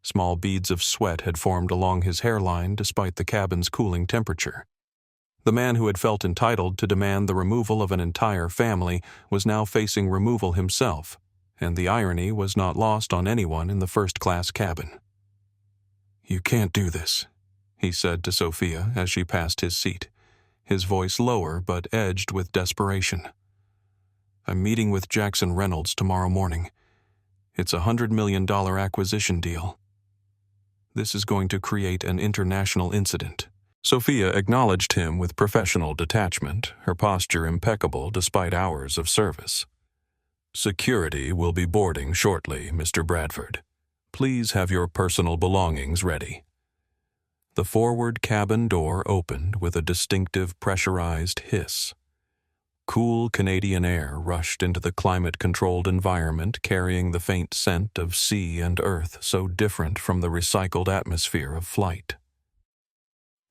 S1: Small beads of sweat had formed along his hairline despite the cabin's cooling temperature. The man who had felt entitled to demand the removal of an entire family was now facing removal himself, and the irony was not lost on anyone in the first-class cabin. "You can't do this," he said to Sophia as she passed his seat, his voice lower but edged with desperation. "I'm meeting with Jackson Reynolds tomorrow morning. It's a $100 million acquisition deal. This is going to create an international incident." Sophia acknowledged him with professional detachment, her posture impeccable despite hours of service. "Security will be boarding shortly, Mr. Bradford. Please have your personal belongings ready." The forward cabin door opened with a distinctive pressurized hiss. Cool Canadian air rushed into the climate-controlled environment, carrying the faint scent of sea and earth so different from the recycled atmosphere of flight.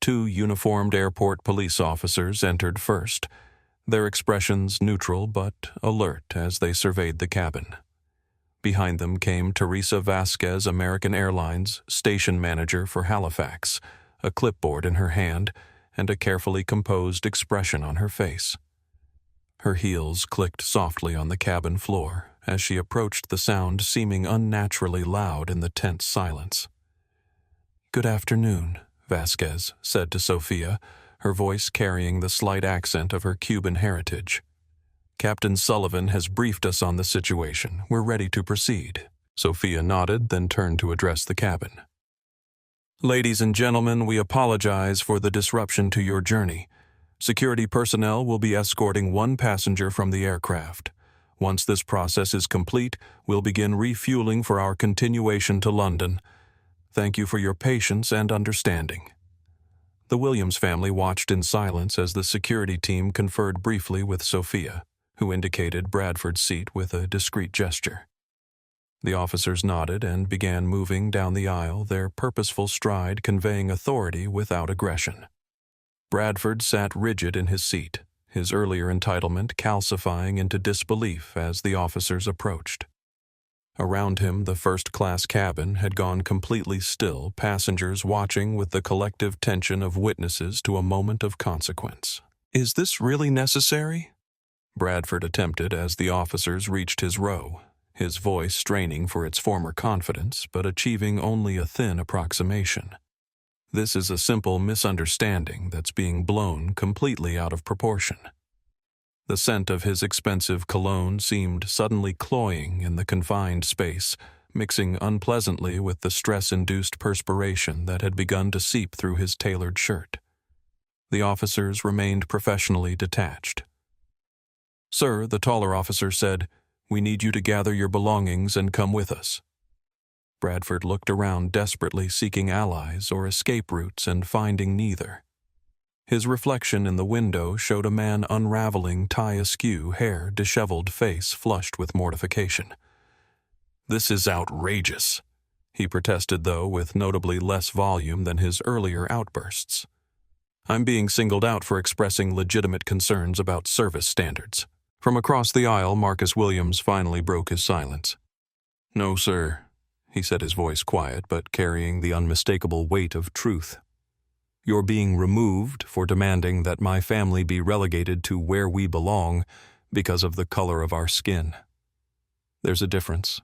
S1: 2 uniformed airport police officers entered first, their expressions neutral but alert as they surveyed the cabin. Behind them came Teresa Vasquez, American Airlines station manager for Halifax, a clipboard in her hand and a carefully composed expression on her face. Her heels clicked softly on the cabin floor as she approached the sound seeming unnaturally loud in the tense silence. "Good afternoon," Vasquez said to Sophia, her voice carrying the slight accent of her Cuban heritage. "Captain Sullivan has briefed us on the situation. We're ready to proceed." Sophia nodded, then turned to address the cabin. "Ladies and gentlemen, we apologize for the disruption to your journey. Security personnel will be escorting one passenger from the aircraft. Once this process is complete, we'll begin refueling for our continuation to London. Thank you for your patience and understanding." The Williams family watched in silence as the security team conferred briefly with Sophia, who indicated Bradford's seat with a discreet gesture. The officers nodded and began moving down the aisle, their purposeful stride conveying authority without aggression. Bradford sat rigid in his seat, his earlier entitlement calcifying into disbelief as the officers approached. Around him, the first-class cabin had gone completely still, passengers watching with the collective tension of witnesses to a moment of consequence. "Is this really necessary?" Bradford attempted as the officers reached his row, his voice straining for its former confidence but achieving only a thin approximation. "This is a simple misunderstanding that's being blown completely out of proportion." The scent of his expensive cologne seemed suddenly cloying in the confined space, mixing unpleasantly with the stress-induced perspiration that had begun to seep through his tailored shirt. The officers remained professionally detached. "Sir," the taller officer said, "we need you to gather your belongings and come with us." Bradford looked around desperately seeking allies or escape routes and finding neither. His reflection in the window showed a man unraveling tie-askew hair, disheveled face flushed with mortification. "This is outrageous," he protested, though with notably less volume than his earlier outbursts. "I'm being singled out for expressing legitimate concerns about service standards." From across the aisle, Marcus Williams finally broke his silence. "No, sir," he said, his voice quiet but carrying the unmistakable weight of truth. "You're being removed for demanding that my family be relegated to where we belong because of the color of our skin. There's a difference."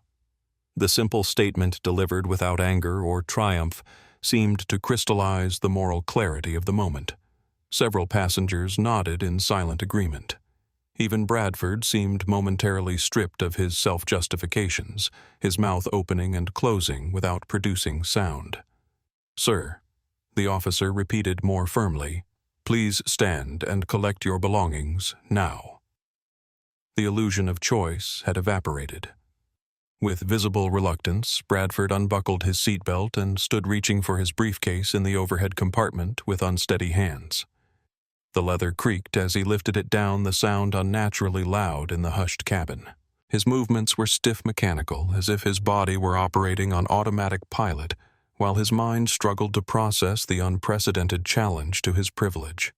S1: The simple statement, delivered without anger or triumph, seemed to crystallize the moral clarity of the moment. Several passengers nodded in silent agreement. Even Bradford seemed momentarily stripped of his self-justifications, his mouth opening and closing without producing sound. "Sir," the officer repeated more firmly, "please stand and collect your belongings now." The illusion of choice had evaporated. With visible reluctance, Bradford unbuckled his seatbelt and stood reaching for his briefcase in the overhead compartment with unsteady hands. The leather creaked as he lifted it down, the sound unnaturally loud in the hushed cabin. His movements were stiff mechanical, as if his body were operating on automatic pilot, while his mind struggled to process the unprecedented challenge to his privilege.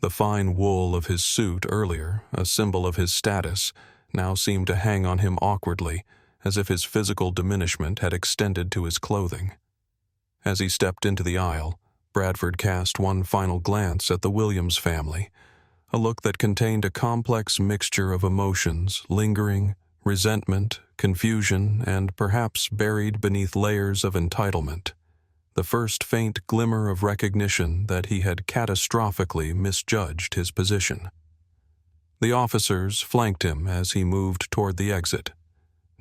S1: The fine wool of his suit earlier, a symbol of his status, now seemed to hang on him awkwardly, as if his physical diminishment had extended to his clothing. As he stepped into the aisle, Bradford cast one final glance at the Williams family, a look that contained a complex mixture of emotions, lingering, resentment, confusion, and perhaps buried beneath layers of entitlement, the first faint glimmer of recognition that he had catastrophically misjudged his position. The officers flanked him as he moved toward the exit,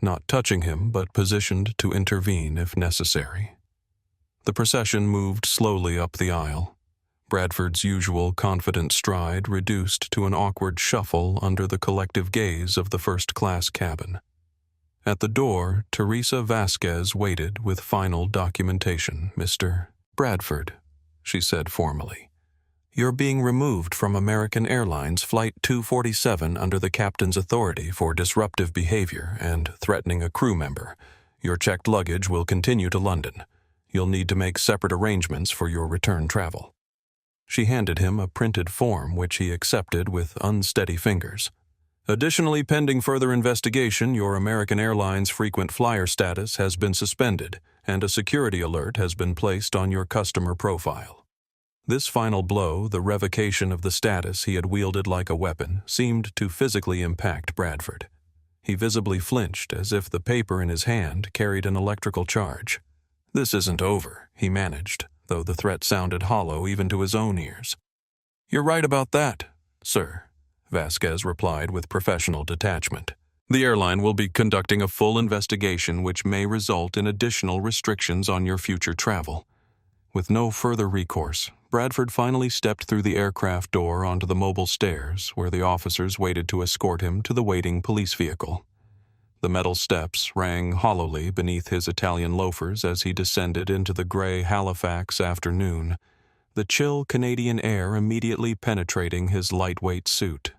S1: not touching him but positioned to intervene if necessary. The procession moved slowly up the aisle, Bradford's usual confident stride reduced to an awkward shuffle under the collective gaze of the first-class cabin. At the door, Teresa Vasquez waited with final documentation. "Mr. Bradford," she said formally, "you're being removed from American Airlines Flight 247 under the captain's authority for disruptive behavior and threatening a crew member. Your checked luggage will continue to London. You'll need to make separate arrangements for your return travel." She handed him a printed form which he accepted with unsteady fingers. "Additionally, pending further investigation, your American Airlines frequent flyer status has been suspended, and a security alert has been placed on your customer profile." This final blow, the revocation of the status he had wielded like a weapon, seemed to physically impact Bradford. He visibly flinched, as if the paper in his hand carried an electrical charge. "This isn't over," he managed, though the threat sounded hollow even to his own ears. "You're right about that, sir," Vasquez replied with professional detachment. "The airline will be conducting a full investigation which may result in additional restrictions on your future travel. With no further recourse, Bradford finally stepped through the aircraft door onto the mobile stairs where the officers waited to escort him to the waiting police vehicle. The metal steps rang hollowly beneath his Italian loafers as he descended into the gray Halifax afternoon, the chill Canadian air immediately penetrating his lightweight suit.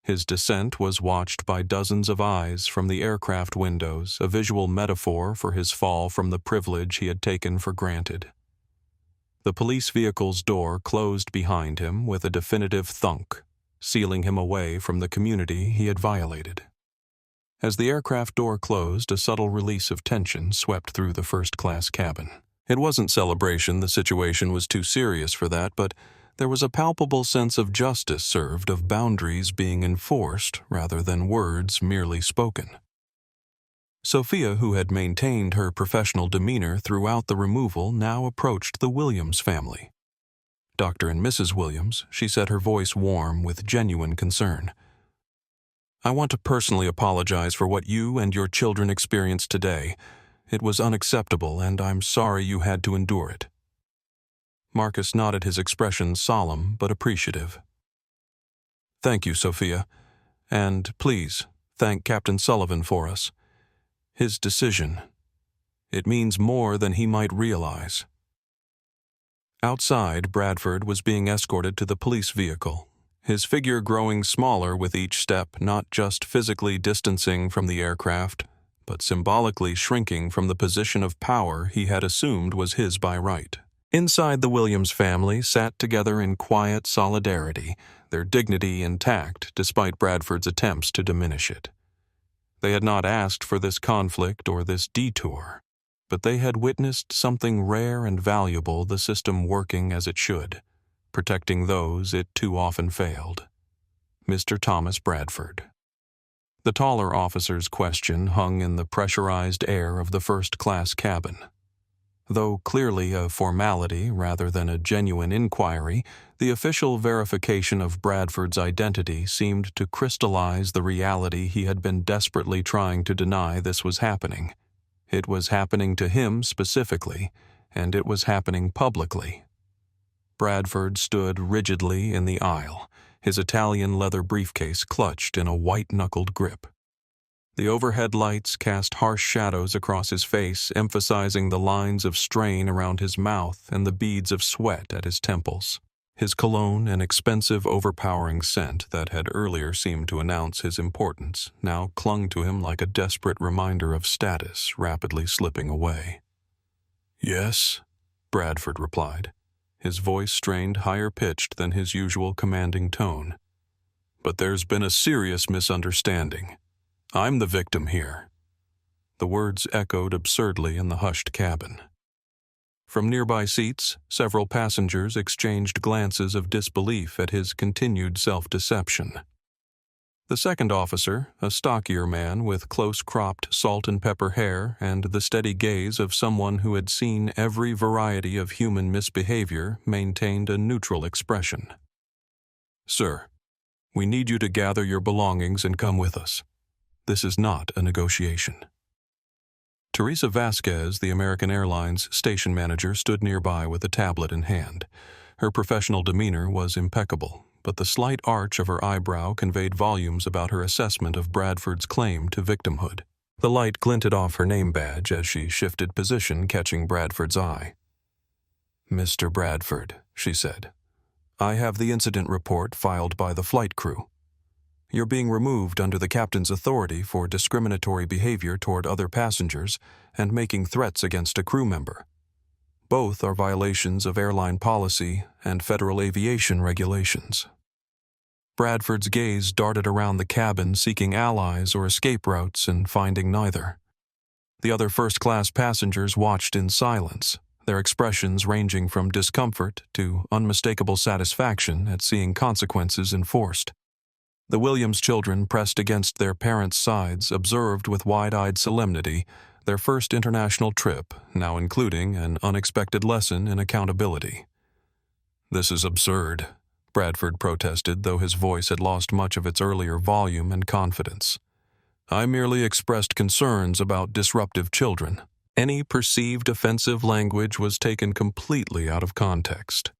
S1: His descent was watched by dozens of eyes from the aircraft windows, a visual metaphor for his fall from the privilege he had taken for granted. The police vehicle's door closed behind him with a definitive thunk, sealing him away from the community he had violated. As the aircraft door closed, a subtle release of tension swept through the first-class cabin. It wasn't celebration, the situation was too serious for that, but there was a palpable sense of justice served, of boundaries being enforced rather than words merely spoken. Sophia, who had maintained her professional demeanor throughout the removal, now approached the Williams family. Dr. and Mrs. Williams, she said, her voice warm with genuine concern. I want to personally apologize for what you and your children experienced today. It was unacceptable, and I'm sorry you had to endure it. Marcus nodded, his expression solemn but appreciative. Thank you, Sophia, and please thank Captain Sullivan for us. His decision, it means more than he might realize. Outside, Bradford was being escorted to the police vehicle, his figure growing smaller with each step, not just physically distancing from the aircraft, but symbolically shrinking from the position of power he had assumed was his by right. Inside, the Williams family sat together in quiet solidarity, their dignity intact despite Bradford's attempts to diminish it. They had not asked for this conflict or this detour, but they had witnessed something rare and valuable, the system working as it should, protecting those it too often failed. Mr. Thomas Bradford. The taller officer's question hung in the pressurized air of the first-class cabin. Though clearly a formality rather than a genuine inquiry, the official verification of Bradford's identity seemed to crystallize the reality he had been desperately trying to deny. This was happening. It was happening to him specifically, and it was happening publicly. Bradford stood rigidly in the aisle, his Italian leather briefcase clutched in a white-knuckled grip. The overhead lights cast harsh shadows across his face, emphasizing the lines of strain around his mouth and the beads of sweat at his temples. His cologne, an expensive, overpowering scent that had earlier seemed to announce his importance, now clung to him like a desperate reminder of status rapidly slipping away. "Yes," Bradford replied, his voice strained higher-pitched than his usual commanding tone. "But there's been a serious misunderstanding. I'm the victim here." The words echoed absurdly in the hushed cabin. From nearby seats, several passengers exchanged glances of disbelief at his continued self-deception. The second officer, a stockier man with close-cropped salt-and-pepper hair and the steady gaze of someone who had seen every variety of human misbehavior, maintained a neutral expression. "Sir, we need you to gather your belongings and come with us. This is not a negotiation." Teresa Vasquez, the American Airlines station manager, stood nearby with a tablet in hand. Her professional demeanor was impeccable, but the slight arch of her eyebrow conveyed volumes about her assessment of Bradford's claim to victimhood. The light glinted off her name badge as she shifted position, catching Bradford's eye. "Mr. Bradford," she said, "I have the incident report filed by the flight crew. You're being removed under the captain's authority for discriminatory behavior toward other passengers and making threats against a crew member. Both are violations of airline policy and federal aviation regulations." Bradford's gaze darted around the cabin, seeking allies or escape routes and finding neither. The other first-class passengers watched in silence, their expressions ranging from discomfort to unmistakable satisfaction at seeing consequences enforced. The Williams children, pressed against their parents' sides, observed with wide-eyed solemnity their first international trip, now including an unexpected lesson in accountability. "This is absurd," Bradford protested, though his voice had lost much of its earlier volume and confidence. "I merely expressed concerns about disruptive children. Any perceived offensive language was taken completely out of context.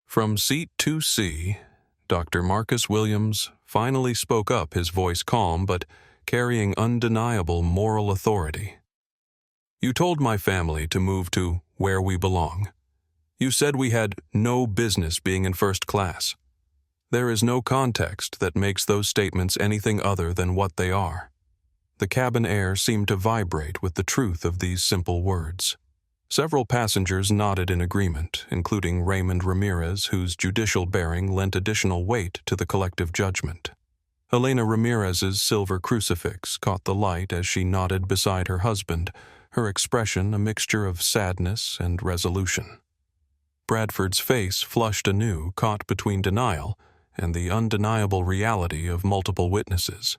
S1: From seat 2C, Dr. Marcus Williams finally spoke up, his voice calm but carrying undeniable moral authority. "You told my family to move to where we belong. You said we had no business being in first class. There is no context that makes those statements anything other than what they are." The cabin air seemed to vibrate with the truth of these simple words. Several passengers nodded in agreement, including Raymond Ramirez, whose judicial bearing lent additional weight to the collective judgment. Elena Ramirez's silver crucifix caught the light as she nodded beside her husband, her expression a mixture of sadness and resolution. Bradford's face flushed anew, caught between denial and the undeniable reality of multiple witnesses.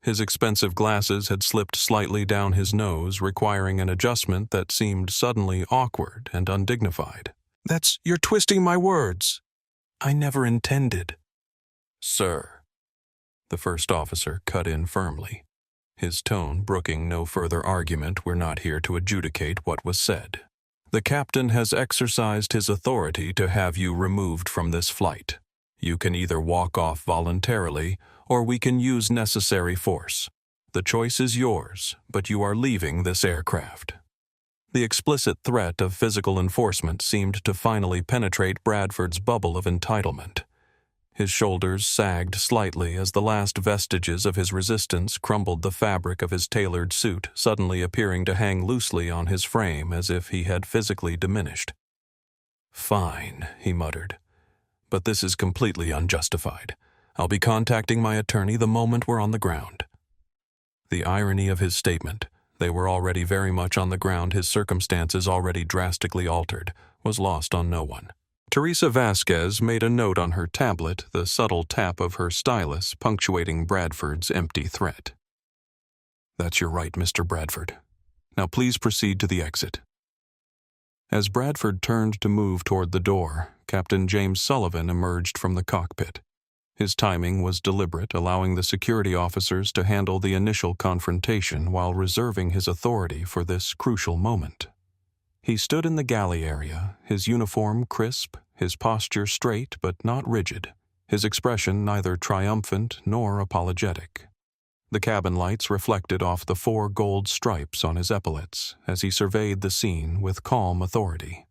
S1: His expensive glasses had slipped slightly down his nose, requiring an adjustment that seemed suddenly awkward and undignified. You're twisting my words. I never intended." "Sir," the first officer cut in firmly, his tone brooking no further argument. "We're not here to adjudicate what was said. The captain has exercised his authority to have you removed from this flight. You can either walk off voluntarily, or we can use necessary force. The choice is yours, but you are leaving this aircraft." The explicit threat of physical enforcement seemed to finally penetrate Bradford's bubble of entitlement. His shoulders sagged slightly as the last vestiges of his resistance crumbled the fabric of his tailored suit, suddenly appearing to hang loosely on his frame as if he had physically diminished. "Fine," he muttered. "But this is completely unjustified. I'll be contacting my attorney the moment we're on the ground." The irony of his statement, they were already very much on the ground, his circumstances already drastically altered, was lost on no one. Teresa Vasquez made a note on her tablet, the subtle tap of her stylus punctuating Bradford's empty threat. "That's your right, Mr. Bradford. Now please proceed to the exit." As Bradford turned to move toward the door, Captain James Sullivan emerged from the cockpit. His timing was deliberate, allowing the security officers to handle the initial confrontation while reserving his authority for this crucial moment. He stood in the galley area, his uniform crisp, his posture straight but not rigid, his expression neither triumphant nor apologetic. The cabin lights reflected off the 4 gold stripes on his epaulets as he surveyed the scene with calm authority.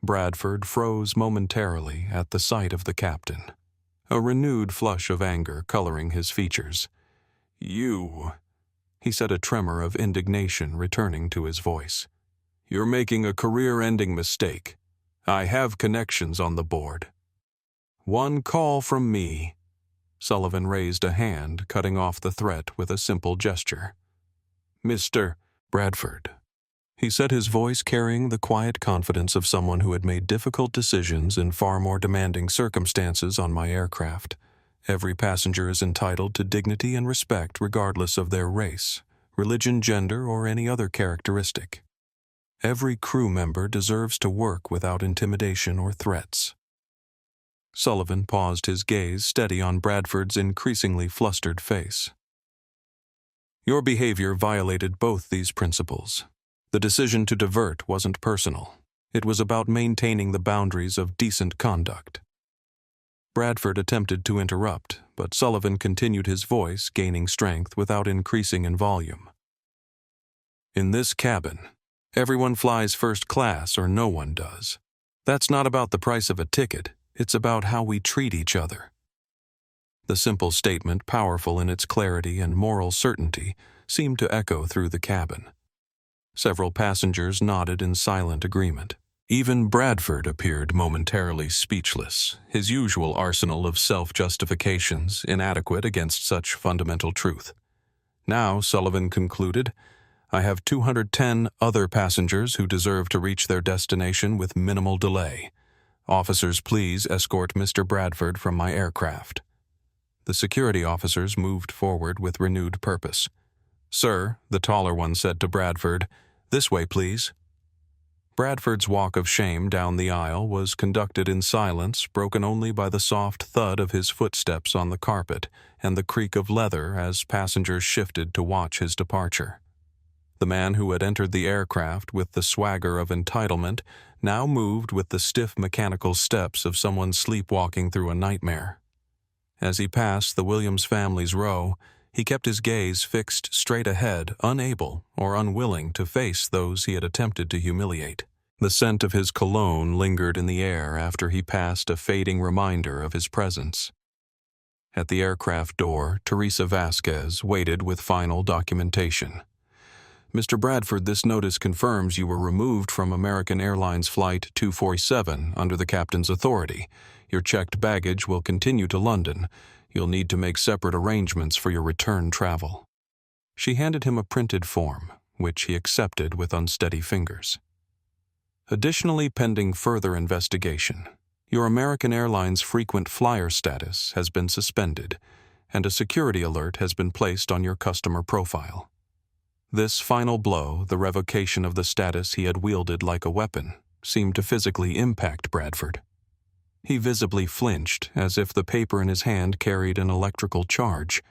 S1: Bradford froze momentarily at the sight of the captain, a renewed flush of anger coloring his features. "You," he said, a tremor of indignation returning to his voice. "You're making a career-ending mistake. I have connections on the board." "One call from me." Sullivan raised a hand, cutting off the threat with a simple gesture. "Mr. Bradford," he said, his voice carrying the quiet confidence of someone who had made difficult decisions in far more demanding circumstances on my aircraft. "Every passenger is entitled to dignity and respect regardless of their race, religion, gender, or any other characteristic. Every crew member deserves to work without intimidation or threats." Sullivan paused, his gaze steady on Bradford's increasingly flustered face. "Your behavior violated both these principles. The decision to divert wasn't personal. It was about maintaining the boundaries of decent conduct." Bradford attempted to interrupt, but Sullivan continued, his voice gaining strength without increasing in volume. "In this cabin, everyone flies first class or no one does. That's not about the price of a ticket, it's about how we treat each other." The simple statement, powerful in its clarity and moral certainty, seemed to echo through the cabin. Several passengers nodded in silent agreement. Even Bradford appeared momentarily speechless, his usual arsenal of self-justifications inadequate against such fundamental truth. "Now," Sullivan concluded, "I have 210 other passengers who deserve to reach their destination with minimal delay. Officers, please escort Mr. Bradford from my aircraft." The security officers moved forward with renewed purpose. "Sir," the taller one said to Bradford, "this way, please." Bradford's walk of shame down the aisle was conducted in silence, broken only by the soft thud of his footsteps on the carpet and the creak of leather as passengers shifted to watch his departure. The man who had entered the aircraft with the swagger of entitlement now moved with the stiff mechanical steps of someone sleepwalking through a nightmare. As he passed the Williams family's row, he kept his gaze fixed straight ahead, unable or unwilling to face those he had attempted to humiliate. The scent of his cologne lingered in the air after he passed, a fading reminder of his presence. At the aircraft door, Teresa Vasquez waited with final documentation. "Mr. Bradford, this notice confirms you were removed from American Airlines Flight 247 under the captain's authority. Your checked baggage will continue to London. You'll need to make separate arrangements for your return travel." She handed him a printed form, which he accepted with unsteady fingers. "Additionally, pending further investigation, your American Airlines frequent flyer status has been suspended, and a security alert has been placed on your customer profile." This final blow, the revocation of the status he had wielded like a weapon, seemed to physically impact Bradford. He visibly flinched, as if the paper in his hand carried an electrical charge.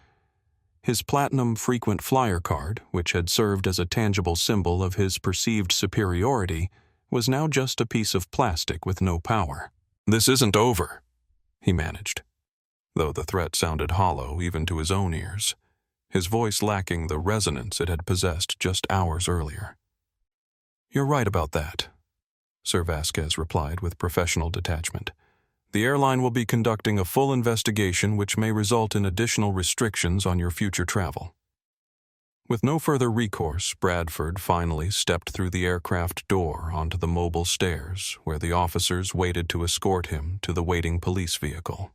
S1: His platinum frequent flyer card, which had served as a tangible symbol of his perceived superiority, was now just a piece of plastic with no power. "This isn't over," he managed, though the threat sounded hollow even to his own ears, his voice lacking the resonance it had possessed just hours earlier. "You're right about that," Sir Vasquez replied with professional detachment. "The airline will be conducting a full investigation which may result in additional restrictions on your future travel." With no further recourse, Bradford finally stepped through the aircraft door onto the mobile stairs, where the officers waited to escort him to the waiting police vehicle.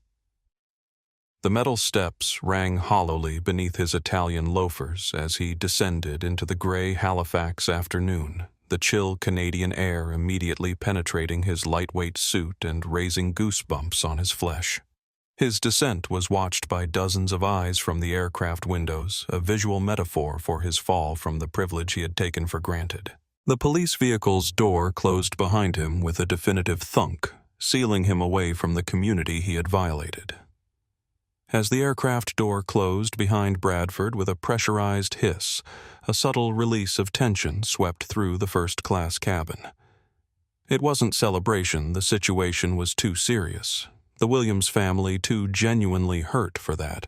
S1: The metal steps rang hollowly beneath his Italian loafers as he descended into the gray Halifax afternoon, the chill Canadian air immediately penetrating his lightweight suit and raising goosebumps on his flesh. His descent was watched by dozens of eyes from the aircraft windows, a visual metaphor for his fall from the privilege he had taken for granted. The police vehicle's door closed behind him with a definitive thunk, sealing him away from the community he had violated. As the aircraft door closed behind Bradford with a pressurized hiss, a subtle release of tension swept through the first-class cabin. It wasn't celebration, the situation was too serious. The Williams family too genuinely hurt for that,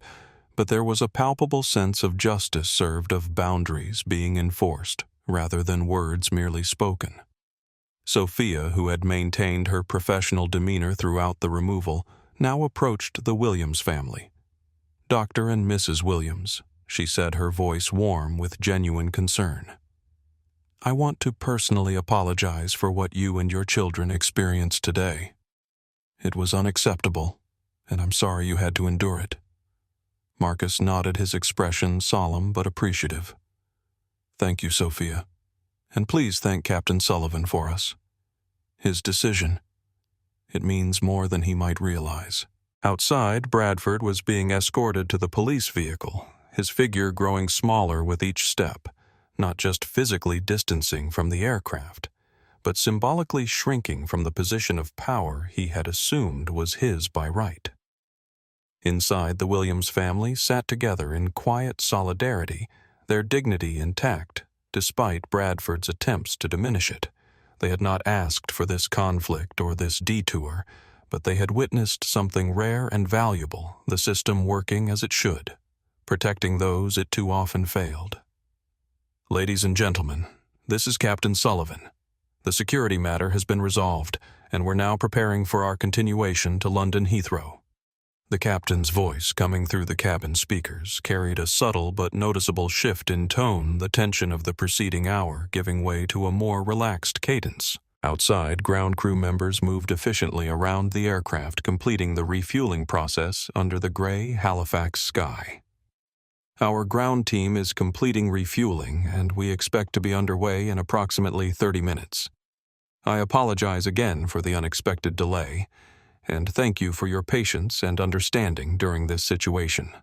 S1: but there was a palpable sense of justice served, of boundaries being enforced, rather than words merely spoken. Sophia, who had maintained her professional demeanor throughout the removal, now approached the Williams family. "Dr. and Mrs. Williams," she said, her voice warm with genuine concern. "I want to personally apologize for what you and your children experienced today. It was unacceptable, and I'm sorry you had to endure it." Marcus nodded, his expression solemn but appreciative. "Thank you, Sophia. And please thank Captain Sullivan for us. His decision, it means more than he might realize." Outside, Bradford was being escorted to the police vehicle, his figure growing smaller with each step, not just physically distancing from the aircraft, but symbolically shrinking from the position of power he had assumed was his by right. Inside, the Williams family sat together in quiet solidarity, their dignity intact, despite Bradford's attempts to diminish it. They had not asked for this conflict or this detour, but they had witnessed something rare and valuable, the system working as it should, protecting those it too often failed. "Ladies and gentlemen, this is Captain Sullivan. The security matter has been resolved, and we're now preparing for our continuation to London Heathrow." The captain's voice, coming through the cabin speakers, carried a subtle but noticeable shift in tone, the tension of the preceding hour giving way to a more relaxed cadence. Outside, ground crew members moved efficiently around the aircraft, completing the refueling process under the gray Halifax sky. "Our ground team is completing refueling, and we expect to be underway in approximately 30 minutes. I apologize again for the unexpected delay, and thank you for your patience and understanding during this situation."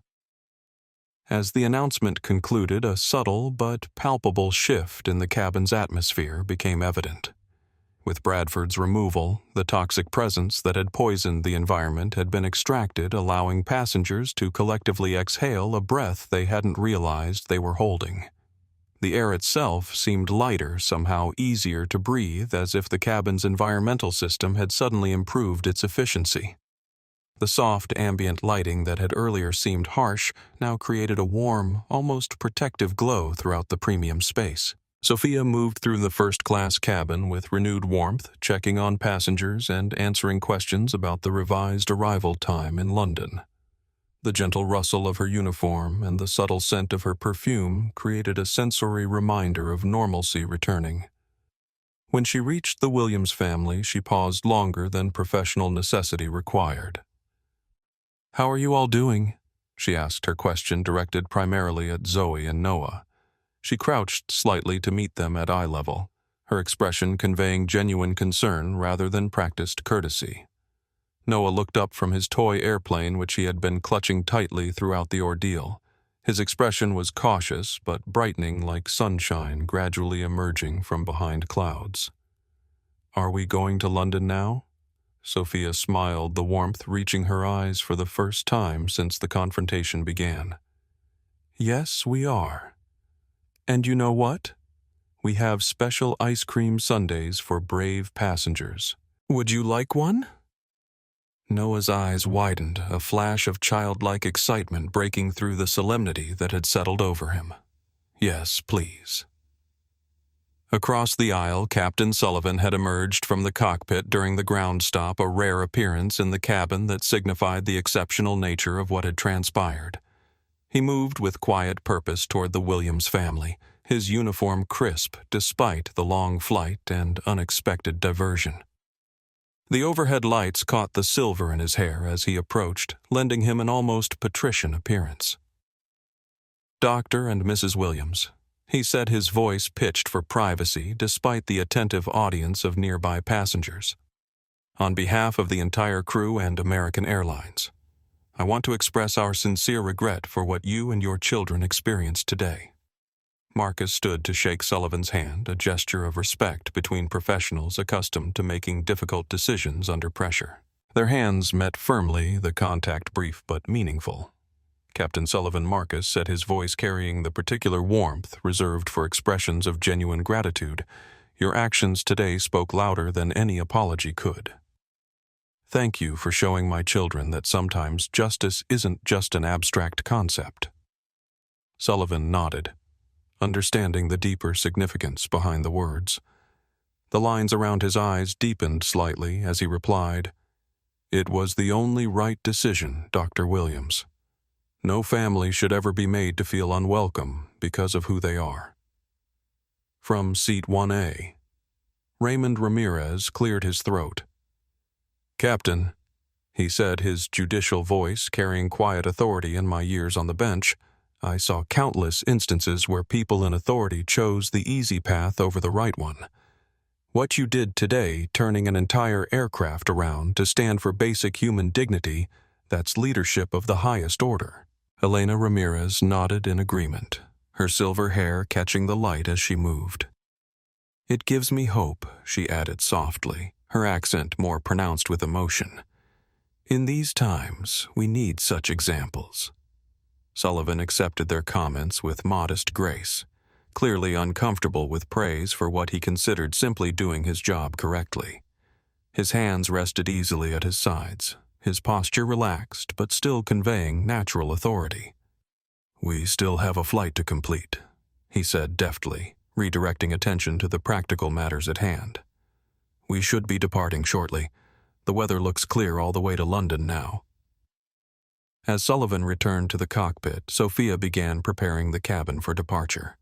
S1: As the announcement concluded, a subtle but palpable shift in the cabin's atmosphere became evident. With Bradford's removal, the toxic presence that had poisoned the environment had been extracted, allowing passengers to collectively exhale a breath they hadn't realized they were holding. The air itself seemed lighter, somehow easier to breathe, as if the cabin's environmental system had suddenly improved its efficiency. The soft ambient lighting that had earlier seemed harsh now created a warm, almost protective glow throughout the premium space. Sophia moved through the first-class cabin with renewed warmth, checking on passengers and answering questions about the revised arrival time in London. The gentle rustle of her uniform and the subtle scent of her perfume created a sensory reminder of normalcy returning. When she reached the Williams family, she paused longer than professional necessity required. "How are you all doing?" she asked, her question directed primarily at Zoe and Noah. She crouched slightly to meet them at eye level, her expression conveying genuine concern rather than practiced courtesy. Noah looked up from his toy airplane, which he had been clutching tightly throughout the ordeal. His expression was cautious but brightening like sunshine gradually emerging from behind clouds. "Are we going to London now?" Sophia smiled, the warmth reaching her eyes for the first time since the confrontation began. "Yes, we are. And you know what? We have special ice cream sundaes for brave passengers. Would you like one?" Noah's eyes widened, a flash of childlike excitement breaking through the solemnity that had settled over him. "Yes, please." Across the aisle, Captain Sullivan had emerged from the cockpit during the ground stop, a rare appearance in the cabin that signified the exceptional nature of what had transpired. He moved with quiet purpose toward the Williams family, his uniform crisp despite the long flight and unexpected diversion. The overhead lights caught the silver in his hair as he approached, lending him an almost patrician appearance. "Dr. and Mrs. Williams," he said, his voice pitched for privacy despite the attentive audience of nearby passengers. "On behalf of the entire crew and American Airlines, I want to express our sincere regret for what you and your children experienced today." Marcus stood to shake Sullivan's hand, a gesture of respect between professionals accustomed to making difficult decisions under pressure. Their hands met firmly, the contact brief but meaningful. Captain Sullivan Marcus said, his voice carrying the particular warmth reserved for expressions of genuine gratitude. "Your actions today spoke louder than any apology could. Thank you for showing my children that sometimes justice isn't just an abstract concept." Sullivan nodded, understanding the deeper significance behind the words. The lines around his eyes deepened slightly as he replied, "It was the only right decision, Dr. Williams. No family should ever be made to feel unwelcome because of who they are." From Seat 1A, Raymond Ramirez cleared his throat. "Captain," he said, his judicial voice carrying quiet authority. "In my years on the bench, I saw countless instances where people in authority chose the easy path over the right one. What you did today, turning an entire aircraft around to stand for basic human dignity, that's leadership of the highest order." Elena Ramirez nodded in agreement, her silver hair catching the light as she moved. "It gives me hope," she added softly, her accent more pronounced with emotion. "In these times, we need such examples." Sullivan accepted their comments with modest grace, clearly uncomfortable with praise for what he considered simply doing his job correctly. His hands rested easily at his sides, his posture relaxed but still conveying natural authority. "We still have a flight to complete," he said deftly, redirecting attention to the practical matters at hand. "We should be departing shortly. The weather looks clear all the way to London now." As Sullivan returned to the cockpit, Sophia began preparing the cabin for departure.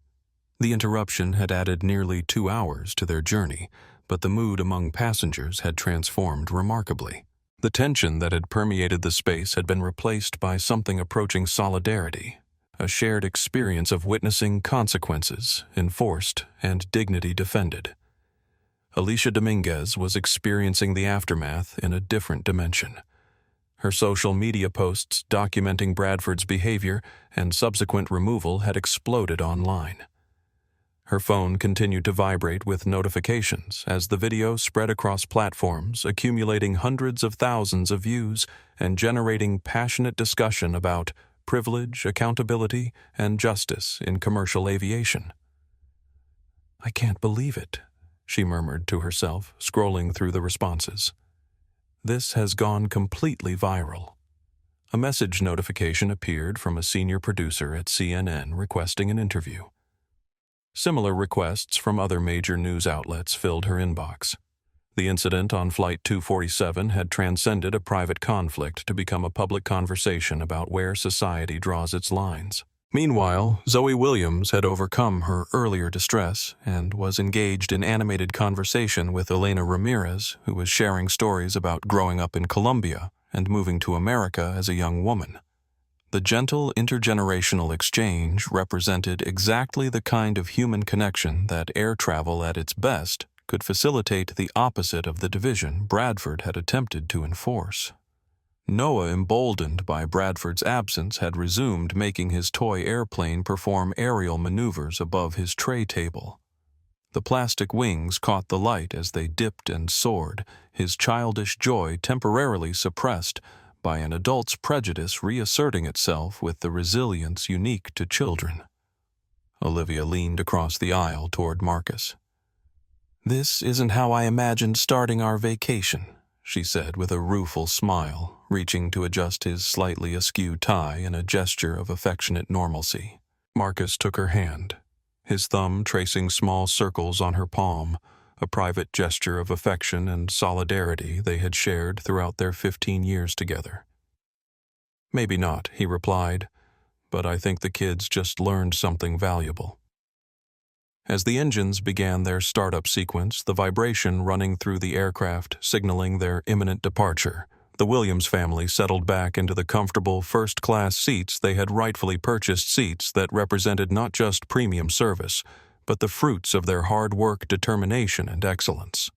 S1: The interruption had added nearly 2 hours to their journey, but the mood among passengers had transformed remarkably. The tension that had permeated the space had been replaced by something approaching solidarity, a shared experience of witnessing consequences enforced and dignity defended. Alicia Dominguez was experiencing the aftermath in a different dimension. Her social media posts documenting Bradford's behavior and subsequent removal had exploded online. Her phone continued to vibrate with notifications as the video spread across platforms, accumulating hundreds of thousands of views and generating passionate discussion about privilege, accountability, and justice in commercial aviation. "I can't believe it," she murmured to herself, scrolling through the responses. "This has gone completely viral." A message notification appeared from a senior producer at CNN requesting an interview. Similar requests from other major news outlets filled her inbox. The incident on Flight 247 had transcended a private conflict to become a public conversation about where society draws its lines. Meanwhile, Zoe Williams had overcome her earlier distress and was engaged in animated conversation with Elena Ramirez, who was sharing stories about growing up in Colombia and moving to America as a young woman. The gentle intergenerational exchange represented exactly the kind of human connection that air travel at its best could facilitate the opposite of the division Bradford had attempted to enforce. Noah, emboldened by Bradford's absence, had resumed making his toy airplane perform aerial maneuvers above his tray table. The plastic wings caught the light as they dipped and soared, his childish joy temporarily suppressed by an adult's prejudice reasserting itself with the resilience unique to children. Olivia leaned across the aisle toward Marcus. "This isn't how I imagined starting our vacation," she said with a rueful smile, reaching to adjust his slightly askew tie in a gesture of affectionate normalcy. Marcus took her hand, his thumb tracing small circles on her palm, a private gesture of affection and solidarity they had shared throughout their 15 years together. "Maybe not," he replied, "but I think the kids just learned something valuable." As the engines began their startup sequence, the vibration running through the aircraft signaling their imminent departure, the Williams family settled back into the comfortable first-class seats they had rightfully purchased, seats that represented not just premium service, but the fruits of their hard work, determination, and excellence.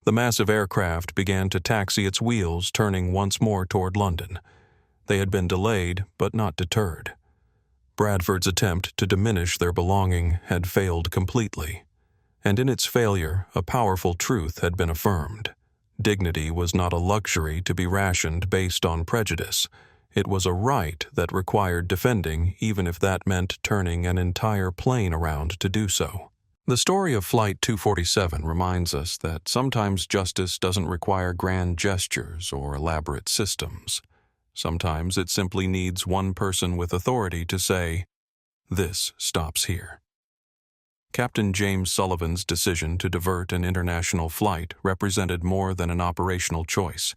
S1: The massive aircraft began to taxi its wheels, turning once more toward London. They had been delayed, but not deterred. Bradford's attempt to diminish their belonging had failed completely, and in its failure, a powerful truth had been affirmed. Dignity was not a luxury to be rationed based on prejudice. It was a right that required defending, even if that meant turning an entire plane around to do so. The story of Flight 247 reminds us that sometimes justice doesn't require grand gestures or elaborate systems. Sometimes it simply needs one person with authority to say, "This stops here." Captain James Sullivan's decision to divert an international flight represented more than an operational choice.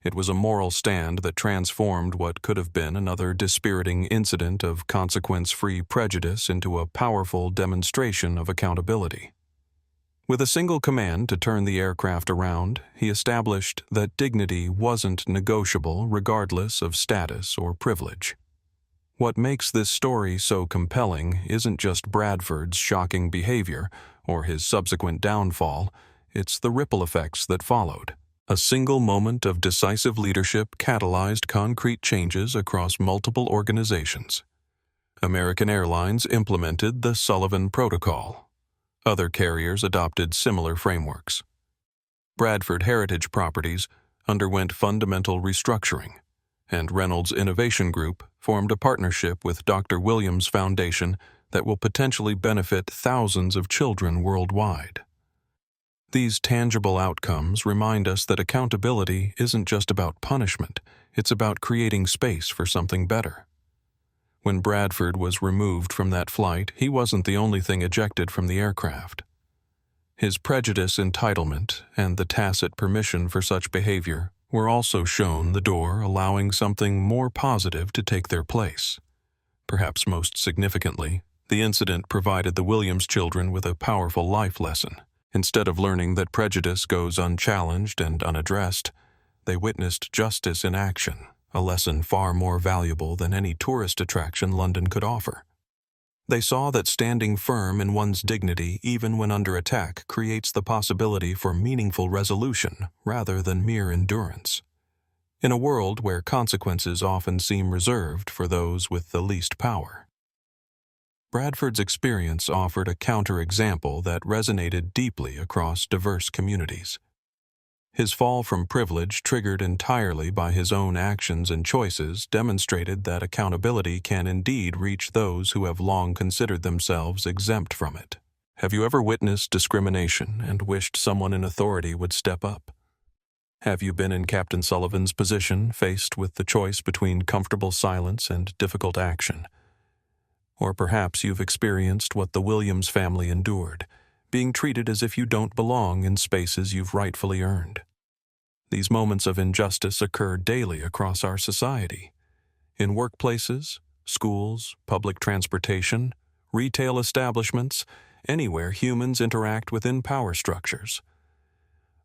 S1: It was a moral stand that transformed what could have been another dispiriting incident of consequence-free prejudice into a powerful demonstration of accountability. With a single command to turn the aircraft around, he established that dignity wasn't negotiable regardless of status or privilege. What makes this story so compelling isn't just Bradford's shocking behavior or his subsequent downfall, it's the ripple effects that followed. A single moment of decisive leadership catalyzed concrete changes across multiple organizations. American Airlines implemented the Sullivan Protocol. Other carriers adopted similar frameworks. Bradford Heritage Properties underwent fundamental restructuring, and Reynolds Innovation Group formed a partnership with Dr. Williams Foundation that will potentially benefit thousands of children worldwide. These tangible outcomes remind us that accountability isn't just about punishment, it's about creating space for something better. When Bradford was removed from that flight, he wasn't the only thing ejected from the aircraft. His prejudice, entitlement, and the tacit permission for such behavior were also shown the door, allowing something more positive to take their place. Perhaps most significantly, the incident provided the Williams children with a powerful life lesson. Instead of learning that prejudice goes unchallenged and unaddressed, they witnessed justice in action, a lesson far more valuable than any tourist attraction London could offer. They saw that standing firm in one's dignity, even when under attack, creates the possibility for meaningful resolution rather than mere endurance. In a world where consequences often seem reserved for those with the least power. Bradford's experience offered a counterexample that resonated deeply across diverse communities. His fall from privilege, triggered entirely by his own actions and choices, demonstrated that accountability can indeed reach those who have long considered themselves exempt from it. Have you ever witnessed discrimination and wished someone in authority would step up? Have you been in Captain Sullivan's position, faced with the choice between comfortable silence and difficult action? Or perhaps you've experienced what the Williams family endured, being treated as if you don't belong in spaces you've rightfully earned. These moments of injustice occur daily across our society. In workplaces, schools, public transportation, retail establishments, anywhere humans interact within power structures.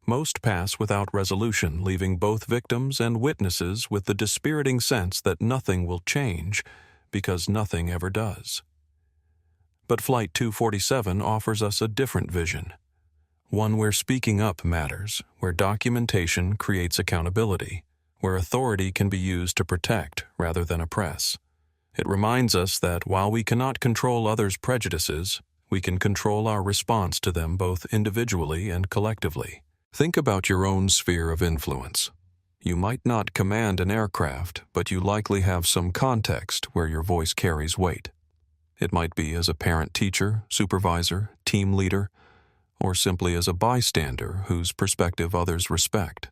S1: Most pass without resolution, leaving both victims and witnesses with the dispiriting sense that nothing will change because nothing ever does. But Flight 247 offers us a different vision, one where speaking up matters, where documentation creates accountability, where authority can be used to protect rather than oppress. It reminds us that while we cannot control others' prejudices, we can control our response to them both individually and collectively. Think about your own sphere of influence. You might not command an aircraft, but you likely have some context where your voice carries weight. It might be as a parent-teacher, supervisor, team leader, or simply as a bystander whose perspective others respect.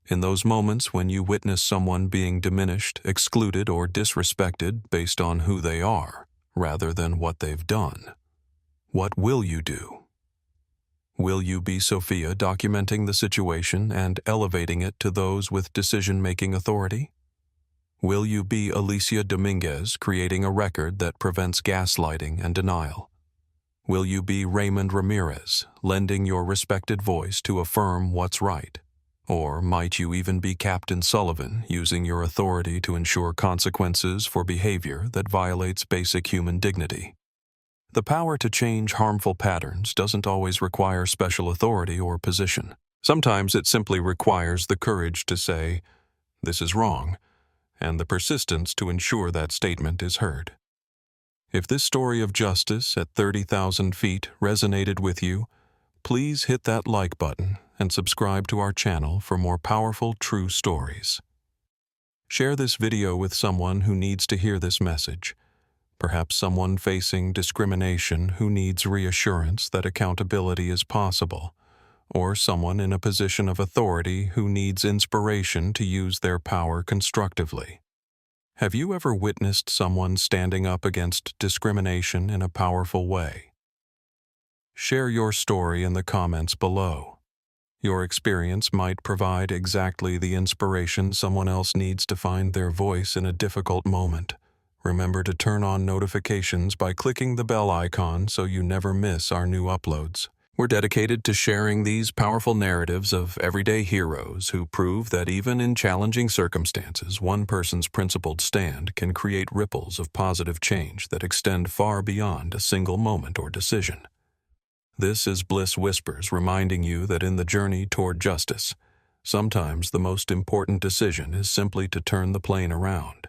S1: In those moments when you witness someone being diminished, excluded, or disrespected based on who they are, rather than what they've done, what will you do? Will you be Sophia, documenting the situation and elevating it to those with decision-making authority? Will you be Alicia Dominguez, creating a record that prevents gaslighting and denial? Will you be Raymond Ramirez, lending your respected voice to affirm what's right? Or might you even be Captain Sullivan, using your authority to ensure consequences for behavior that violates basic human dignity? The power to change harmful patterns doesn't always require special authority or position. Sometimes it simply requires the courage to say, "This is wrong," and the persistence to ensure that statement is heard. If this story of justice at 30,000 feet resonated with you, please hit that like button and subscribe to our channel for more powerful true stories. Share this video with someone who needs to hear this message. Perhaps someone facing discrimination who needs reassurance that accountability is possible, or someone in a position of authority who needs inspiration to use their power constructively. Have you ever witnessed someone standing up against discrimination in a powerful way? Share your story in the comments below. Your experience might provide exactly the inspiration someone else needs to find their voice in a difficult moment. Remember to turn on notifications by clicking the bell icon so you never miss our new uploads. We're dedicated to sharing these powerful narratives of everyday heroes who prove that even in challenging circumstances, one person's principled stand can create ripples of positive change that extend far beyond a single moment or decision. This is Bliss Whispers, reminding you that in the journey toward justice, sometimes the most important decision is simply to turn the plane around.